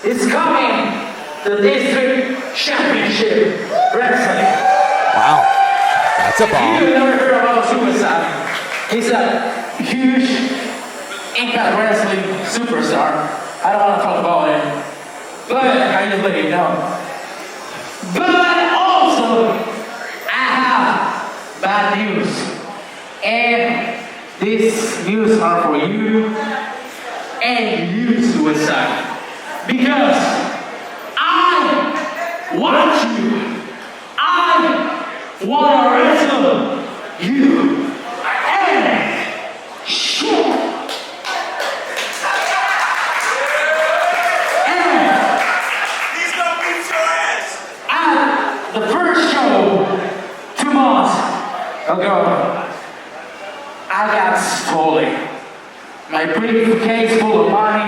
is coming to District Championship Wrestling. Wow. That's a bomb. You've never heard about Suicide. He's a huge Impact Wrestling superstar. I don't want to talk about him, but I just let you know. But also, I have bad news. And these news are for you and you, Suicide. Because I want you. I want to wrestle you. And shit. The first show 2 months ago, I got stolen. My briefcase full of money,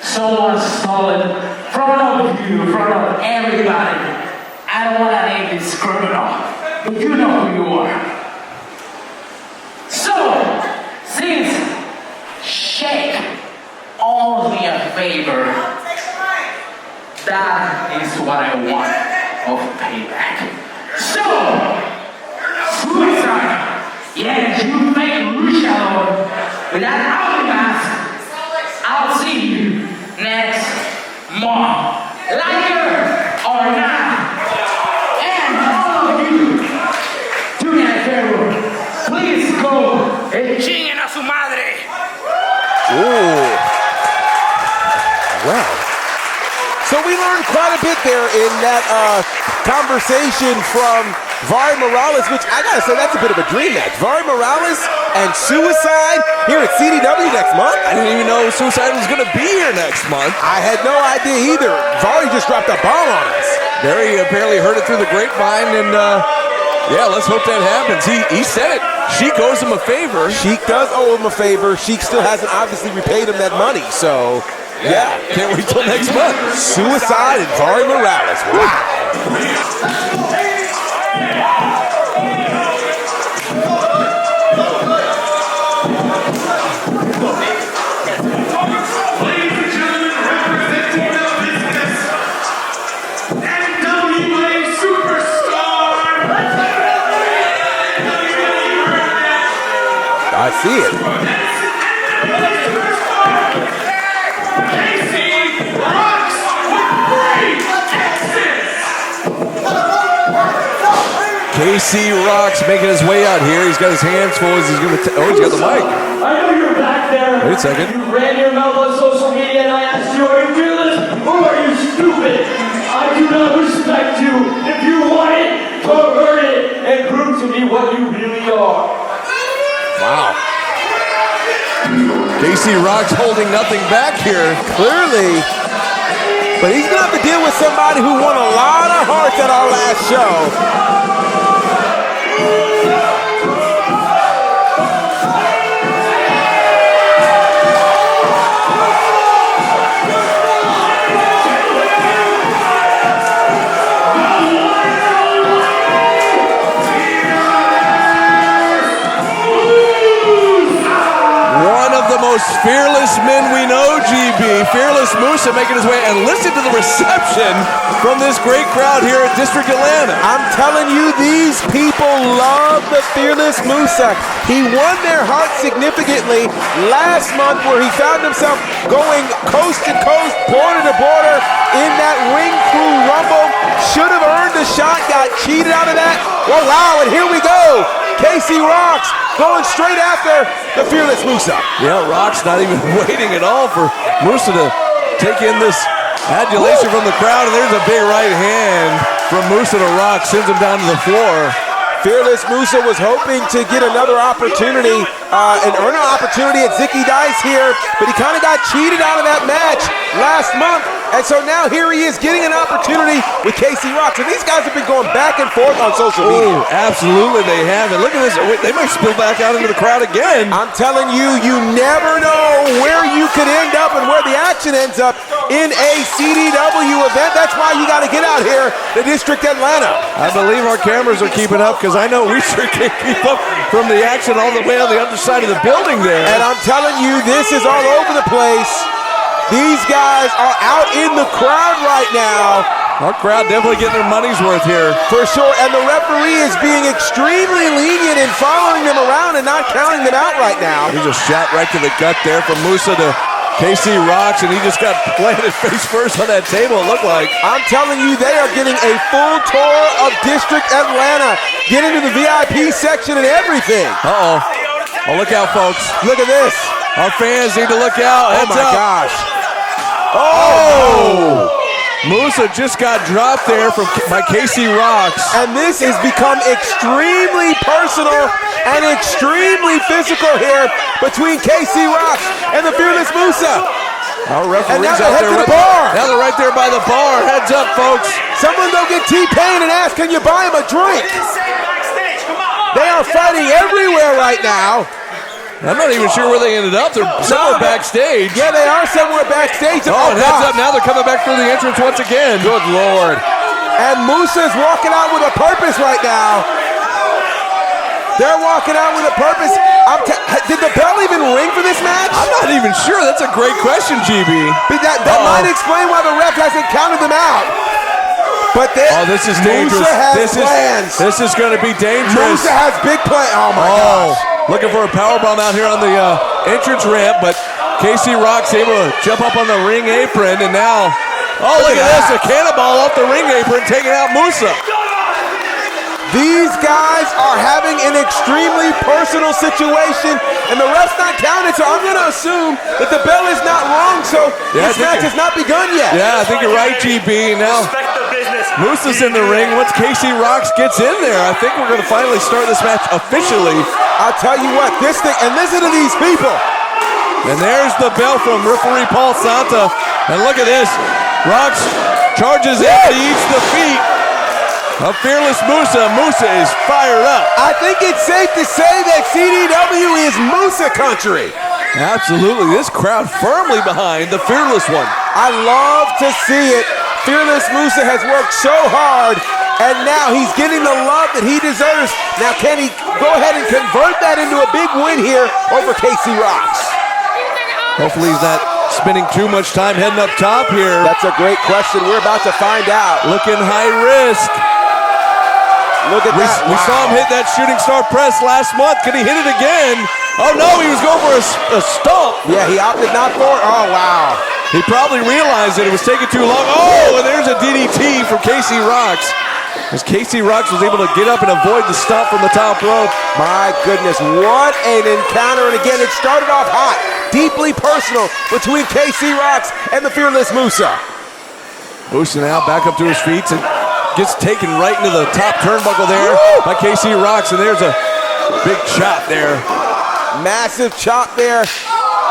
someone stole it in front of you, in front of everybody. I don't want to name this criminal, but you know who you are. So, since Shake owes me a favor, that is what I want. Of payback. So, Suicide, yes, you make luchador with that ugly mask. I'll see you next month. Like it or not. And all of you, do me a favor. Please go and chinguen a su madre. Ooh. Wow. So we learned quite a bit there in that conversation from Vari Morales, which I gotta say, that's a bit of a dream match. Vari Morales and Suicide here at CDW next month. I didn't even know Suicide was going to be here next month. I had no idea either. Vari just dropped a bomb on us. Barry apparently heard it through the grapevine, and yeah, let's hope that happens. He said it. Sheik owes him a favor. Sheik does owe him a favor. Sheik still hasn't obviously repaid him that money, so... yeah, can't wait till next month. Suicide and Vari Morales. Wow. Ladies and gentlemen, representing the business, NWA superstar. I see it. KC Rocks making his way out here. He's got his hands full as he's going to... oh, he's got the mic. I know you're back there. Wait a second. You ran your mouth on social media and I asked you, are you fearless or are you stupid? I do not respect you. If you want it, pervert it and prove to me what you really are. Wow. KC Rocks holding nothing back here. Clearly. But he's going to have to deal with somebody who won a lot of hearts at our last show. Most fearless men we know, GB. Fearless Musa making his way, and listen to the reception from this great crowd here at District Atlanta. I'm telling you, these people love the Fearless Musa. He won their hearts significantly last month where he found himself going coast to coast, border to border in that Ring Crew Rumble. Should have earned a shot, got cheated out of that. Oh, wow, and here we go. KC Rocks going straight after the Fearless Musa. Yeah, Rocks not even waiting at all for Musa to take in this adulation from the crowd, and there's a big right hand from Musa to Rocks, sends him down to the floor. Fearless Musa was hoping to get another opportunity, an earn an opportunity at Zicky Dice here, but he kind of got cheated out of that match last month. And so now here he is getting an opportunity with KC Rocks. And these guys have been going back and forth on social media. Oh, absolutely they have. And look at this. They might spill back out into the crowd again. I'm telling you, you never know where you you could end up and where the action ends up in a CDW event. That's why you got to get out here to District Atlanta. I believe our cameras are keeping up because I know we sure can't keep up from the action all the way on the other side of the building there. And I'm telling you, this is all over the place. These guys are out in the crowd right now. Our crowd definitely getting their money's worth here. For sure, and the referee is being extremely lenient in following them around and not counting them out right now. There's a shot right to the gut there from Musa to KC Rocks, and he just got planted face first on that table, it looked like. I'm telling you, they are getting a full tour of District Atlanta, getting to the VIP section and everything. Uh-oh. Oh, look out, folks. Look at this. Our fans need to look out. Oh, Heads my up. gosh. Oh! Musa just got dropped there by KC Rocks. And this has become extremely personal and extremely physical here between KC Rocks and the Fearless Musa. Our And now referee's they're out there. headed to the bar. Now they're right there by the bar. Heads up, folks. Someone go get T-Pain and ask, can you buy him a drink? They are fighting everywhere right now. I'm not even sure where they ended up. They're somewhere backstage. Yeah, they are somewhere backstage. Oh, and heads up, now they're coming back through the entrance once again. Good Lord. And Musa's walking out with a purpose right now. They're walking out with a purpose. Did the bell even ring for this match? I'm not even sure. That's a great question, GB. But that might explain why the ref hasn't counted them out. But this is dangerous. Musa has plans. This is going to be dangerous. Musa has big plans. Oh, my gosh. Looking for a powerbomb out here on the entrance ramp, but KC Rock's able to jump up on the ring apron, and now, look at this, a cannonball off the ring apron, taking out Musa. These guys are having an extremely personal situation, and the ref's not counted, so I'm going to assume that the bell is not wrong, so this match has not begun yet. Yeah, I think you're right, GB. Now, Musa's in the ring. Once KC Rocks gets in there, I think we're going to finally start this match officially. I'll tell you what, this thing, and listen to these people. And there's the bell from referee Paul Santa. And look at this. Rocks charges in, he eats the feet of Fearless Musa. Musa is fired up. I think it's safe to say that CDW is Musa country. Absolutely. This crowd firmly behind the Fearless one. I love to see it. Fearless Musa has worked so hard, and now he's getting the love that he deserves. Now, can he go ahead and convert that into a big win here over KC Rocks? Hopefully he's not spending too much time heading up top here. That's a great question. We're about to find out. Looking high risk. Look at that. We saw him hit that shooting star press last month. Can he hit it again? Oh, no, he was going for a stomp. Yeah, he opted not for it. Oh, wow. He probably realized that it was taking too long. Oh, and there's a DDT from KC Rocks. As KC Rocks was able to get up and avoid the stomp from the top rope. My goodness, what an encounter. And again, it started off hot, deeply personal between KC Rocks and the Fearless Musa. Musa now back up to his feet and gets taken right into the top turnbuckle there by KC Rocks. And there's a big chop there. Massive chop there.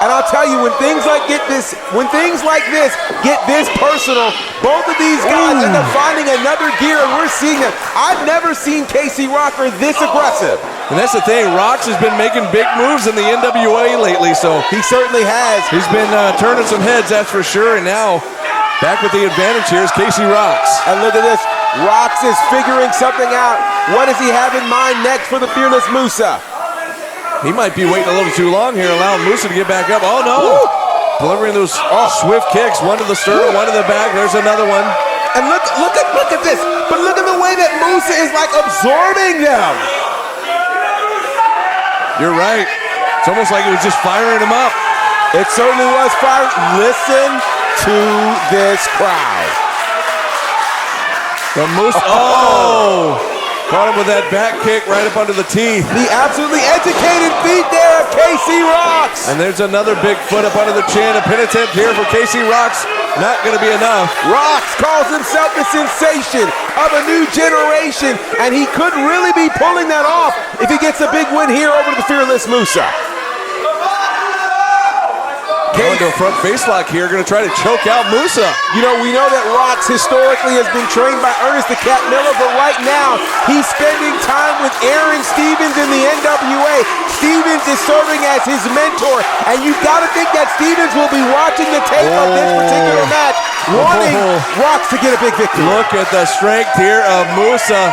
And I'll tell you, when things like this get this personal, both of these guys end up finding another gear, and we're seeing them. I've never seen KC Rocker this aggressive. And that's the thing, Rocks has been making big moves in the NWA lately, so he certainly has. He's been turning some heads, that's for sure, and now back with the advantage here is KC Rocks. And look at this, Rocks is figuring something out. What does he have in mind next for the Fearless Musa? He might be waiting a little too long here, allowing Musa to get back up. Oh, no. Delivering those swift kicks, one to the sternum, one to the back. There's another one. And look at this. But look at the way that Musa is like absorbing them. You're right. It's almost like it was just firing him up. It certainly was firing. Listen to this crowd. The Musa, oh! Caught him with that back kick right up under the teeth. The absolutely educated feet there of KC Rocks. And there's another big foot up under the chin. A pin attempt here for KC Rocks. Not going to be enough. Rocks calls himself the sensation of a new generation, and he could really be pulling that off if he gets a big win here over the Fearless Musa. Going to a front face lock here, going to try to choke out Musa. You know, we know that Rox historically has been trained by Ernest the Cat Miller, but right now he's spending time with Aaron Stevens in the NWA. Stevens is serving as his mentor, and you've got to think that Stevens will be watching the tape of this particular match, wanting Rox to get a big victory. Look at the strength here of Musa,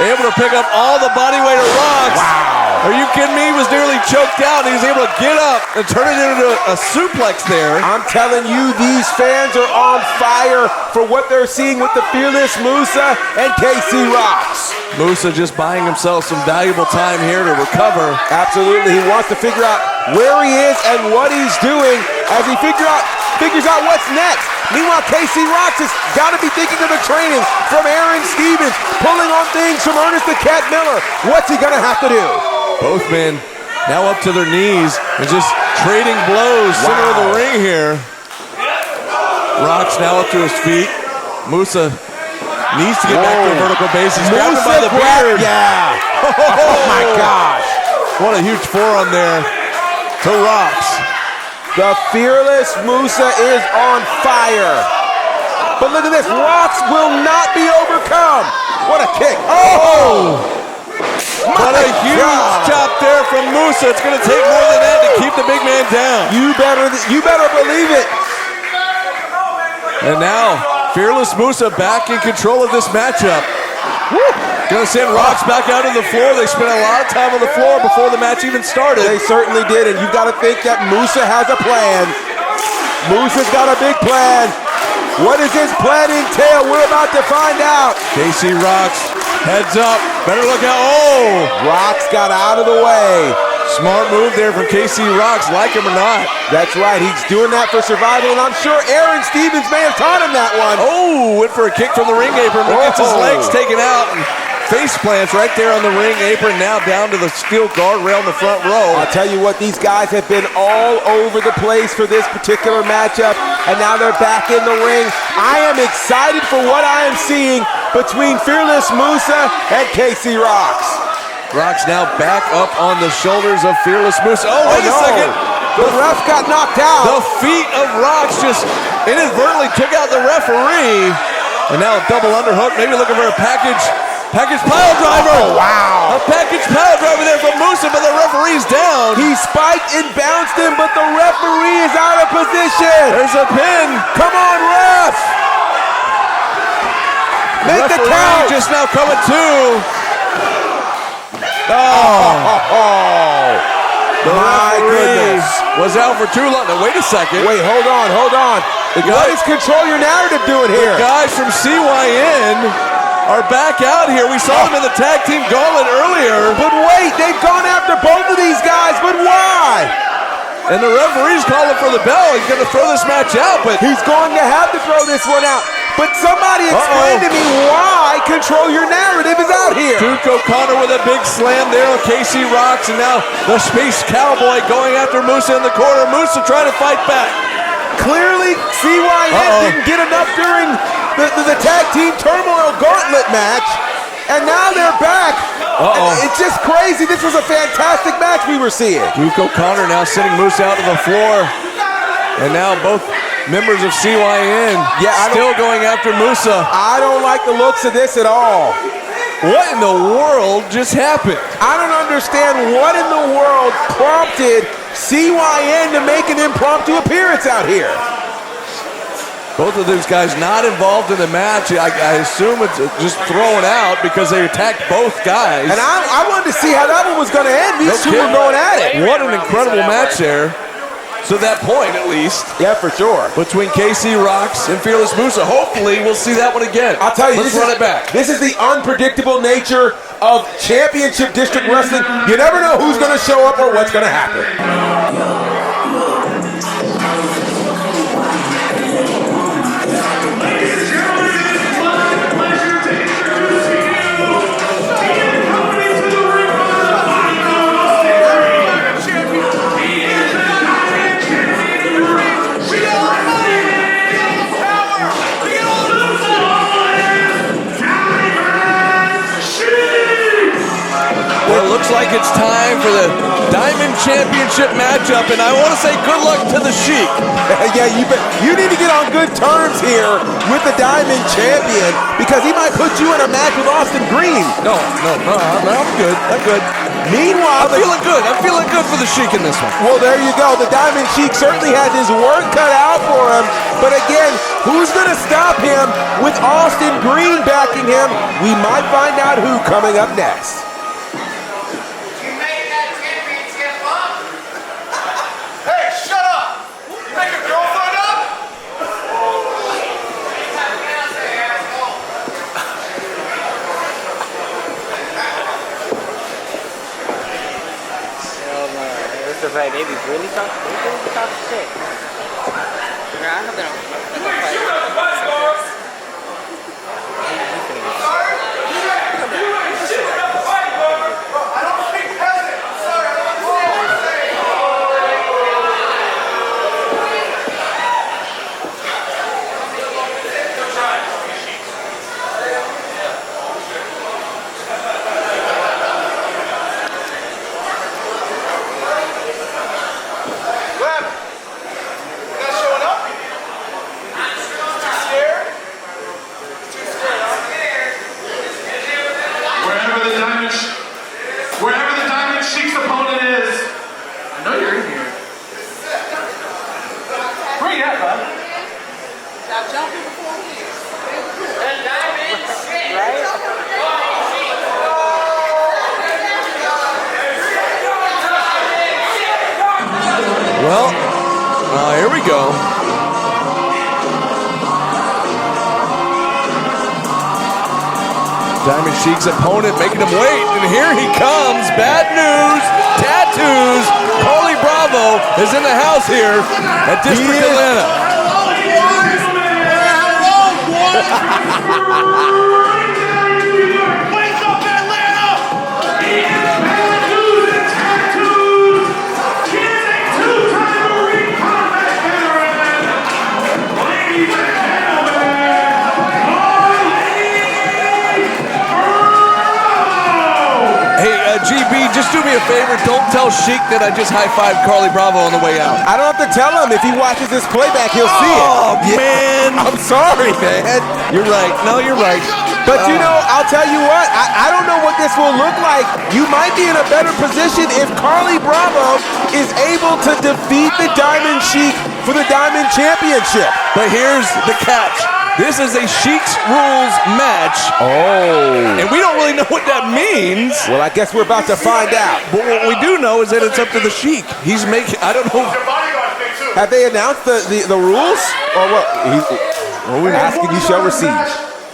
able to pick up all the body weight of Rox. Wow. Are you kidding me? He was nearly choked out. He was able to get up and turn it into a suplex there. I'm telling you, these fans are on fire for what they're seeing with the fearless Musa and KC Rox. Musa just buying himself some valuable time here to recover. Absolutely, he wants to figure out where he is and what he's doing as he figures out what's next. Meanwhile, KC Rox has got to be thinking of the training from Aaron Stevens, pulling on things from Ernest the Cat Miller. What's he going to have to do? Both men now up to their knees and just trading blows center of the ring here. Rox now up to his feet. Musa needs to get back to the vertical base. He's grabbed him by the beard. Yeah. Oh my gosh. What a huge forearm there to Rox. The fearless Musa is on fire. But look at this. Rox will not be overcome. What a kick. Oh! What a huge chop there from Musa. It's going to take more than that to keep the big man down. You better believe it. And now, fearless Musa back in control of this matchup. Going to send Rox back out on the floor. They spent a lot of time on the floor before the match even started. They certainly did, and you've got to think that Musa has a plan. Musa's got a big plan. What does his plan entail? We're about to find out. KC Rox, heads up. Better look out. Oh! Rox got out of the way. Smart move there from KC Rox, like him or not. That's right, he's doing that for survival, and I'm sure Aaron Stevens may have taught him that one. Oh, went for a kick from the ring apron, but gets his legs taken out. And face plants right there on the ring apron, now down to the steel guardrail in the front row. I'll tell you what, these guys have been all over the place for this particular matchup, and now they're back in the ring. I am excited for what I am seeing between Fearless Musa and KC Rox. Rox now back up on the shoulders of Fearless Musa. Oh, wait a second. The ref got knocked out. The feet of Rox just inadvertently took out the referee. And now a double underhook, maybe looking for a package pile driver. Oh, wow. A package pile driver there from Musa, but the referee's down. He spiked and bounced him, but the referee is out of position. There's a pin. Come on, ref. Make the count. Just now coming to. The referee was out for too long. Now, wait a second. Wait, hold on. What is Control Your Narrative doing here? The guys from CYN are back out here. We saw them in the tag team gauntlet earlier. But wait, they've gone after both of these guys, but why? And the referee's calling for the bell. He's going to throw this match out, but he's going to have to throw this one out. But somebody explain to me why Control Your Narrative is out here. Duke O'Connor with a big slam there on KC Rox, and now the Space Cowboy going after Musa in the corner. Musa trying to fight back. Clearly, CYN didn't get enough during the tag team turmoil gauntlet match, and now they're back. It's just crazy. This was a fantastic match we were seeing. Duke O'Connor now sending Musa out to the floor, and now both members of CYN still going after Musa. I don't like the looks of this at all. What in the world just happened? I don't understand what in the world prompted CYN to make an impromptu appearance out here. Both of those guys not involved in the match. I assume it's just thrown out because they attacked both guys. And I wanted to see how that one was going to end. These two were going at it. What an incredible match there. To that point, at least. Yeah, for sure. Between KC Rox and Fearless Musa. Hopefully, we'll see that one again. I'll tell you, let's run it back. This is the unpredictable nature of championship district wrestling. You never know who's going to show up or what's going to happen. Well, it looks like it's time for the Diamond Championship matchup, and I want to say good luck to the Sheik. Yeah, you need to get on good terms here with the Diamond Champion because he might put you in a match with Austin Green. No, I'm good. I'm good. Meanwhile, I'm feeling good for the Sheik in this one. Well, there you go. The Diamond Sheik certainly has his work cut out for him. But again, who's going to stop him with Austin Green backing him? We might find out who coming up next. You made that championship up? Hey, shut up! You make your girlfriend up? It's the fact they be really talking shit. I have been I don't speak peasant. I'm sorry, I don't understand what you're saying. What happened? You're not showing up? Too scared? Too scared, huh? Wherever the Diamond Sheik's opponent is, I know you're in here. Bring it up, bud. Well, here we go. Diamond Sheik's opponent making him wait, and here he comes. Bad news, tattoos. Carly Bravo is in the house here at District Atlanta. Wake up, Atlanta! He is bad news and tattoos. He is a two-time Marine combat veteran. Ladies and gentlemen, Hey, GB, just do me a favor. Don't tell Sheik that I just high-fived Carly Bravo on the way out. I don't have to tell him. If he watches this playback, he'll see it. Oh, man. I'm sorry, man. You're right. No, you're right. But you know, I'll tell you what, I don't know what this will look like. You might be in a better position if Carly Bravo is able to defeat the Diamond Sheik for the Diamond Championship. But here's the catch. This is a Sheik's Rules match. Oh. And we don't really know what that means. Well, I guess we're about to find out. But what we do know is that it's up to the Sheik. He's making, I don't know. Have they announced the rules? Or what? Well, we're asking, you shall receive.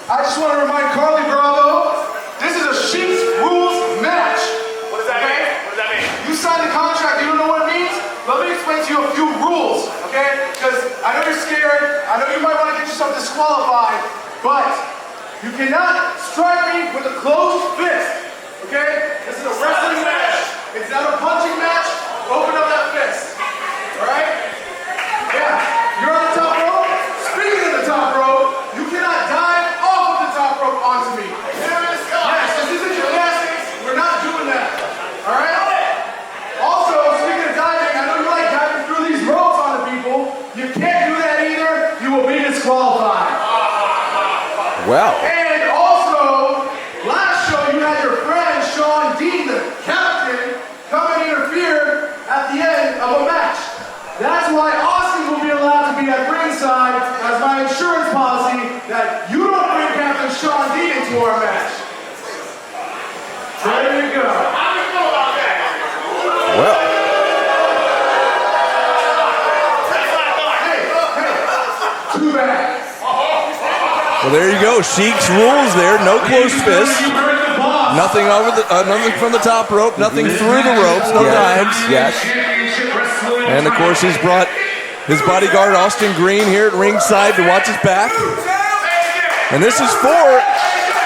I just want to remind Carly Bravo, this is a Sheik's Rules match. What does that mean? What does that mean? You signed the contract, you don't know what it means? Let me explain to you a few rules, okay? Because I know you're scared, I know you might want to get yourself disqualified, but you cannot strike me with a closed fist, okay? This is a wrestling match. It's not a punching match. Open up that fist, all right? Yeah, you're on the top rope. Speaking of the top rope, you cannot dive off of the top rope onto me. Yes, this isn't gymnastics. We're not doing that. All right? Also, speaking of diving, I know you like diving through these ropes onto people. You can't do that either. You will be disqualified. Well. And also, last show you had your friend Sean Dean, the captain, come and interfere at the end of a match. That's why Austin will be allowed to be at ringside as my insurance policy that you don't bring Captain Sean Dean into our match. There you go. How do you feel about that? Well. Hey, too bad. Well, there you go. Sheik's Rules there. No closed fists. Nothing over nothing from the top rope. Nothing through the ropes. No dives. Yes. And of course, he's brought his bodyguard Austin Green here at ringside to watch his back. And this is for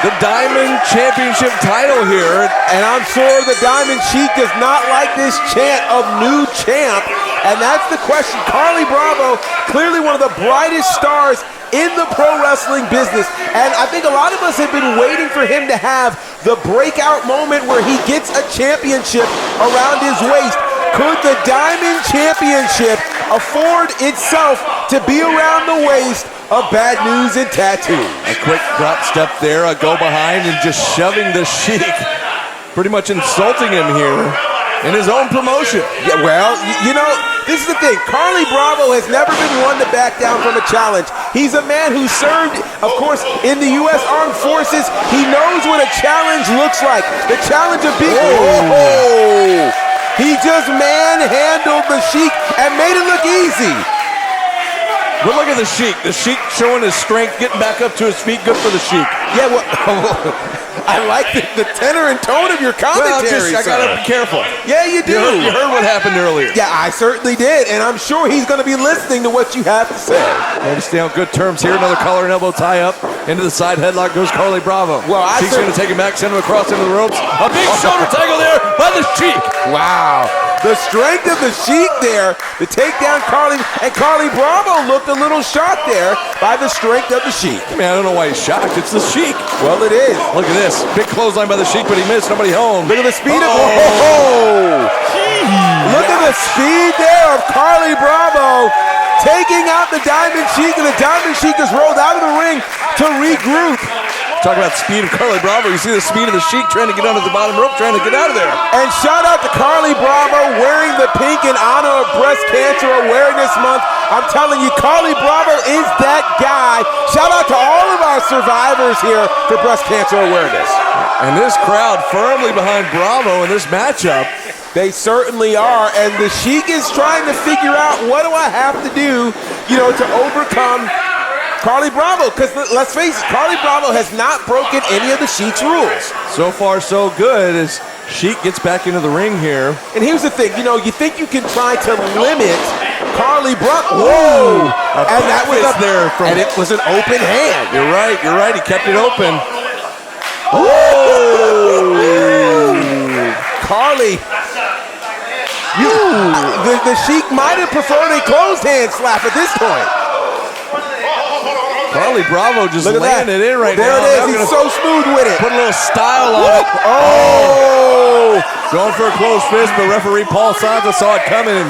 the Diamond Championship title here. And I'm sure the Diamond Sheik does not like this chant of new champ And that's the question. Carly Bravo, clearly one of the brightest stars in the pro wrestling business. And I think a lot of us have been waiting for him to have the breakout moment where he gets a championship around his waist. Could the Diamond Championship afford itself to be around the waist of Bad News and Tattoo? A quick drop step there, a go behind, and just shoving the Sheik, pretty much insulting him here in his own promotion. Yeah, well, you know, this is the thing. Carly Bravo has never been one to back down from a challenge. He's a man who served, of course, in the U.S. Armed Forces. He knows what a challenge looks like. The challenge of being... Oh! He just manhandled the Sheik and made it look easy. But look at the Sheik. The Sheik showing his strength, getting back up to his feet. Good for the Sheik. Yeah, well, I like the tenor and tone of your commentary. I gotta be careful. Yeah, you do. You heard what happened earlier. Yeah, I certainly did, and I'm sure he's going to be listening to what you have to say. They stay on good terms here. Another collar and elbow tie up. Into the side headlock goes Carly Bravo. Well, Sheik's going to take him back, send him across into the ropes. A big shoulder tackle there by the Sheik. Wow. The strength of the Sheik there to take down Carly, and Carly Bravo looked a little shocked there by the strength of the Sheik. I mean, I don't know why he's shocked. It's the Sheik. Well, it is. Look at this. Big clothesline by the Sheik, but he missed. Nobody home. Look at the speed of... Oh! Look at the speed there of Carly Bravo taking out the Diamond Sheik, and the Diamond Sheik is rolled out of the ring to regroup. Talk about speed of Carly Bravo. You see the speed of the Sheik trying to get onto the bottom rope, trying to get out of there. And shout out to Carly Bravo wearing the pink in honor of Breast Cancer Awareness Month. I'm telling you, Carly Bravo is that guy. Shout out to all of our survivors here for Breast Cancer Awareness. And this crowd firmly behind Bravo in this matchup. They certainly are, and the Sheik is trying to figure out, what do I have to do, to overcome Carly Bravo? Because let's face it, Carly Bravo has not broken any of the Sheik's rules. So far, so good as Sheik gets back into the ring here. And here's the thing, you think you can try to limit Carly Bravo. Whoa! And that was there and it was an open hand. You're right. He kept it open. Whoa! Carly. The Sheik might have preferred a closed hand slap at this point. Carly Bravo just laying it in right there now. There it is. He's so smooth with it. Put a little style on it. Oh! Going for a closed fist, but referee Paul Santos saw it coming and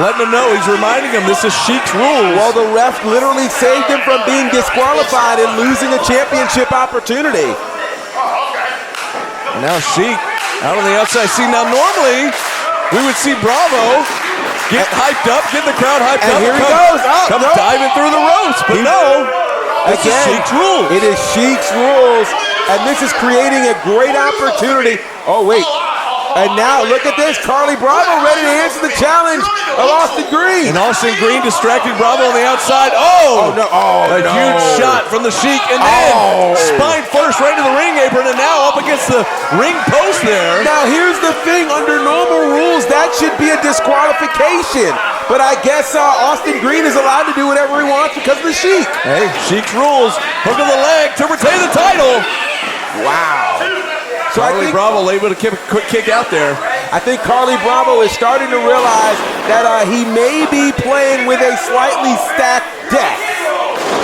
letting him know. He's reminding him this is Sheik's rules. Well, the ref literally saved him from being disqualified and losing a championship opportunity. Now Sheik out on the outside. See, now normally we would see Bravo get hyped up, get the crowd hyped up. And here he goes. Come diving through the ropes. But no, this is Sheik's rules. It is Sheik's rules. And this is creating a great opportunity. Oh, wait. And now, look at this. Carly Bravo ready to answer the challenge of Austin Green. And Austin Green distracting Bravo on the outside. Oh no. A huge shot from the Sheik. And then spine first right to the ring apron. And now up against the ring post there. Now, here's the thing. Under normal rules, that should be a disqualification. But I guess Austin Green is allowed to do whatever he wants because of the Sheik. Hey, Sheik's rules. Hook of the leg to retain the title. Wow. So Carly Bravo able to give a quick kick out there. I think Carly Bravo is starting to realize that he may be playing with a slightly stacked deck.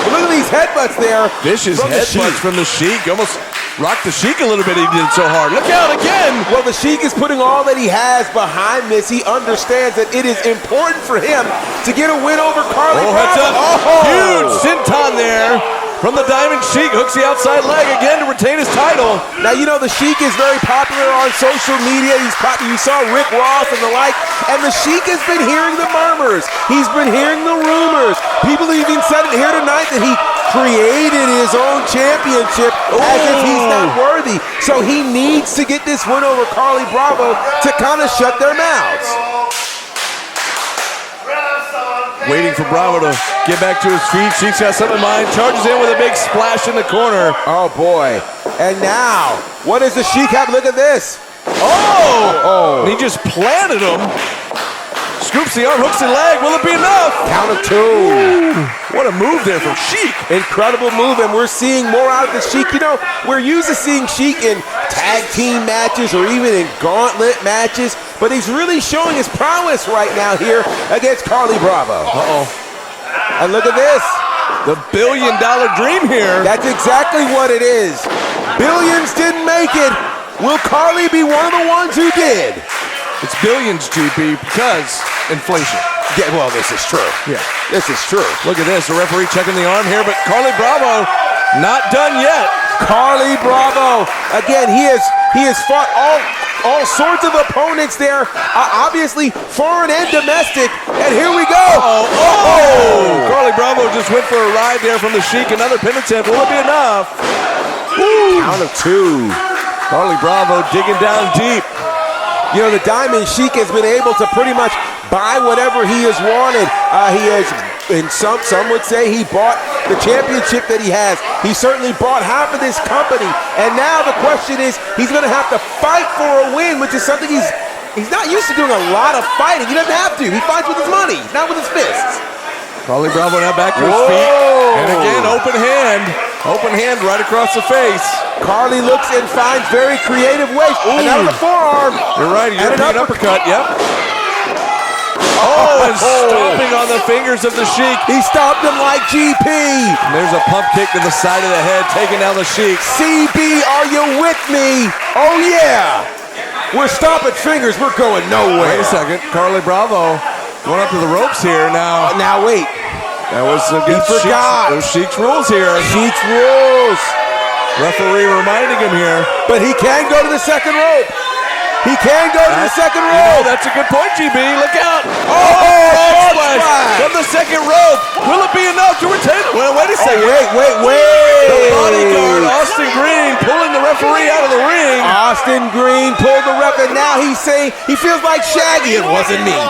But look at these headbutts there. Vicious headbutts from the Sheik. Almost rocked the Sheik a little bit. He did so hard. Look out again. Well, the Sheik is putting all that he has behind this. He understands that it is important for him to get a win over Carly Bravo. Heads up. Huge senton there. From the Diamond Sheik, hooks the outside leg again to retain his title. Now, the Sheik is very popular on social media. He's popular. You saw Rick Ross and the like. And the Sheik has been hearing the murmurs. He's been hearing the rumors. People even said it here tonight that he created his own championship as if he's not worthy. So he needs to get this win over Carly Bravo to kind of shut their mouths. Waiting for Bravo to get back to his feet. Sheik's got something in mind. Charges in with a big splash in the corner. Oh, boy. And now, what does the Sheik have? Look at this. Oh! And he just planted him. Scoops the arm, hooks the leg. Will it be enough? Count of 2. What a move there from Sheik. Incredible move, and we're seeing more out of the Sheik. You know, we're used to seeing Sheik in tag team matches or even in gauntlet matches, but he's really showing his prowess right now here against Carly Bravo. And look at this. The $1 billion dream here. That's exactly what it is. Billions didn't make it. Will Carly be one of the ones who did? It's billions, GB, because inflation. Yeah, well, this is true. Yeah. This is true. Look at this. The referee checking the arm here, but Carly Bravo not done yet. Carly Bravo. Again, he has fought all sorts of opponents there, obviously foreign and domestic. And here we go. Carly Bravo just went for a ride there from the Sheik. Another pin attempt. Will it be enough? Count of 2. Carly Bravo digging down deep. You know, the Diamond Sheik has been able to pretty much buy whatever he has wanted. He has, and some would say he bought the championship that he has. He certainly bought half of this company. And now the question is, he's going to have to fight for a win, which is something he's not used to doing a lot of fighting. He doesn't have to. He fights with his money, not with his fists. Carly Bravo now back to his feet. And again, open hand. Open hand right across the face. Carly looks and finds very creative ways. And now with the forearm. You're right, European uppercut, yep. And stomping on the fingers of the Sheik. He stopped him like GP. And there's a pump kick to the side of the head, taking down the Sheik. CB, are you with me? Oh, yeah. We're stomping fingers. We're going nowhere. Wait a second. Carly Bravo going up to the ropes here now. Now, wait. That was against Sheik's rules here. Sheik's rules. Referee reminding him here. But he can go to the second rope. He can go to the second rope. You know, that's a good point, GB. Look out. Splash from the second rope. Will it be enough to retain it? Well, wait a second. Wait. The bodyguard, Austin Green, pulling the referee out of the ring. Austin Green pulled the ref, and now he's saying he feels like Shaggy. It wasn't me.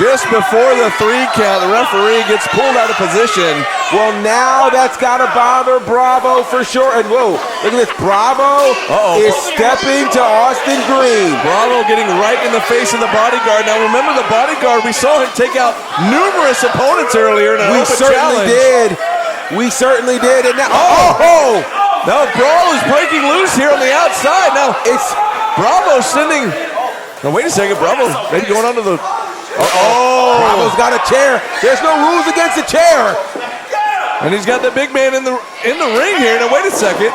Just before the 3 count, the referee gets pulled out of position. Well, now that's got to bother Bravo for sure. And whoa, look at this. Bravo is stepping to Austin Green. Bravo getting right in the face of the bodyguard. Now, remember the bodyguard, we saw him take out numerous opponents earlier in an open challenge. We certainly did. And now, now Brawl is breaking loose here on the outside. Now, it's Bravo sending. Now, wait a second. Bravo maybe going onto the. Bravo's got a chair. There's no rules against a chair. And he's got the big man in the ring here. Now wait a second.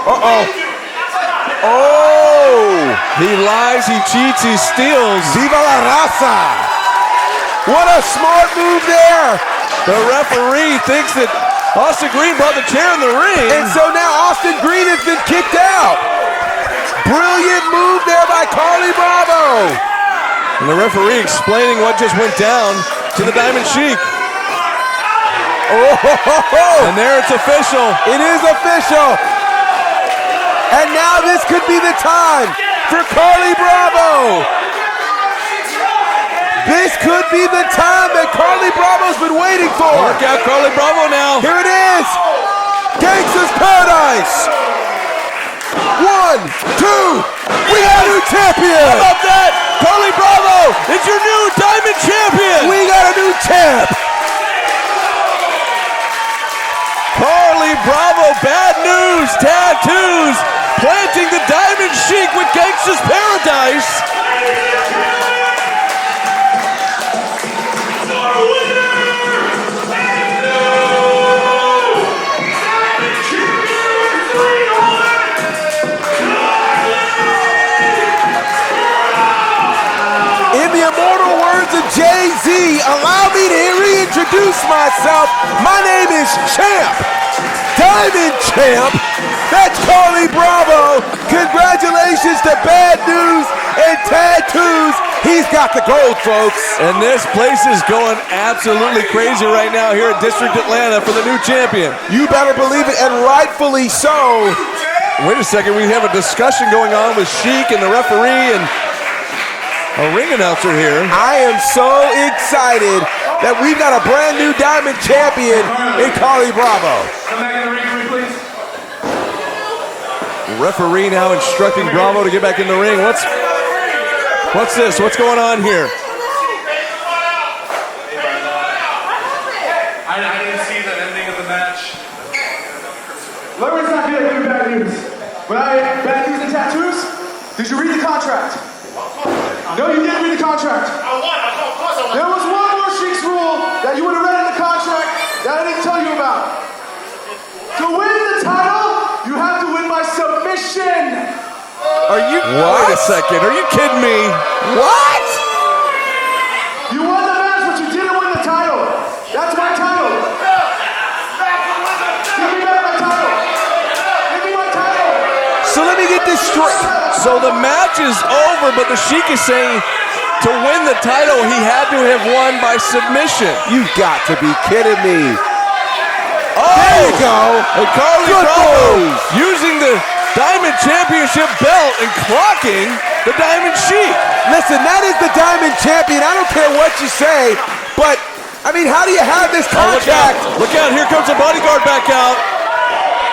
He lies, he cheats, he steals. Viva la raza. What a smart move there. The referee thinks that Austin Green brought the chair in the ring. And so now Austin Green has been kicked out. Brilliant move there by Carly Bravo. And the referee explaining what just went down to the Diamond Sheik. And there it's official. It is official. And now this could be the time for Carly Bravo. This could be the time that Carly Bravo's been waiting for. Look out, Carly Bravo now. Here it is. Gangsta's Paradise. 1, 2. We got a new champion. How about that? Carly Bravo is your new Diamond Champion. We got a new champ. Carly Bravo, bad news, tattoos, planting the Diamond Sheik with Gangsta's Paradise. Jay-Z, allow me to reintroduce myself. My name is Champ, Diamond Champ. That's Carly Bravo. Congratulations to Bad News and Tattoos. He's got the gold, folks. And this place is going absolutely crazy right now here at District Atlanta for the new champion. You better believe it, and rightfully so. Wait a second, we have a discussion going on with Sheik and the referee and a ring announcer here. I am so excited that we've got a brand new Diamond Champion in Carly Bravo. Come back in the ring for me, please. Referee now instructing Bravo to get back in the ring. What's this? What's going on here? I didn't see the ending of the match. Let me not give you bad news. Bad news and tattoos? Did you read the contract? No, you didn't read the contract. There was one more Sheik's rule that you would have read in the contract that I didn't tell you about. To win the title, you have to win by submission. Are you? Wait a second. Are you kidding me? What? You won the match, but you didn't win the title. That's my title. Give me back my title. Give me my title. So let me get this straight. So the match is over, but the Sheik is saying to win the title, he had to have won by submission. You've got to be kidding me. Oh! There you go. And Carly Good Bravo move. using the Diamond Championship belt and clocking the Diamond Sheik. Listen, that is the Diamond Champion. I don't care what you say, but, I mean, how do you have this Oh, contract? look out. Here comes the bodyguard back out.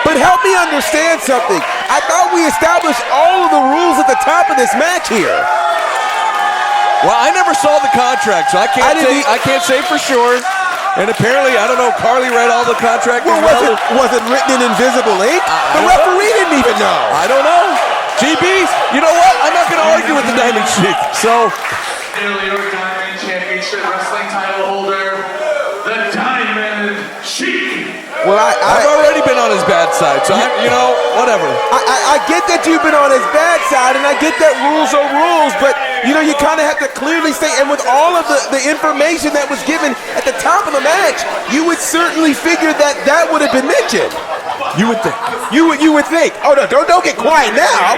But help me understand something. I thought we established all of the rules at the top of this match here. Well, I never saw the contract, so I can't say for sure. And apparently, I don't know, Carly read all the contract Well, as well. was it written in invisible ink? The referee didn't even know. I don't know. GB, you know what? I'm not going to argue with the Diamond Sheik. So, New York Diamond Championship Wrestling title holder, the Diamond Sheik. Well, I've already been on his bad side, so whatever. I get that you've been on his bad side, and I get that rules are rules, but you kind of have to clearly say, and with all of the information that was given at the top of the match, you would certainly figure that would have been mentioned. You would think. You would think. Oh no, don't get quiet now.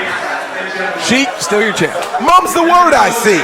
Sheik, still your champ. Mum's the word I see.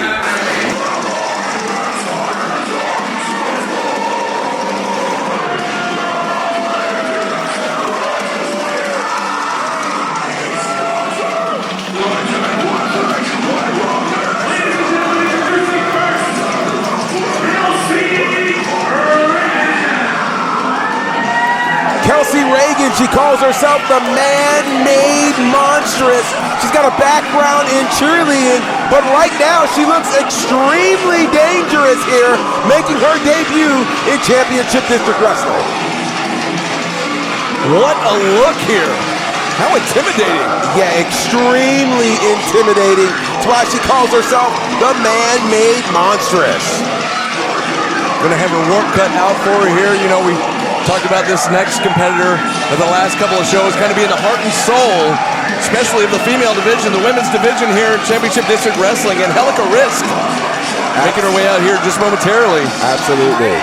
Reagan, she calls herself the man-made monstrous. She's got a background in cheerleading, but right now she looks extremely dangerous here, making her debut in Championship District Wrestling. What a look here. How intimidating. Yeah, extremely intimidating. That's why she calls herself the man-made monstrous. Gonna have her work cut out for her here. We talked about this next competitor of the last couple of shows, kind of being the heart and soul, especially of the female division, the women's division here in Championship District Wrestling, and Helica Risk making her way out here just momentarily. Absolutely.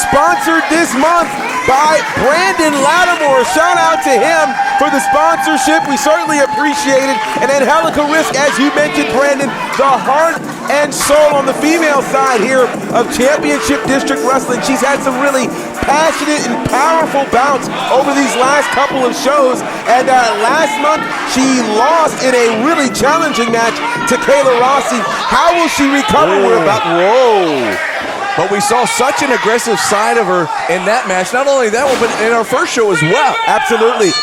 Sponsored this month by Brandon Lattimore. Shout out to him for the sponsorship. We certainly appreciate it. And then Helica Risk, as you mentioned, Brandon, the heart and soul on the female side here of Championship District Wrestling. She's had some really passionate and powerful bouts over these last couple of shows. And last month, she lost in a really challenging match to Kayla Rossi. How will she recover? We're about, whoa. But we saw such an aggressive side of her in that match. Not only that one, but in our first show as well. Absolutely.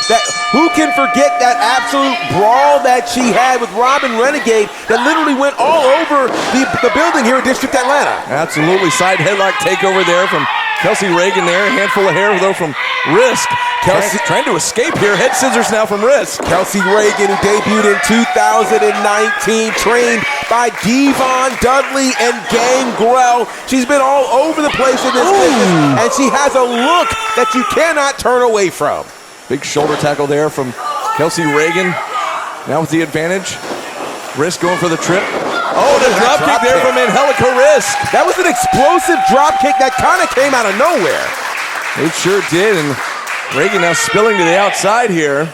Who can forget that absolute brawl that she had with Robin Renegade that literally went all over the building here in District Atlanta? Absolutely. Side headlock takeover there from Kelsey Reagan there. A handful of hair, though, from Risk. Kelsey trying to escape here. Head scissors now from Risk. Kelsey Reagan, who debuted in 2019, trained by Devon Dudley and Gangrel. She's been all over the place in this business, and she has a look that you cannot turn away from. Big shoulder tackle there from Kelsey Reagan. Now with the advantage. Risk going for the trip. Oh, the drop kick there from Angelica Risk. That was an explosive drop kick that kind of came out of nowhere. It sure did, and Reagan now spilling to the outside here.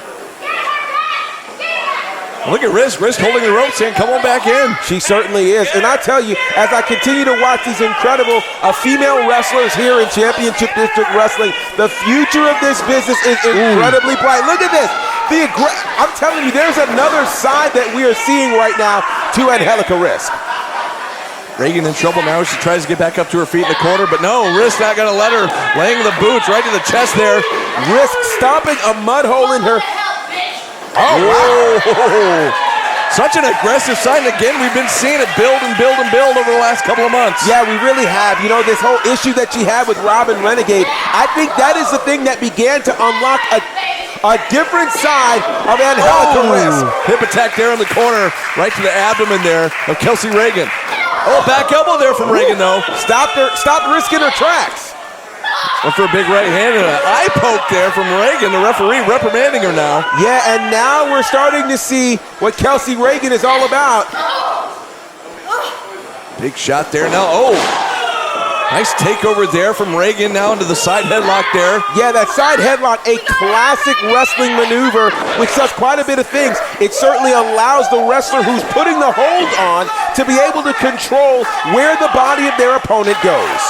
Look at Risk holding the rope, saying, come on back in. She certainly is. And I tell you, as I continue to watch these incredible female wrestlers here in Championship District Wrestling, the future of this business is incredibly bright. Look at this. I'm telling you, there's another side that we are seeing right now to Angelica Risk. Reagan in trouble now. She tries to get back up to her feet in the corner, but no, Risk not going to let her. Laying the boots right to the chest there. Risk stomping a mud hole in her. Oh, wow. Such an aggressive sign. Again, we've been seeing it build and build and build over the last couple of months. Yeah, we really have. You know, this whole issue that she had with Robin Renegade, I think that is the thing that began to unlock a different side of Angelica Risk. Hip attack there in the corner, right to the abdomen there of Kelsey Reagan. Oh, back elbow there from Reagan, though. Stopped Risk in her tracks. Went for a big right hand and an eye poke there from Reagan, the referee reprimanding her now. Yeah, and now we're starting to see what Kelsey Reagan is all about. Big shot there now. Oh, nice takeover there from Reagan now into the side headlock there. Yeah, that side headlock, a classic wrestling maneuver which does quite a bit of things. It certainly allows the wrestler who's putting the hold on to be able to control where the body of their opponent goes.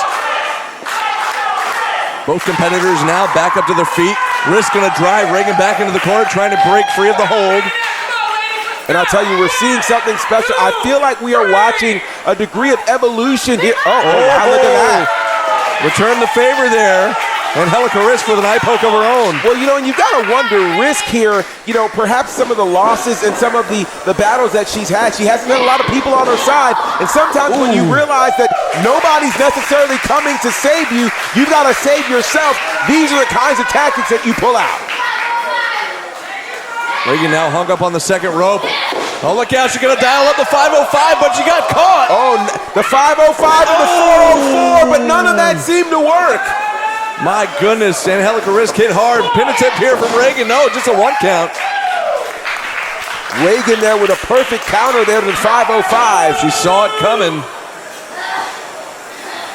Both competitors now back up to their feet. Risk going to drive Reagan back into the corner, trying to break free of the hold. And I'll tell you, we're seeing something special. I feel like we are watching a degree of evolution here. Look at that. Return the favor there. Angelica Risk with an eye poke of her own. Well, you know, and you've got to wonder, Risk here, you know, perhaps some of the losses and some of the battles that she's had, she hasn't had a lot of people on her side. And sometimes when you realize that nobody's necessarily coming to save you, you've got to save yourself. These are the kinds of tactics that you pull out. Reagan now hung up on the second rope. Oh, look out, she's going to dial up the 505, but she got caught. Oh, the 505 and the 404, but none of that seemed to work. My goodness, Angelica Risk hit hard. Pin attempt here from Reagan. No, just a 1 count. Reagan there with a perfect counter there to the 505. She saw it coming.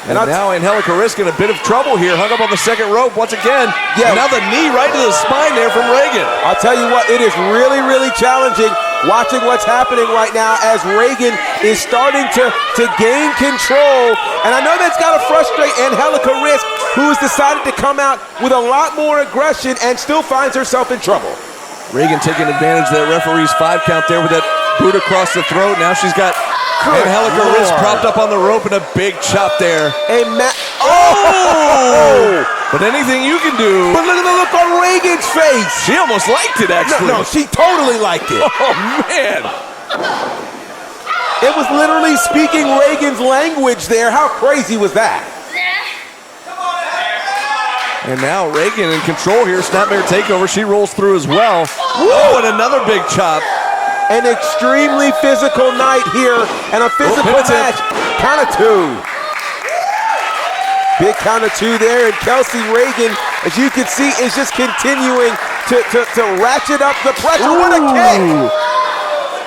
And now Angelica Risk in a bit of trouble here. Hung up on the second rope once again. Yeah. And now the knee right to the spine there from Reagan. I'll tell you what, it is really, really challenging watching what's happening right now as Reagan is starting to gain control. And I know that's got to frustrate Angelica Risk, who has decided to come out with a lot more aggression and still finds herself in trouble. Reagan taking advantage of that referee's 5 count there with that boot across the throat. Now she's got Angelica Risk propped up on the rope and a big chop there. But anything you can do. But look at the look on Reagan's face. She almost liked it, actually. No, she totally liked it. Oh, man. It was literally speaking Reagan's language there. How crazy was that? And now Reagan in control here. Snapmare takeover. She rolls through as well. Oh, and another big chop. An extremely physical night here and a physical match. Count of 2. Big count of 2 there, and Kelsey Reagan, as you can see, is just continuing to ratchet up the pressure. What a kick!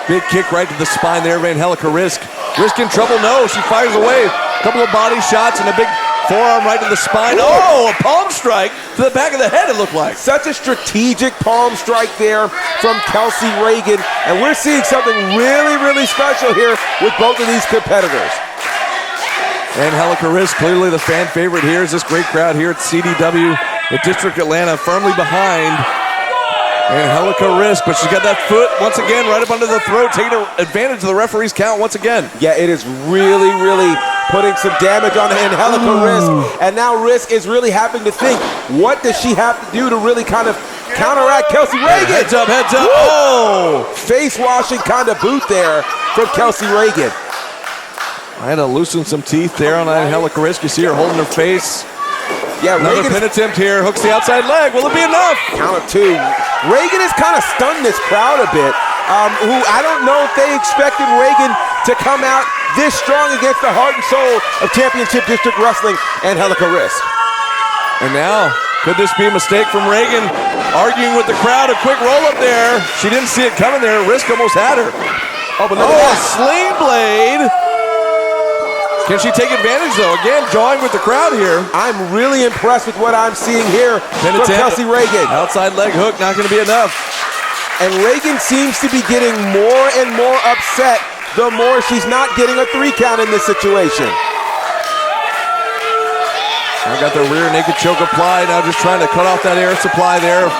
Big kick right to the spine there of Angelica Risk. Risk in trouble, no, she fires away. A couple of body shots and a big forearm right to the spine. Oh, a palm strike to the back of the head, it looked like. Such a strategic palm strike there from Kelsey Reagan, and we're seeing something really, really special here with both of these competitors. Angelica Risk, clearly the fan favorite here, is this great crowd here at CDW at District Atlanta, firmly behind Angelica Risk, but she's got that foot once again right up under the throat, taking advantage of the referee's count once again. Yeah, it is really, really putting some damage on Angelica Risk, and now Risk is really having to think, what does she have to do to really kind of counteract Kelsey Reagan? Heads up, heads up. Oh! Face-washing kind of boot there from Kelsey Reagan. Trying to loosen some teeth there on Angelica Risk. You see her holding her face. Yeah, another pin attempt here. Hooks the outside leg. Will it be enough? Count of 2. Reagan has kind of stunned this crowd a bit. Who I don't know if they expected Reagan to come out this strong against the heart and soul of Championship District Wrestling, Angelica Risk. And now, could this be a mistake from Reagan? Arguing with the crowd, a quick roll up there. She didn't see it coming there. Risk almost had her. Oh, but look at that. A sling blade. Can she take advantage, though? Again, jawing with the crowd here. I'm really impressed with what I'm seeing here from Kelsey Reagan. Outside leg hook, not going to be enough. And Reagan seems to be getting more and more upset the more she's not getting a 3 count in this situation. I got the rear naked choke applied. Now just trying to cut off that air supply there.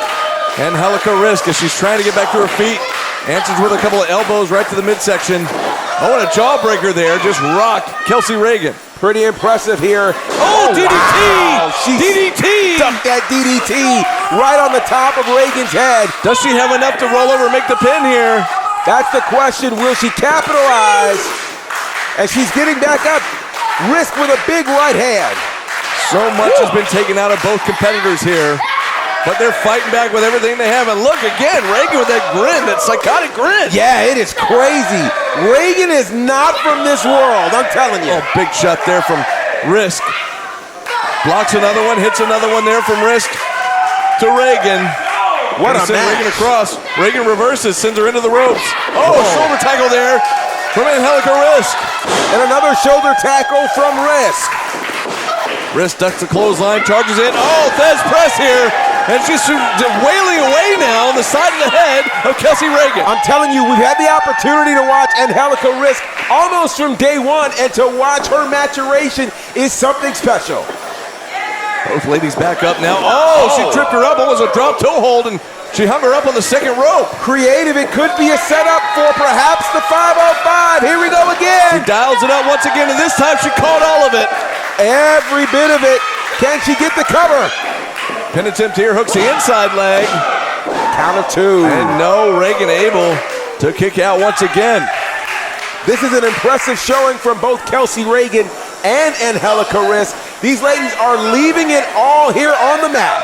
Angelica Risk, as she's trying to get back to her feet, answers with a couple of elbows right to the midsection. Oh, and a jawbreaker there. Just rocked Kelsey Reagan. Pretty impressive here. Oh, DDT! Wow. She DDT! stuck that DDT right on the top of Reagan's head. Does she have enough to roll over and make the pin here? That's the question. Will she capitalize? And she's getting back up. Risk with a big right hand. So much has been taken out of both competitors here. But they're fighting back with everything they have. And look again, Reagan with that grin, that psychotic grin. Yeah, it is crazy. Reagan is not from this world, I'm telling you. Oh, big shot there from Risk. Blocks another one, hits another one there from Risk to Reagan. What a send match. Reagan across. Reagan reverses, sends her into the ropes. Oh, shoulder tackle there from Angelica Risk. And another shoulder tackle from Risk. Risk ducks the clothesline, charges in. Oh, Thez press here. And she's wailing away now on the side of the head of Kelsey Reagan. I'm telling you, we've had the opportunity to watch Angelica Risk almost from day one, and to watch her maturation is something special. Both ladies back up now. Oh, she tripped her up. It was a drop toe hold, and she hung her up on the second rope. Creative. It could be a setup for perhaps the 505. Here we go again. She dials it up once again, and this time she caught all of it. Every bit of it. Can she get the cover? Pin attempt here, hooks the inside leg. Count of 2. And no, Reagan able to kick out once again. This is an impressive showing from both Kelsey Reagan and Angelica Risk. These ladies are leaving it all here on the mat.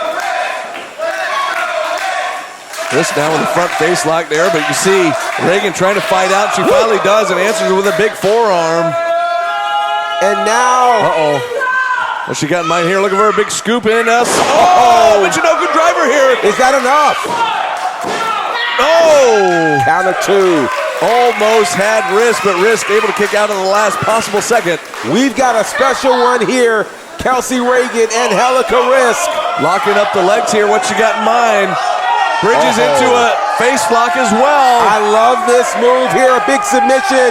Risk now with the front face lock there, but you see Reagan trying to fight out. She finally does and answers with a big forearm. And now... Uh-oh. What she got in mind here? Looking for a big scoop in us. Oh, Michinoku driver here. Is that enough? Oh! Count of 2. Almost had Risk, but Risk able to kick out in the last possible second. We've got a special one here. Kelsey Reagan and Angelica Risk. Locking up the legs here. What she got in mind? Bridges into a face lock as well. I love this move here. A big submission.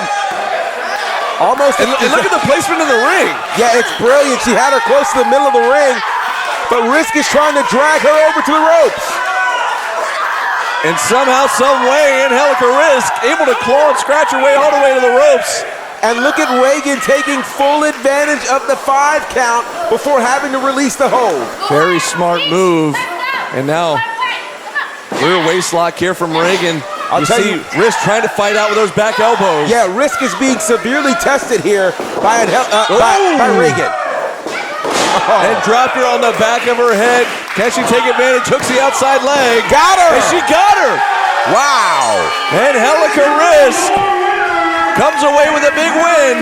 Almost. And look at the placement in the ring. Yeah, it's brilliant. She had her close to the middle of the ring, but Risk is trying to drag her over to the ropes. And somehow, some way, Angelica Risk able to claw and scratch her way all the way to the ropes. And look at Reagan taking full advantage of the 5 count before having to release the hold. Very smart move. And now, rear waist lock here from Reagan. I'll tell you, Risk trying to fight out with those back elbows. Yeah, Risk is being severely tested here by Reagan. Oh. And dropped her on the back of her head. Can she take advantage? Hooks the outside leg. Got her! And she got her! Wow! And Angelica Risk comes away with a big win.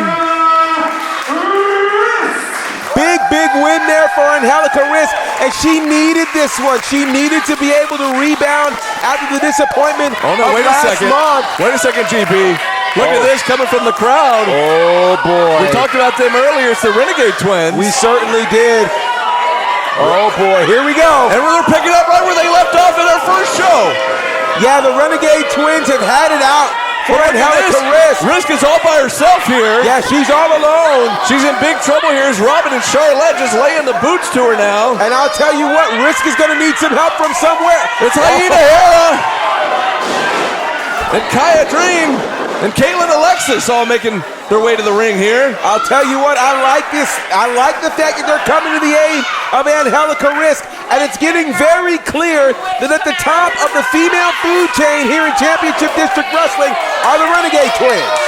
Big win there for Angelica Risk, and she needed this one. She needed to be able to rebound after the disappointment of last month. Wait a second, GB. Look at this coming from the crowd. Oh, boy. We talked about them earlier. It's the Renegade Twins. We certainly did. Oh, boy. Here we go. And they're picking up right where they left off in their first show. Yeah, the Renegade Twins have had it out for Angelica Risk. Risk is all by herself here. Yeah, she's all alone. She's in big trouble here as Robin and Charlotte just laying the boots to her now. And I'll tell you what, Risk is going to need some help from somewhere. It's Hyena Hera and Kaya Dream and Caitlin Alexis all making their way to the ring here. I'll tell you what, I like this. I like the fact that they're coming to the aid of Angelica Risk, and it's getting very clear that at the top of the female food chain here in Championship District Wrestling are the Renegade Twins.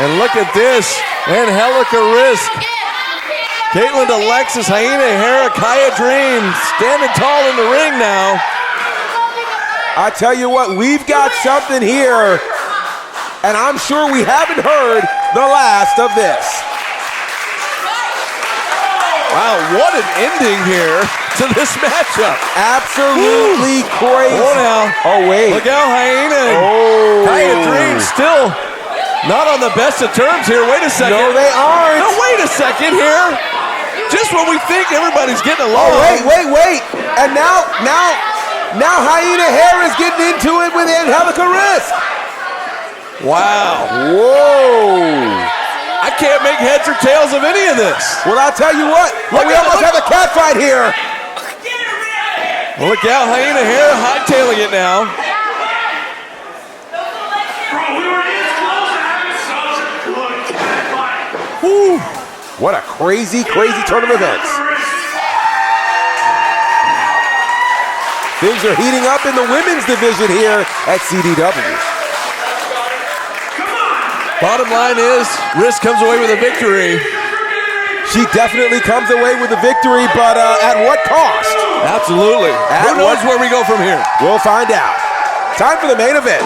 And look at this, Angelica Risk, Caitlin Alexis, Hyena Hera, Kaya Dream standing tall in the ring now. I tell you what, we've got something here, and I'm sure we haven't heard the last of this. Wow, what an ending here to this matchup. Absolutely crazy. Oh, now. Oh, wait. Look out, Hyena. Oh. Kaya Dream still not on the best of terms here. Wait a second. No, they aren't. No, wait a second here. Just when we think everybody's getting along. Oh, wait. And now Now Hyena Hair is getting into it with Angelica Risk. Wow. Whoa. I can't make heads or tails of any of this. Well, I'll tell you what. We almost have a cat fight here. Well, look out, Hyena Hair hightailing it now. Bro, we were this close to having such a good cat fight. Whew. What a crazy, crazy turn of events. Things are heating up in the women's division here at CDW. Bottom line is, Risk comes away with a victory. She definitely comes away with a victory, but at what cost? Absolutely. Who knows where we go from here? We'll find out. Time for the main event.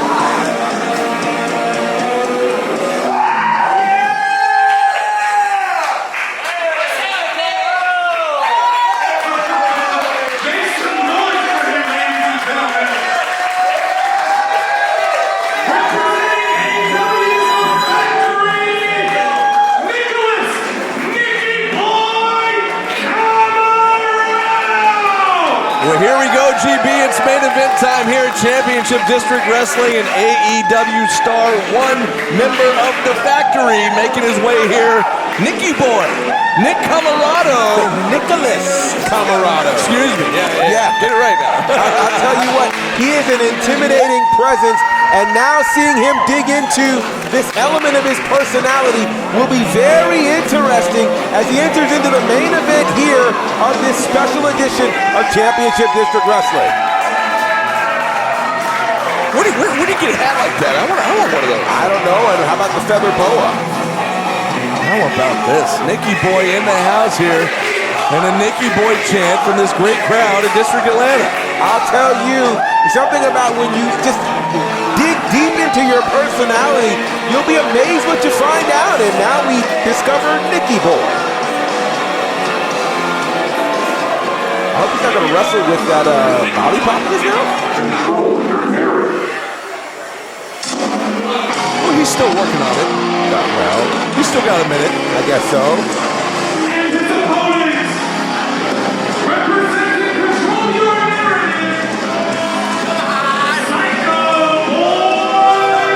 Well, here we go, GB. It's main event time here at Championship District Wrestling, and AEW Star, one member of the Factory, making his way here. Nicky Boy, Nick Camarado. Nicholas Camarado. Excuse me. Yeah. Get it right now. I'll tell you what, he is an intimidating presence, and now seeing him dig into this element of his personality will be very interesting as he enters into the main event here of this special edition of Championship District Wrestling. Where do you get a hat like that? I want one of those. I don't know. And how about the feather boa? How about this? Nicky Boy in the house here, and a Nicky Boy chant from this great crowd in District Atlanta. I'll tell you, something about when you just dig deep into your personality, you'll be amazed what you find out. And now we discover Nicky Boy. I hope he's not going to wrestle with that lollipop in his mouth. Well, he's still working on it. Well, He's still got a minute. I guess so. And his opponents, representing Control Your Narrative, Psycho Boy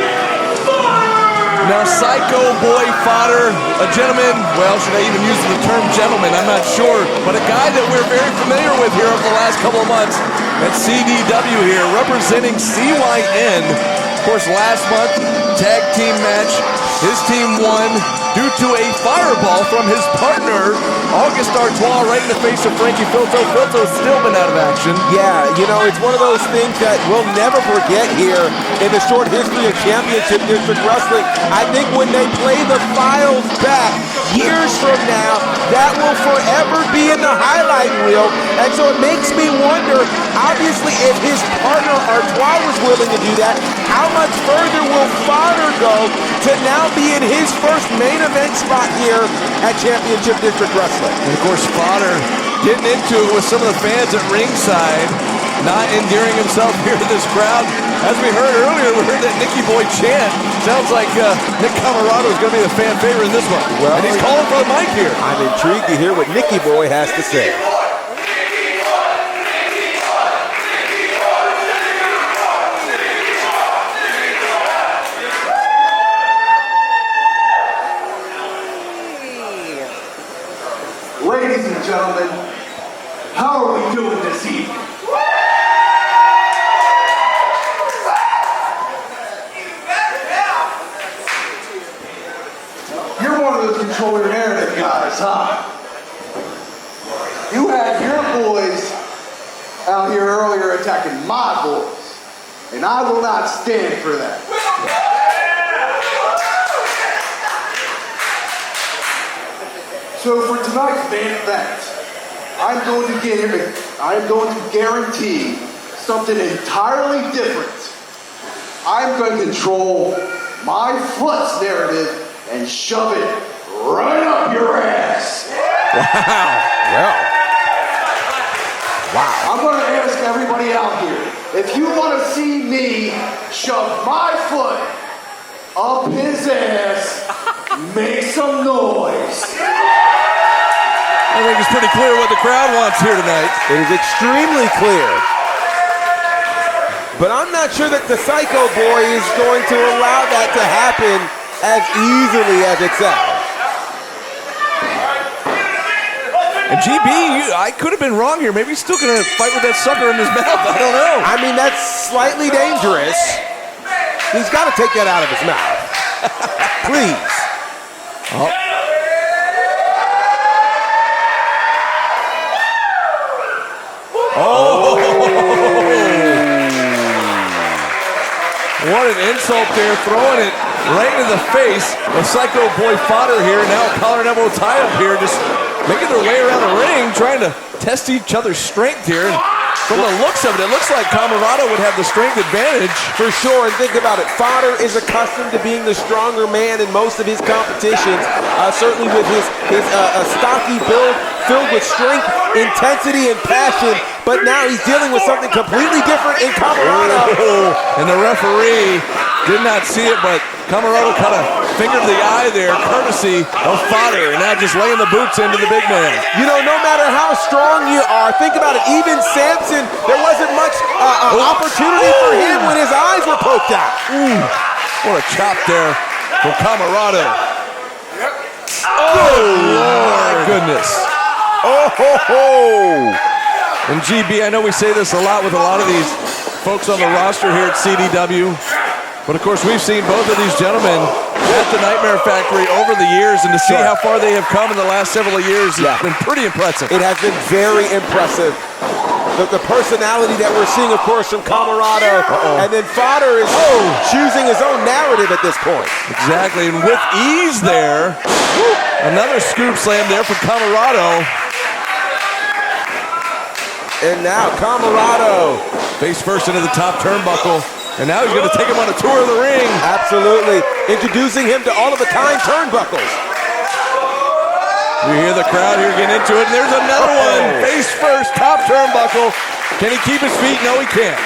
Fodder! Now, Psycho Boy Fodder, a gentleman, well, should I even use the term gentleman? I'm not sure, but a guy that we're very familiar with here over the last couple of months at CDW here, representing CYN. Of course, last month, tag team match, his team won due to a fireball from his partner, August Artois, right in the face of Frankie Filto. Filto's still been out of action. Yeah, you know, it's one of those things that we'll never forget here in the short history of Championship District Wrestling. I think when they play the files back years from now, that will forever be in the highlight reel. And so it makes me wonder, obviously, if his partner Artois was willing to do that, how much further will Fodder go to now be in his first main event spot here at Championship District Wrestling? And of course, Fodder getting into it with some of the fans at ringside, not endearing himself here to this crowd. As we heard earlier, we heard that Nicky Boy chant. Sounds like Nick Camarado is going to be the fan favorite in this one. Well, and he's calling for the mic here. I'm intrigued to hear what Nicky Boy has to say. Ladies and gentlemen, how are we doing this evening? You're one of those control your narrative guys, huh? You had your boys out here earlier attacking my boys, and I will not stand for that. So for tonight's main event, I'm going to guarantee something entirely different. I'm going to control my foot's narrative and shove it right up your ass. Wow. I'm going to ask everybody out here, if you want to see me shove my foot up his ass, make some noise. I think it's pretty clear what the crowd wants here tonight. It is extremely clear. But I'm not sure that the Psycho Boy is going to allow that to happen as easily as it sounds. And GB, I could have been wrong here. Maybe he's still going to fight with that sucker in his mouth. I don't know. I mean, that's slightly dangerous. He's got to take that out of his mouth. Please. Oh. Oh! What an insult there, throwing it right in the face of Psycho Boy Fodder here. Now collar and elbow tie up here, just making their way around the ring, trying to test each other's strength here. From the looks of it looks like Camarado would have the strength advantage. For sure, and think about it. Fodder is accustomed to being the stronger man in most of his competitions, certainly with his stocky build filled with strength, intensity, and passion. But now he's dealing with something completely different in Camarado. And the referee did not see it, but Camarado kind of fingered the eye there, courtesy of Fodder, and now just laying the boots into the big man. You know, no matter how strong you are, think about it, even Samson, there wasn't much opportunity for him when his eyes were poked out. What a chop there from Camarado. Oh, my goodness. Oh, ho, ho. And GB, I know we say this a lot with a lot of these folks on the roster here at CDW, but of course we've seen both of these gentlemen at the Nightmare Factory over the years, and to see how far they have come in the last several years has been pretty impressive. It has been very impressive. The personality that we're seeing, of course, from Camarado, and then Fodder is choosing his own narrative at this point. Exactly, and with ease there, another scoop slam there from Camarado. And now Camarado face first into the top turnbuckle, and now he's going to take him on a tour of the ring. Absolutely, introducing him to all of the kind turnbuckles. You hear the crowd here getting into it, and there's another one. Face first, top turnbuckle. Can he keep his feet? No, he can't.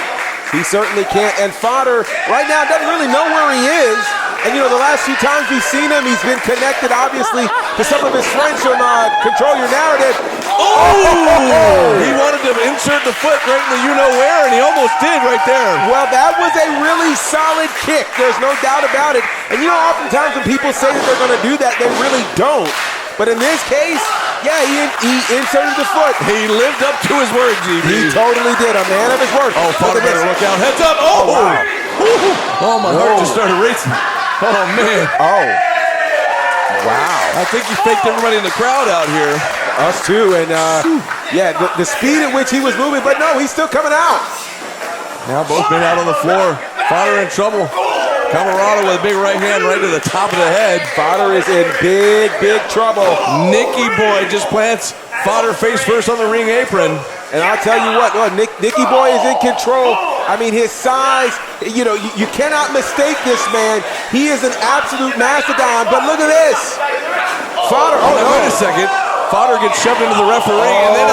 He certainly can't, and Fodder right now doesn't really know where he is. And you know, the last few times we've seen him, he's been connected, obviously, to some of his friends from Control Your Narrative. He wanted to insert the foot right in the you-know-where, and he almost did right there. Well, that was a really solid kick. There's no doubt about it. And you know, oftentimes when people say that they're going to do that, they really don't. But in this case, yeah, he inserted the foot. He lived up to his word, GB. He totally did. A man of his word. Oh, Fodder better look out. Heads up. Oh, wow. Oh, my heart just started racing. Oh, man. Oh. Wow. I think he faked everybody in the crowd out here. Us too. And, yeah, the speed at which he was moving. But no, he's still coming out. Now both men out on the floor. Fodder in trouble. Camarado with a big right hand right to the top of the head. Fodder is in big, big trouble. Nicky Boy just plants Fodder face first on the ring apron. And I'll tell you what, Nicky Boy is in control. I mean, his size, you know, you cannot mistake this man. He is an absolute mastodon, but look at this. Fodder, wait a second. Fodder gets shoved into the referee, and then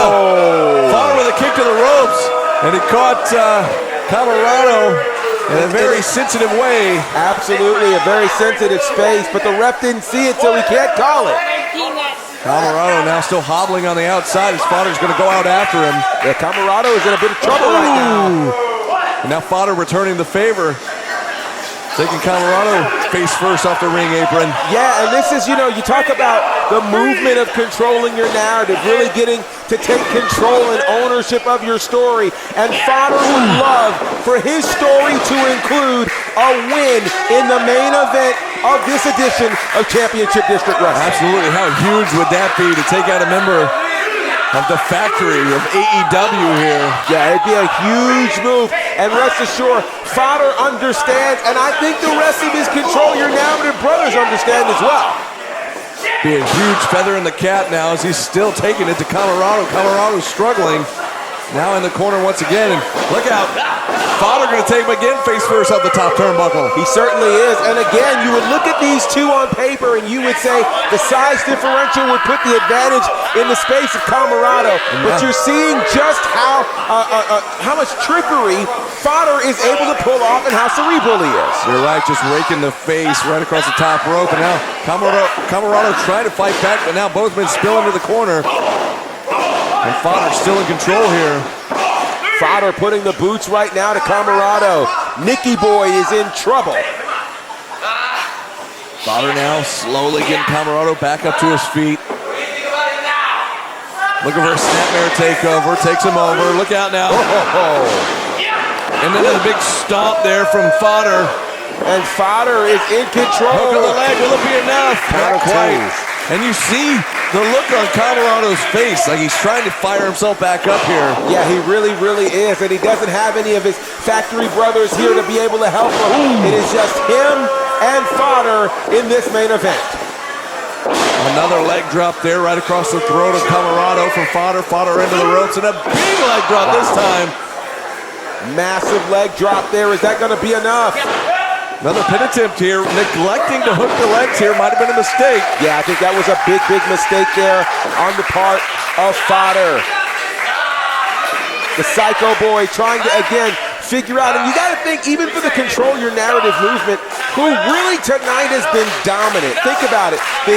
Fodder with a kick to the ropes. And he caught Camarado in a very sensitive way. Absolutely, a very sensitive space, but the ref didn't see it, so he can't call it. Camarado now still hobbling on the outside as Fodder's going to go out after him. Yeah, Camarado is in a bit of trouble right now. And now Fodder returning the favor. Taking Camarado face first off the ring apron. Yeah, and this is, you know, you talk about the movement of controlling your narrative, really getting to take control and ownership of your story. And Fodder would love for his story to include a win in the main event of this edition of Championship District Wrestling. Absolutely. How huge would that be to take out a member of the factory of AEW here? Yeah, it'd be a huge move. And rest assured, Fodder understands, and I think the rest of his Control Your Narrative brothers understand as well. Be a huge feather in the cap now as he's still taking it to Camarado. Camarado's struggling. Now in the corner once again, and look out. Fodder going to take him again face first off the top turnbuckle. He certainly is, and again, you would look at these two on paper and you would say the size differential would put the advantage in the space of Camarado, but you're seeing just how much trickery Fodder is able to pull off and how cerebral he is. You're right, just raking the face right across the top rope, and now Camarado trying to fight back, but now both men spill into the corner. And Fodder still in control here. Fodder putting the boots right now to Camarado. Nicky Boy is in trouble. Fodder now slowly getting Camarado back up to his feet. Looking for a snapmare takeover, takes him over. Look out now. And then a big stomp there from Fodder. And Fodder is in control. Hook of the leg, will it be enough? Not quite. And you see the look on Camarado's face, like he's trying to fire himself back up here. Yeah, he really, really is. And he doesn't have any of his factory brothers here to be able to help him. It is just him and Fodder in this main event. Another leg drop there right across the throat of Camarado from Fodder. Fodder into the ropes and a big leg drop this time. Massive leg drop there. Is that going to be enough? Another pin attempt here. Neglecting to hook the legs here might have been a mistake. Yeah, I think that was a big, big mistake there on the part of Fodder. The Psycho Boy trying to, again, figure out, and you got to think, even for the control your narrative movement, who really tonight has been dominant. Think about it. The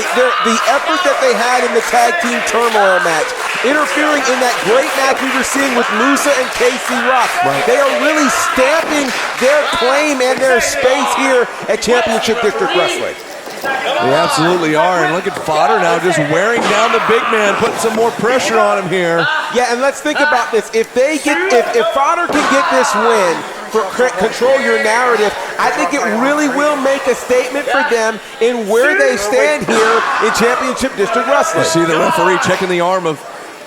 effort that they had in the tag team turmoil match, interfering in that great match we were seeing with Musa and KC Rock. Right. They are really stamping their claim and their space here at Championship District Wrestling. They absolutely are, and look at Fodder now just wearing down the big man, putting some more pressure on him here. Yeah, and let's think about this. If Fodder can get this win for control your narrative, I think it really will make a statement for them in where they stand here in Championship District Wrestling. You see the referee checking the arm of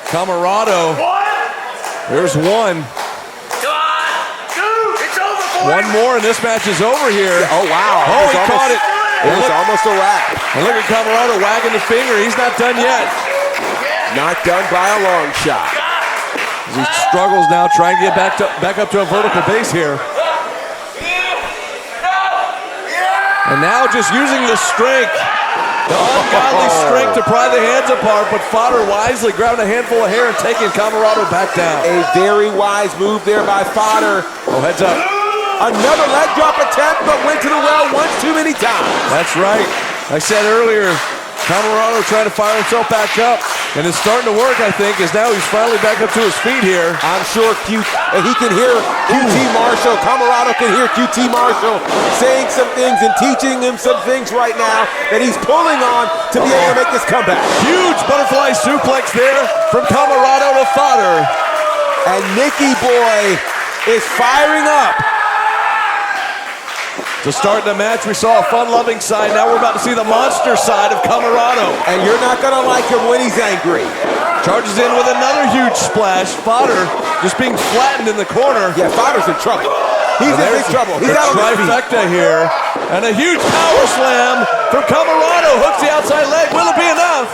Camarado. There's one. One more, and this match is over here. Oh, wow. Oh, he caught it. It was almost a wrap. And look at Camarado wagging the finger. He's not done yet. Not done by a long shot. As he struggles now, trying to get back up to a vertical base here. And now just using the strength, the ungodly strength to pry the hands apart, but Fodder wisely grabbing a handful of hair and taking Camarado back down. A very wise move there by Fodder. Oh, heads up. Another leg drop attempt, but went to the well once too many times. That's right. I said earlier, Camarado trying to fire himself back up, and it's starting to work, I think, as now he's finally back up to his feet here. I'm sure he can hear QT Marshall. Camarado can hear QT Marshall saying some things and teaching him some things right now that he's pulling on to be able to make this comeback. Huge butterfly suplex there from Camarado to Fodder. And Nicky Boy is firing up. To start the match, we saw a fun-loving side. Now we're about to see the monster side of Camarado. And you're not going to like him when he's angry. Charges in with another huge splash. Fodder just being flattened in the corner. Yeah, Fodder's in trouble. He's in big trouble. He's out of his feet. Trifecta here. And a huge power slam from Camarado. Hooks the outside leg. Will it be enough?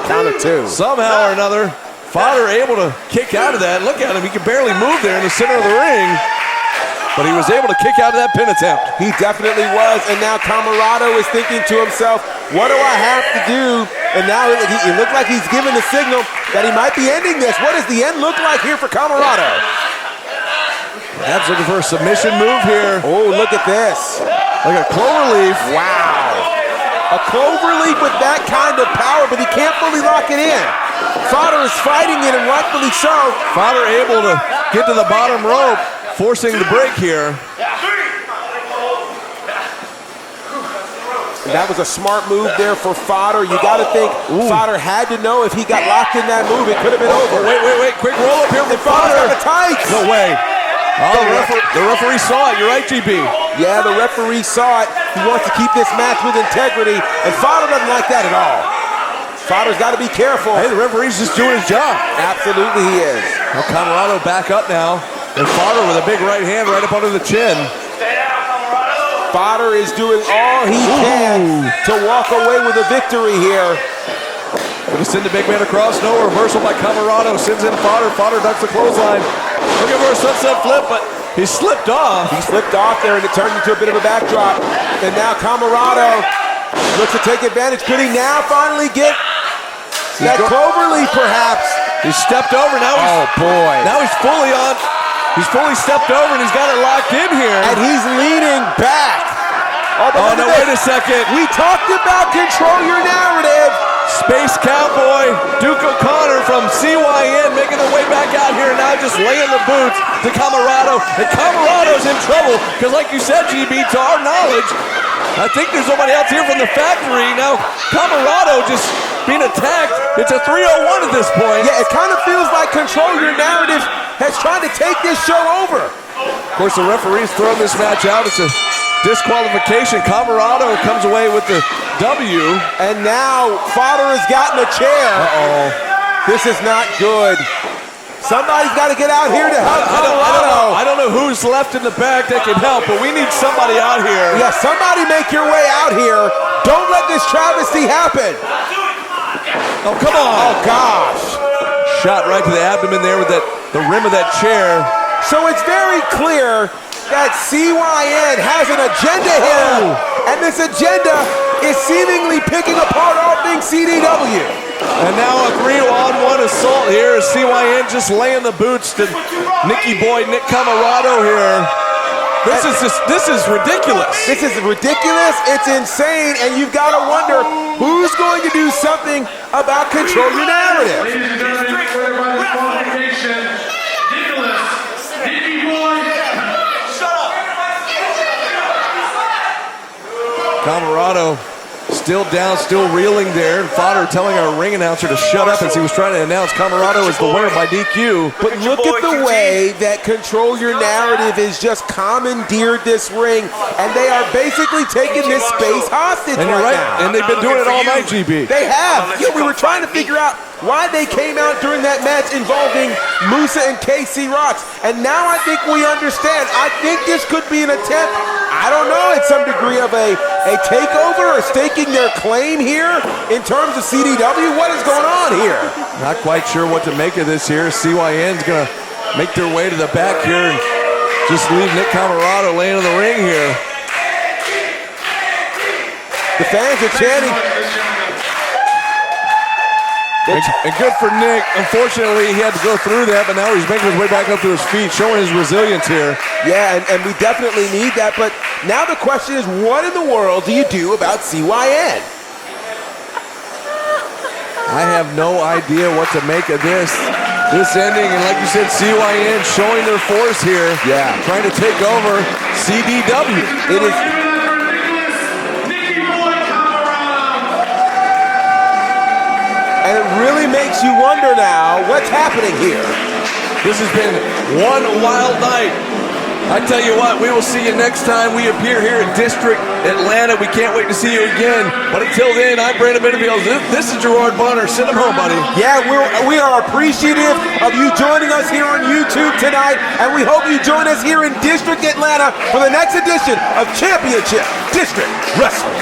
Count of two. Somehow or another, Fodder able to kick out of that. Look at him. He can barely move there in the center of the ring. But he was able to kick out of that pin attempt. He definitely was, and now Camarado is thinking to himself, what do I have to do? And now it looked like he's giving the signal that he might be ending this. What does the end look like here for Camarado? Perhaps looking for a submission move here. Oh, look at this. Like a cloverleaf. Wow. A cloverleaf with that kind of power, but he can't fully lock it in. Fodder is fighting it, and rightfully so. Fodder able to get to the bottom rope, forcing the break here. That was a smart move there for Fodder. You got to think Fodder had to know if he got locked in that move, it could have been over. Wait. Quick roll up here from Fodder's got the tights. No way. Oh, the referee saw it. You're right, GB. Yeah, the referee saw it. He wants to keep this match with integrity, and Fodder doesn't like that at all. Fodder's got to be careful. Hey, the referee's just doing his job. Absolutely he is. Now Camarado back up now. And Fodder with a big right hand right up under the chin. Fodder is doing all he can to walk away with a victory here. Gonna send the big man across. No reversal by Camarado. Sends in Fodder. Fodder ducks the clothesline. Looking for a sunset flip, but he slipped off. He slipped off there, and it turned into a bit of a backdrop. And now Camarado looks to take advantage. Could he now finally get that cloverleaf, perhaps? He stepped over. Now he's fully on. He's fully stepped over, and he's got it locked in here. And he's leaning back. Oh, no, wait a second. We talked about control your narrative. Space Cowboy, Duke O'Connor from CYN making their way back out here now, just laying the boots to Camarado. And Camarado's in trouble because, like you said, GB, to our knowledge, I think there's nobody else here from the factory. Now, Camarado just being attacked. It's a 3-on-1 at this point. Yeah, it kind of feels like Control Your Narrative has tried to take this show over. Of course, the referee's throwing this match out. It's a disqualification. Camarado comes away with the W. And now Fodder has gotten a chair. Uh-oh. This is not good. Somebody's got to get out here to help Camarado. I don't know who's left in the back that can help, but we need somebody out here. Yeah, somebody make your way out here. Don't let this travesty happen. Oh, come on. Oh, gosh. Shot right to the abdomen there with the rim of that chair. So it's very clear that CYN has an agenda here, and this agenda is seemingly picking apart all things CDW. And now a 3-on-1 assault here as CYN just laying the boots to Nicky Boy, Nick Camarado here. This is ridiculous. This is ridiculous, it's insane, and you've got to wonder who's going to do something about Control Your Narrative. Ladies and gentlemen, cleared by disqualification, Nicky Boy. Shut up. Camarado still down, still reeling there, and Fodder telling our ring announcer to shut up as he was trying to announce Camarado as the winner by DQ. But look at the way that Control Your Narrative is just commandeered this ring, and they are basically taking this space hostage And you're right right, now. and they've been doing it all night, GB. They have. Yeah, we were trying to figure out why they came out during that match involving Musa and KC Rocks, and now I think we understand. I think this could be an attempt, I don't know, at some degree of a takeover or staking their claim here in terms of CDW. What is going on here? Not quite sure what to make of this here. CYN's gonna make their way to the back here and just leave Nick Camarado laying in the ring here. The fans are chanting. And good for Nick. Unfortunately, he had to go through that, but now he's making his way back up to his feet, showing his resilience here. Yeah, and we definitely need that, but now the question is, what in the world do you do about CYN? I have no idea what to make of this ending, and like you said, CYN showing their force here. Yeah. Trying to take over CDW. It is. And it really makes you wonder now what's happening here. This has been one wild night. I tell you what, we will see you next time we appear here in District Atlanta. We can't wait to see you again. But until then, I'm Brandon Benefield. This is Gerard Bonner. Send him home, buddy. Yeah, we are appreciative of you joining us here on YouTube tonight, and we hope you join us here in District Atlanta for the next edition of Championship District Wrestling.